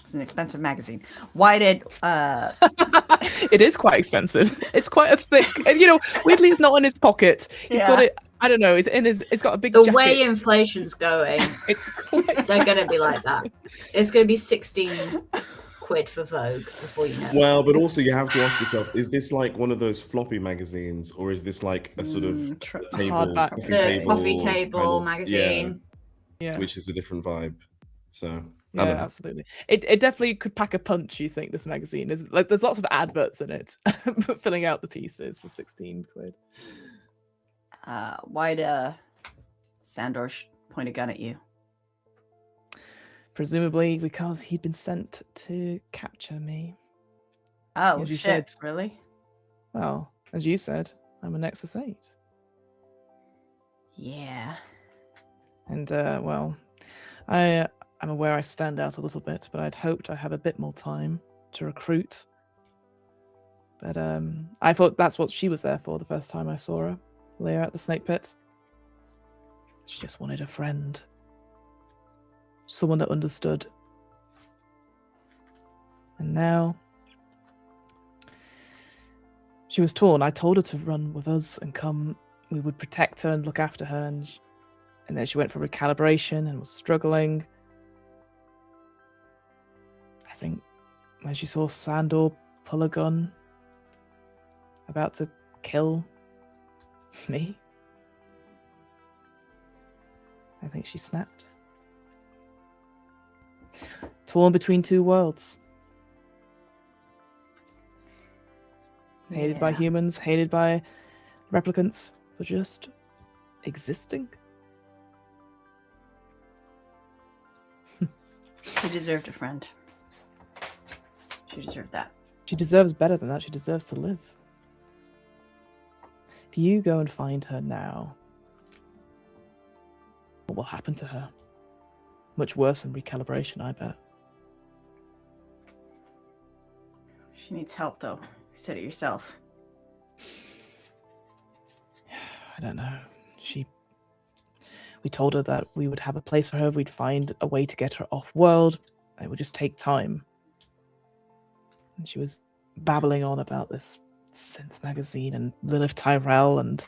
it's an expensive magazine. Why did, It is quite expensive. It's quite a thick, and you know, weirdly it's not in his pocket. He's got it, I don't know, it's got a big The jacket. way inflation's going, It's they're going to be like that. It's going to be 16 quid for Vogue before you know it. Well, but also you have to ask yourself: is this like one of those floppy magazines, or is this like a sort of table, hardback. coffee The table, coffee table kind of- magazine. Yeah, which is a different vibe. So I yeah, don't know. absolutely. It definitely could pack a punch. You think this magazine is like there's lots of adverts in it, filling out the pieces for 16 quid. why'd, Sandor point a gun at you? Presumably because he'd been sent to capture me. Oh, As you shit, said. really? Well, as you said, I'm a Nexus 8. Yeah. And, well, I'm aware I stand out a little bit, but I'd hoped I have a bit more time to recruit. But I thought that's what she was there for the first time I saw her, lay her at the snake pit. She just wanted a friend. Someone that understood. And now she was torn. I told her to run with us and come. We would protect her and look after her. And then she went for recalibration and was struggling. I think when she saw Sandor pull a gun, about to kill me, I think she snapped. Torn between two worlds. Hated by humans, hated by replicants for just existing. She deserved a friend. She deserved that. She deserves better than that. She deserves to live. If you go and find her now, what will happen to her? Much worse than recalibration, I bet. She needs help, though. You said it yourself. I don't know. We told her that we would have a place for her. We'd find a way to get her off-world. It would just take time. And she was babbling on about this synth magazine and Lilith Tyrell and...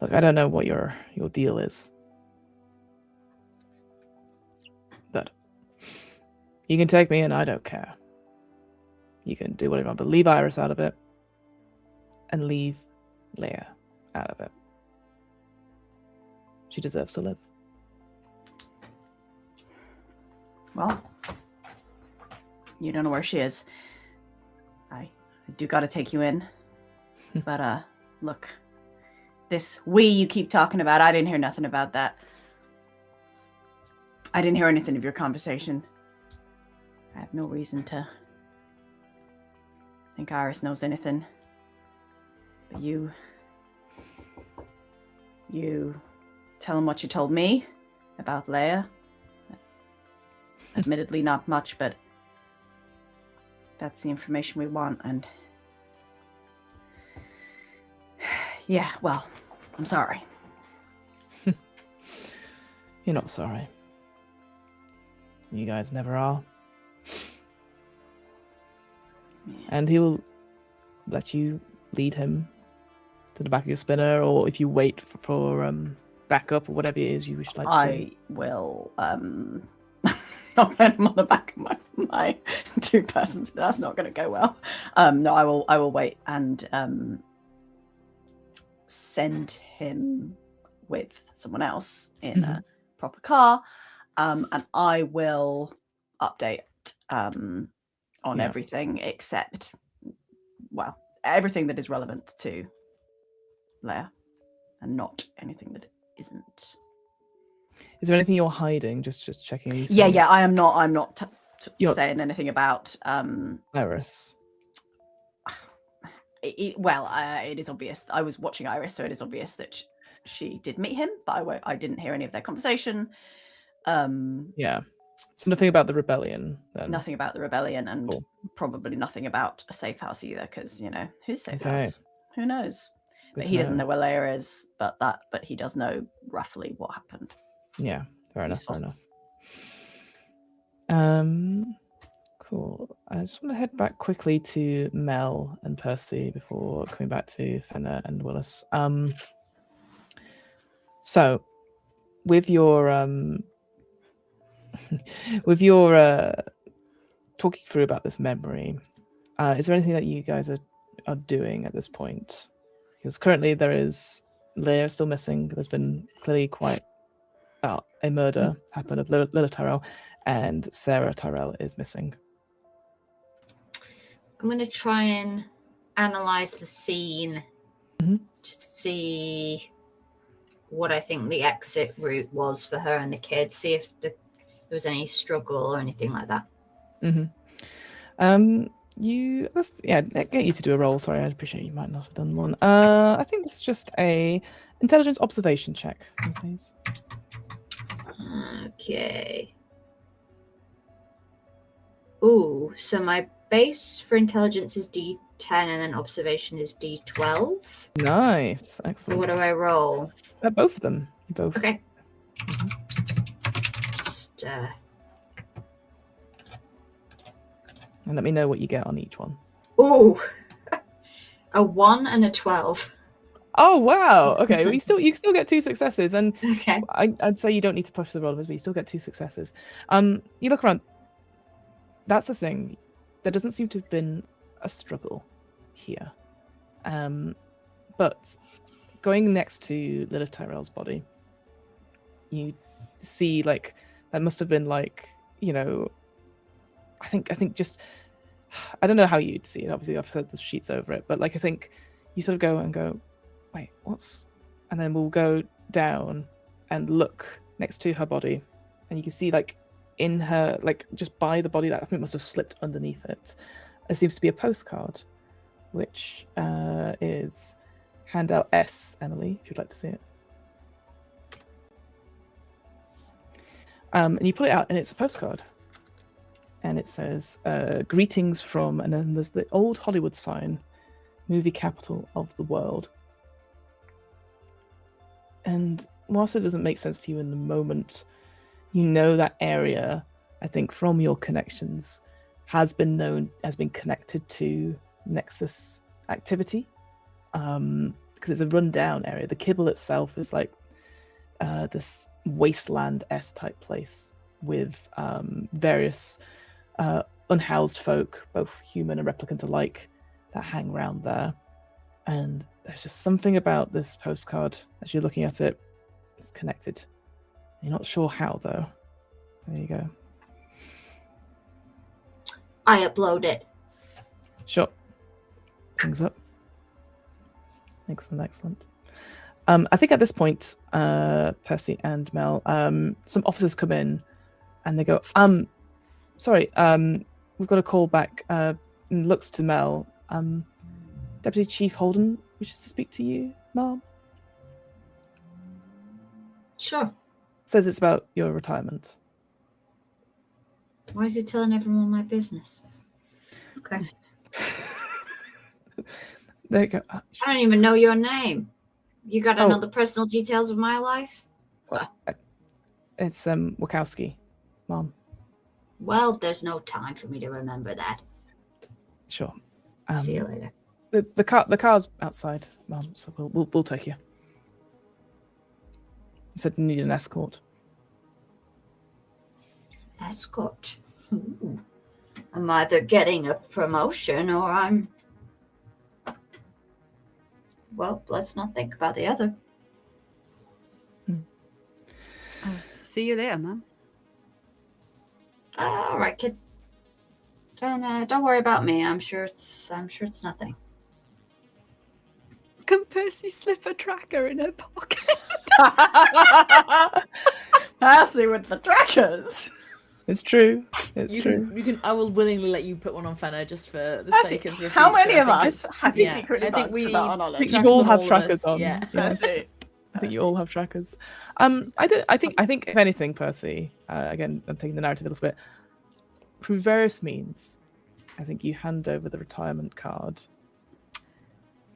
Look, I don't know what your deal is. But you can take me and I don't care. You can do whatever you want, but leave Iris out of it. And leave Leia out of it. She deserves to live. Well, you don't know where she is. I do gotta take you in. But, look. This we you keep talking about, I didn't hear nothing about that. I didn't hear anything of your conversation. I have no reason to think Iris knows anything. But you tell him what you told me about Leia. Admittedly not much, but that's the information we want, and yeah, well, I'm sorry. You're not sorry. You guys never are. Yeah. And he will let you lead him to the back of your spinner, or if you wait for backup or whatever it is you wish like to do. I will I'll put him on the back of my two persons, but that's not going to go well. No, I will wait and send him with someone else in a proper car, and I will update on everything except, well, everything that is relevant to Leia, and not anything that isn't. Is there anything you're hiding? Just checking. Yeah. I'm not saying anything about Iris. It is obvious. I was watching Iris, so it is obvious that she did meet him, but I didn't hear any of their conversation. Yeah. So nothing about the rebellion then? Nothing about the rebellion, and probably nothing about a safe house either, because, who's safe house? Who knows? But he doesn't know where Leia is, but he does know roughly what happened. Yeah, fair enough. Cool. I just want to head back quickly to Mel and Percy before coming back to Fenner and Willis. So, with your talking through about this memory, is there anything that you guys are doing at this point? Because currently there is Leia still missing. There's been clearly quite a murder happened of Lilith Tyrell, and Sarah Tyrell is missing. I'm going to try and analyze the scene to see what I think the exit route was for her and the kids, see if there was any struggle or anything like that. Get you to do a roll. Sorry, I appreciate you might not have done one. I think this is just a intelligence observation check, please. Okay. Ooh, so my base for intelligence is D10 and then observation is D12. Nice, So excellent. what do I roll? Both of them. Both. Okay. Just And let me know what you get on each one. ooh, a 1 and a 12. Oh wow! Okay, well, you still get 2 successes, and Okay. I'd say you don't need to push the roll, but you still get 2 successes. You look around. That's the thing. There doesn't seem to have been a struggle here. But going next to Lilith Tyrell's body, you see like that must have been like, you know, I think just I don't know how you'd see it. Obviously, I've said the sheets over it, but like I think you sort of go, wait, what's? And then we'll go down and look next to her body, and you can see like in her, like just by the body that I think must have slipped underneath it, there seems to be a postcard, which is handout S, Emily, if you'd like to see it. And you pull it out, and it's a postcard. And it says, greetings from, and then there's the old Hollywood sign, movie capital of the world. And whilst it doesn't make sense to you in the moment, you know that area, I think, from your connections, has been connected to Nexus activity. Because it's a rundown area. The kibble itself is like this wasteland-esque type place with various unhoused folk, both human and replicant alike, that hang around there. And there's just something about this postcard, as you're looking at it, it's connected. You're not sure how, though. There you go. I upload it. Sure. Things up. Excellent. I think at this point, Percy and Mel, some officers come in and they go, sorry, we've got a call back. And looks to Mel. Deputy Chief Holden wishes to speak to you, Mel. Sure. Says it's about your retirement. Why is he telling everyone my business? Okay. There you go. I don't even know your name. You got to know the personal details of my life? Well, it's Wachowski, Mom. Well, there's no time for me to remember that. Sure. See you later. The car's outside, Mom, so we'll take you. He said you need an escort. Escort? Ooh. I'm either getting a promotion or I'm... Well, let's not think about the other. See you later, Mum. All right, kid. Don't worry about me. I'm sure it's nothing. Can Percy slip a tracker in her pocket? Percy with the trackers. It's true. You can. I will willingly let you put one on Fenner just for the Percy, sake of your how future. many of I think us have you secretly I think bugged we about our need knowledge? I think you trackers all on have all of trackers us. on. Yeah. Percy. I think you all have trackers. I think if anything, Percy, again, I'm taking the narrative a little bit. Through various means, I think you hand over the retirement card,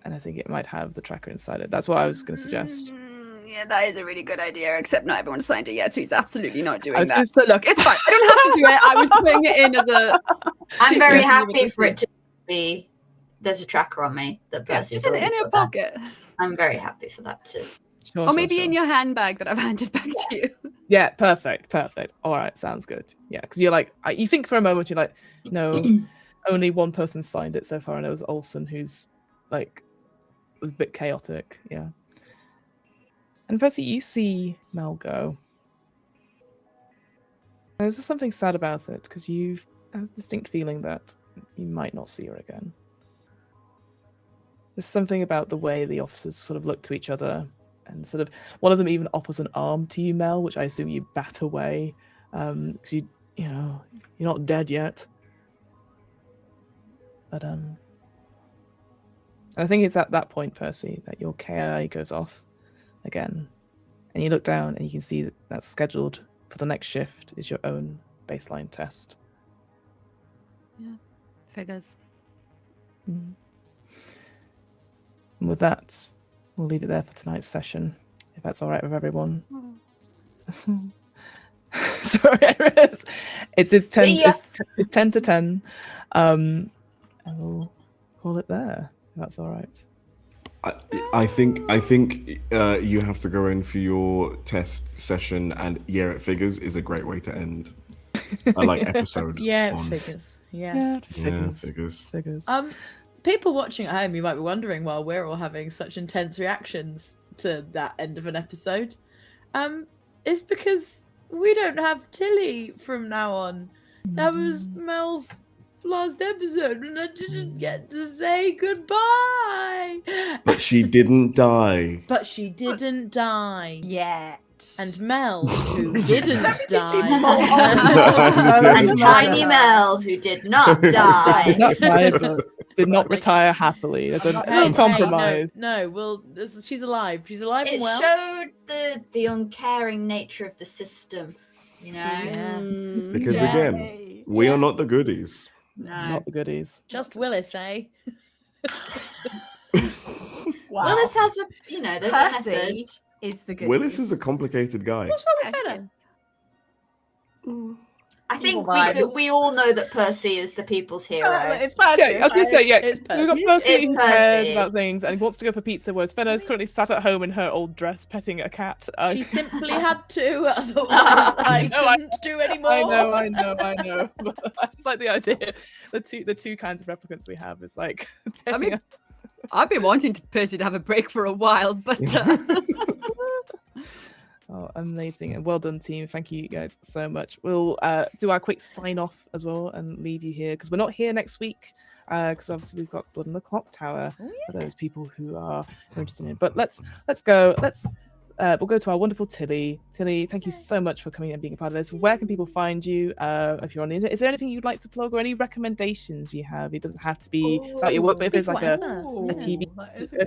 and I think it might have the tracker inside it. That's what I was going to suggest. Yeah, that is a really good idea, except not everyone's signed it yet, so he's absolutely not doing was that. gonna So look, it's fine. I don't have to do it. I was putting it in as a... I'm very Yes, happy for it to be... There's a tracker on me that Yeah, Percy's just in already your put there. pocket. I'm very happy for that too. Sure, Or maybe sure. in your handbag that I've handed back to you. Yeah, perfect. All right, sounds good. Yeah, because you're like, you think for a moment, you're like, no, only one person signed it so far, and it was Olsen, who's like, was a bit chaotic. Yeah. And Percy, you see Mel go. There's just something sad about it, because you have a distinct feeling that you might not see her again. There's something about the way the officers sort of look to each other, and sort of one of them even offers an arm to you, Mel, which I assume you bat away, because you know you're not dead yet. But I think it's at that point, Percy, that your KI goes off again, and you look down and you can see that that's scheduled for the next shift is your own baseline test. Yeah, figures. And with that, we'll leave it there for tonight's session, if that's all right with everyone. Sorry, it's 10. See ya. It's 10 to 10. And we'll call it there. That's all right. I think you have to go in for your test session, and it figures is a great way to end episode. on. Figures. Yeah, Figures. People watching at home, you might be wondering why we're all having such intense reactions to that end of an episode. It's because we don't have Tilly from now on. That was Mel's last episode, and I didn't get to say goodbye. But she didn't die. Yet. And Mel, who didn't die. And Tiny Mel, who did not die. Did not die, but did not retire happily. There's a compromise. No, well, she's alive. She's alive It and well. showed the uncaring nature of the system, you know? Yeah. Because again, we are not the goodies. No. Not the goodies. Just Willis, eh? Wow. Willis has a, there's a method. Percy is the good. Willis is a complicated guy. What's wrong with Fenner? I think Evil vibes. we all know that Percy is the people's hero. It's Percy. Yeah, I was going to say, It's we've got Percy. Percy It's who cares Percy. about things and wants to go for pizza, whereas Fenna's currently sat at home in her old dress petting a cat. She simply had to, otherwise I No, I- couldn't do anymore. I know. But I just like the idea. The two kinds of replicants we have is like. I mean, I've been wanting Percy to have a break for a while, but Oh, amazing. And well done, team. Thank you guys so much. We'll do our quick sign off as well and leave you here because we're not here next week because obviously we've got Blood on the Clock Tower for those people who are interested in it. But let's go. We'll go to our wonderful Tilly. Tilly, thank you so much for coming and being a part of this. Where can people find you if you're on the internet? Is there anything you'd like to plug or any recommendations you have? It doesn't have to be about your work, but if it's like a TV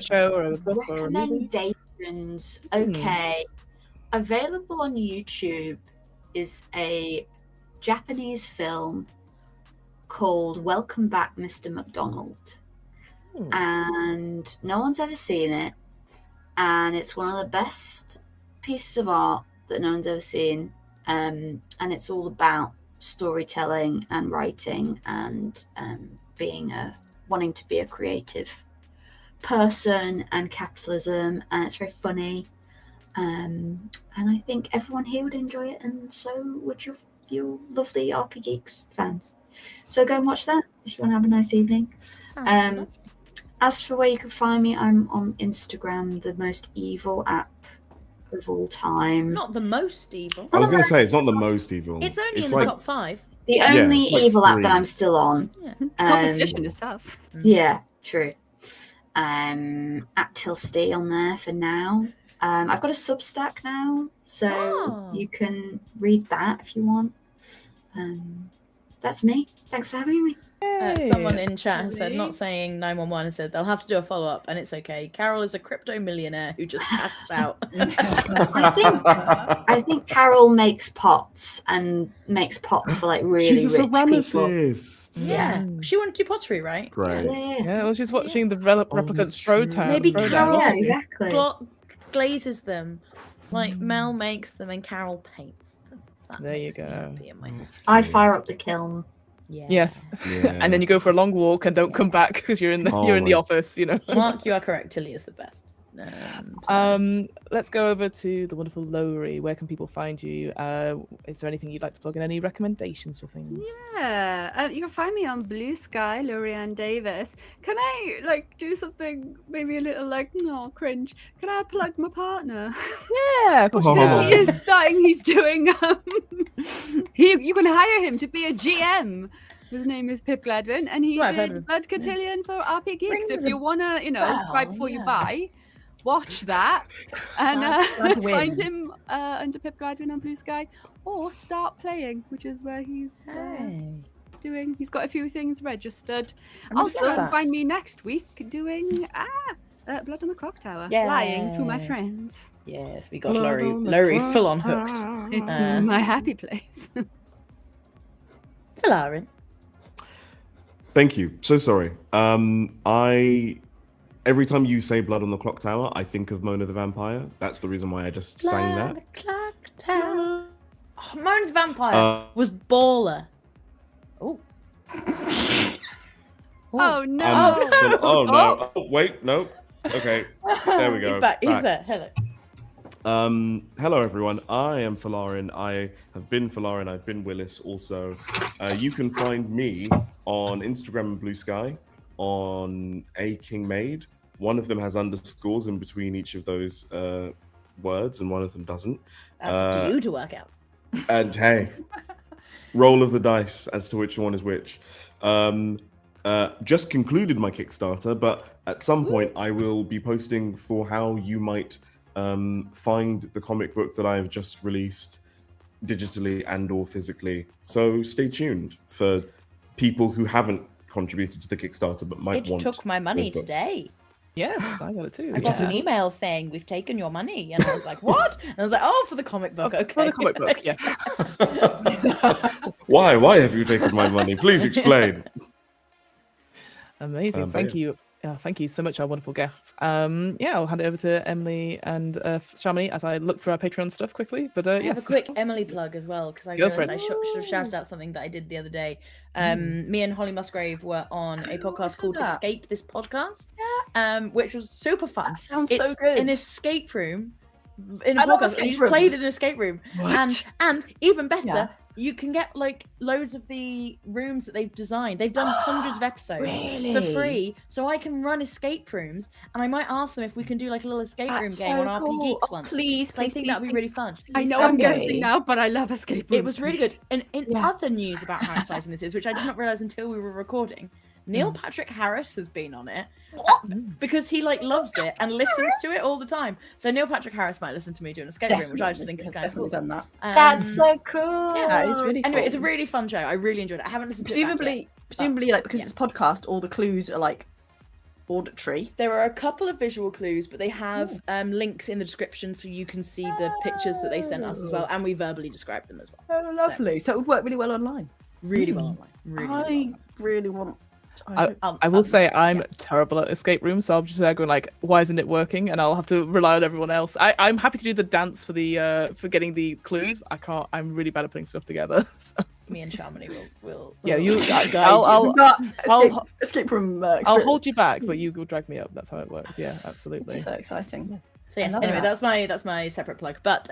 show or a book or a movie. Recommendations. Okay. Available on YouTube is a Japanese film called Welcome Back, Mr. McDonald. And no one's ever seen it. And it's one of the best pieces of art that no one's ever seen. And it's all about storytelling and writing and wanting to be a creative person and capitalism. And it's very funny. And I think everyone here would enjoy it, and so would your lovely RPGeeks fans. So go and watch that if you want to have a nice evening. As for where you can find me, I'm on Instagram, the most evil app of all time. Not the most evil. I was going to say, it's not the most evil. It's only in the top 5. The only evil app 3. that I'm still on. Yeah. competition is tough. Yeah, true. At Till Steele on there for now. I've got a Substack now, so you can read that if you want. That's me. Thanks for having me. Someone in chat has said, not saying 911, has said they'll have to do a follow-up, and it's okay. Carol is a crypto millionaire who just passed out. I think Carol makes pots for like really She's a rich people. ceramicist. Yeah. She wanted to do pottery, right? Great. Yeah, well, she's watching the replicant Strotown. Maybe Carol Yeah, exactly. glazes them, like Mel makes them and Carol paints them. That There you makes me go. happy in my heart. I fire up the kiln. Yeah. Yes. Yeah. And then you go for a long walk and don't come back because you're in the office, you know. Mark, you are correct. Tilly is the best. And, Let's go over to the wonderful Lowri. Where can people find you? Is there anything you'd like to plug in? Any recommendations for things? Yeah, you can find me on Blue Sky, Lowri Davies. Can I do something maybe a little cringe? Can I plug my partner? Yeah, of course you Oh. can. He is starting. He's doing. You can hire him to be a GM. His name is Pip Gladwin, and he Right, I've heard of him. did Blood Cotillion for RPGeeks. Rings If a you wanna, buy before you yeah. buy, watch that and Gladwin. find him under Pip Gladwin on Blue Sky, or start playing, which is where he's doing. He's got a few things registered. I'm Also, looking at that. find me next week doing Blood on the Clock Tower, Yay. lying to my friends. Yes, we got Blood on the Lowri full on clock. hooked. It's my happy place. Folarin. Thank you. So sorry. Every time you say Blood on the Clock Tower, I think of Mona the Vampire. That's the reason why I just sang that. Clock tower. Moan the Vampire was baller. Oh. Oh no! Oh no! Oh, wait, no. Okay, there we go. He's back. He's there. Hello. Hello everyone. I am Folarin. I have been Folarin. I've been Willis also. You can find me on Instagram and Blue Sky on Akinmade. One of them has underscores in between each of those words, and one of them doesn't. That's up to you to work out. And hey, roll of the dice as to which one is which. Just concluded my Kickstarter, but at some point I will be posting for how you might find the comic book that I've just released digitally and or physically. So stay tuned for people who haven't contributed to the Kickstarter but might want. It took my money those books. today. Yes, I got it too. I got an email saying we've taken your money, and I was like, "What?" And I was like, "Oh, for the comic book, okay." For the comic book, yes. Why? Why have you taken my money? Please explain. Amazing. Thank you. Thank you so much, our wonderful guests. I'll hand it over to Emily and Shamini as I look for our Patreon stuff quickly. But I have a yes, quick Emily plug as well, because I realized I should have shouted out something that I did the other day. Me and Holly Musgrave were on a podcast called Escape This Podcast, which was super fun. That sounds It's so good. an escape room. In a I love podcast, and you escape just played rooms. in an escape room, What? and even better, Yeah. you can get like loads of the rooms that they've designed. They've done hundreds of episodes for free, so I can run escape rooms, and I might ask them if we can do like a little escape room That's game so on RP cool. Geeks Oh, once. please, So I please, think please, that'd be please. really fun. I know I'm Okay. guessing now, but I love escape rooms. It was really good. And in Yeah. other news about how exciting this is, which I did not realize until we were recording, Neil Patrick Harris has been on it because he like loves it and listens to it all the time. So Neil Patrick Harris might listen to me do an escape room, which I just think is kind of cool. Done that. That's so cool. yeah, That is really Anyway, cool. it's a really fun show. I really enjoyed it. I haven't listened to it back yet. Presumably, like because yeah. it's a podcast, all the clues are like auditory. There are a couple of visual clues, but they have links in the description so you can see the pictures that they sent us as well, and we verbally described them as well. Oh, lovely. So it would work really well online. Really well online. Really well I online. really want. I will say I'm terrible at escape rooms, so I'm just there going like, why isn't it working? And I'll have to rely on everyone else. I'm happy to do the dance for the for getting the clues. But I can't. I'm really bad at putting stuff together. So. Me and Shamini will Yeah, you. guide I'll escape from. I'll hold you back, but you will drag me up. That's how it works. Yeah, absolutely. So exciting. So yes, love anyway, that. that's my separate plug. But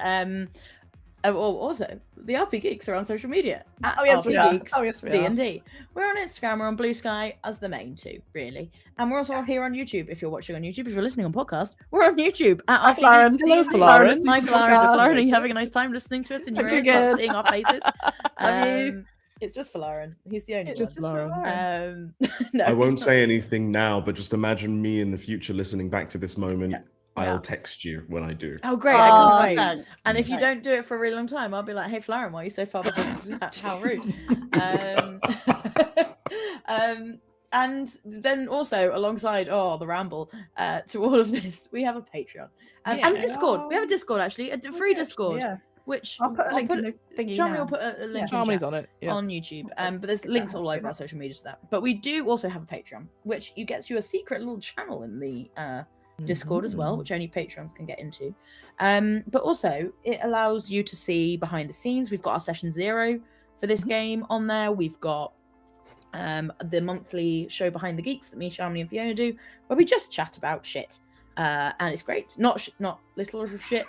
also the RP Geeks are on social media. At Oh yes, we are. RPGeeks, Oh yes, we are. D&D. We're on Instagram, we're on Blue Sky as the main two, really. And we're also here on YouTube. If you're watching on YouTube, if you're listening on podcast, we're on YouTube at Hi, RP Folarin. Geeks Hello, D&D. Folarin. Hi, Folarin. Podcast. Folarin, are you having a nice time listening to us in your Hope ears, you're not good. seeing our faces? Love you. It's just Folarin. He's the only It's just one. Folarin. No, I won't he's not. say anything now, but just imagine me in the future listening back to this moment. Yeah. I'll text you when I do. Oh, great. I can't wait. Thanks. And if you don't do it for a really long time, I'll be like, "Hey, Folarin, why are you so far behind?" How rude. And then also alongside the ramble to all of this, we have a Patreon and Discord. We have a Discord actually, a free Discord, Yeah. which I'll put a link in the thingy Charlie now. will put a link in Charmy's chat on it. Yeah. on YouTube. That's it. But there's Get links that. all over Get our that. social media to that. But we do also have a Patreon, which you gets you a secret little channel in the Discord as well, which only Patrons can get into. But also it allows you to see behind the scenes. We've got our session 0 for this game on there. We've got the monthly show Behind the Geeks that me, Shamini, and Fiona do, where we just chat about shit, and it's great. Not little shit.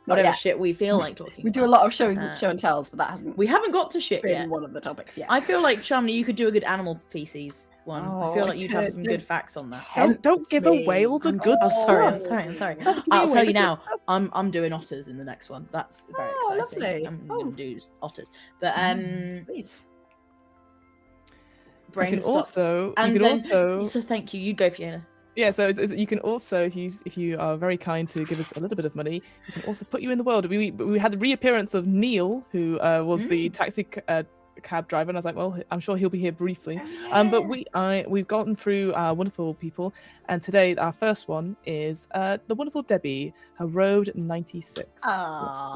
Whatever yet. shit we feel like talking. We do a about. lot of show and tells, but that hasn't We haven't got to shit been yet. one of the topics yet. I feel like Shamini, you could do a good animal feces one. I Oh, feel I like you'd have could. some good facts on that. Don't give away all the I'm good Oh, sorry, stuff. I'm sorry. Don't give I'll away tell the you good now. I'm doing otters in the next one. That's very Oh, exciting. lovely. I'm Oh. gonna do otters. But Please. You brain can stopped. also, And you can then, also, so thank you. You go, Fiona. yeah. So you can also, if you are very kind to give us a little bit of money, you can also put you in the world. We had the reappearance of Neil, who was the taxi cab driver, and I was like, well, I'm sure he'll be here briefly. But we've gotten through wonderful people, and today our first one is the wonderful Debbie, her road 96.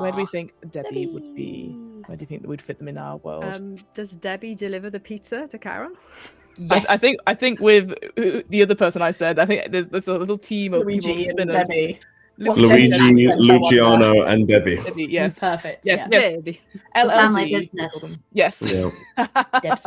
Where do we think Debbie would be? Where do you think that would fit them in our world? Does Debbie deliver the pizza to Carol? Yes. I think with the other person I said, I think there's a little team of Luigi people and spinners. Debbie. What's Luigi, Jenny's accent? Luciano, and Debbie. Debbie, yes. Perfect. Yes, Yeah. yes. Baby. It's a family LLD, business. Yes. Yeah. Debs.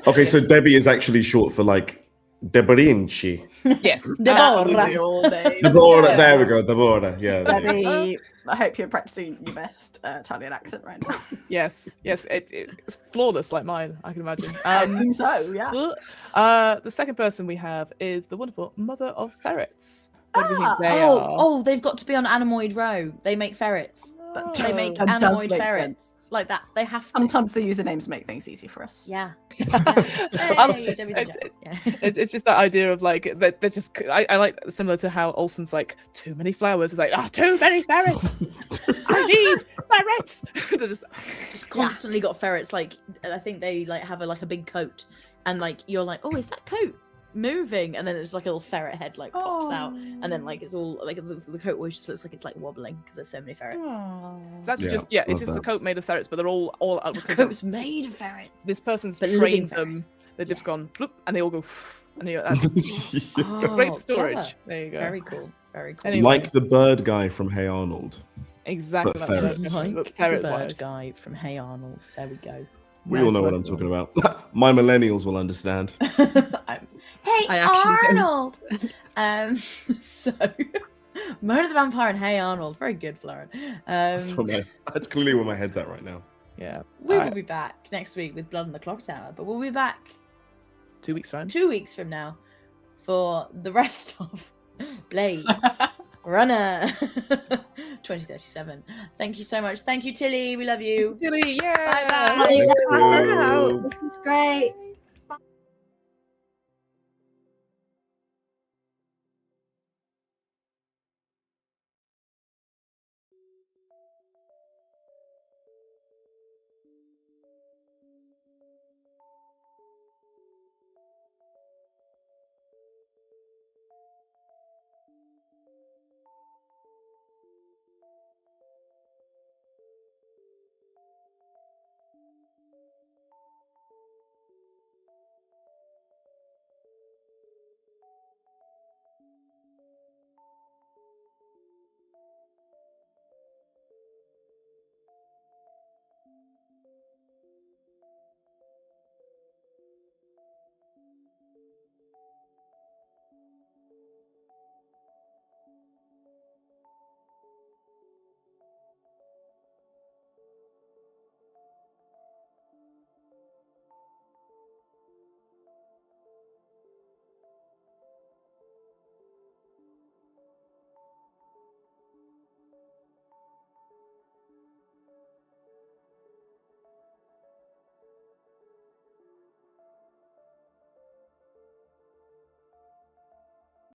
Okay, so Debbie is actually short for like Debrinci. Yes. Deborah. Absolutely all day. Deborah, Yeah. there we go, Deborah. Yeah. there you go. Debbie, I hope you're practicing your best Italian accent right now. Yes. Yes. It's flawless like mine, I can imagine. I assume so, yeah. The second person we have is the wonderful Mother of Ferrets. What do you think they Oh, are? oh, they've got to be on Anamoid Row. They make ferrets. They make That does Anamoid make ferrets. Like that. They have to. Sometimes the usernames make things easy for us. Yeah. I love- Hey, Debbie's a joke. Yeah. It's just that idea of like they're just I like similar to how Olsen's like too many flowers. It's like too many ferrets. I need ferrets. They're just Constantly got ferrets. Like I think they like have a big coat, and like you're like, oh, is that coat moving? And then it's like a little ferret head like pops out, and then like it's all like the coat always just looks like it's like wobbling because there's so many ferrets. it's actually Yeah, just it's love just a that. coat made of ferrets, but they're all out. The coat's made of ferrets. This person's But living trained ferret. them. They've just gone bloop, and they all go. And you Oh, great storage. clever. There you go. Very cool. Very cool. Anyway. Like the bird guy from Hey Arnold. Exactly. But like that. ferrets. But Like ferrets the bird wise. guy from Hey Arnold. There we go. We all Nice know what work, I'm talking about. My millennials will understand. Hey I actually don't. Arnold. So Murder the Vampire and Hey Arnold. Very good, Folarin. That's clearly where my head's at right now. Yeah. We will Alright, be back next week with Blood on the Clock Tower, but we'll be back 2 weeks time. 2 weeks from now for the rest of Blade Runner 2037. Thank you so much. Thank you, Tilly. We love you. Tilly, yeah. Bye-bye. Love you Thank guys. you. This was great.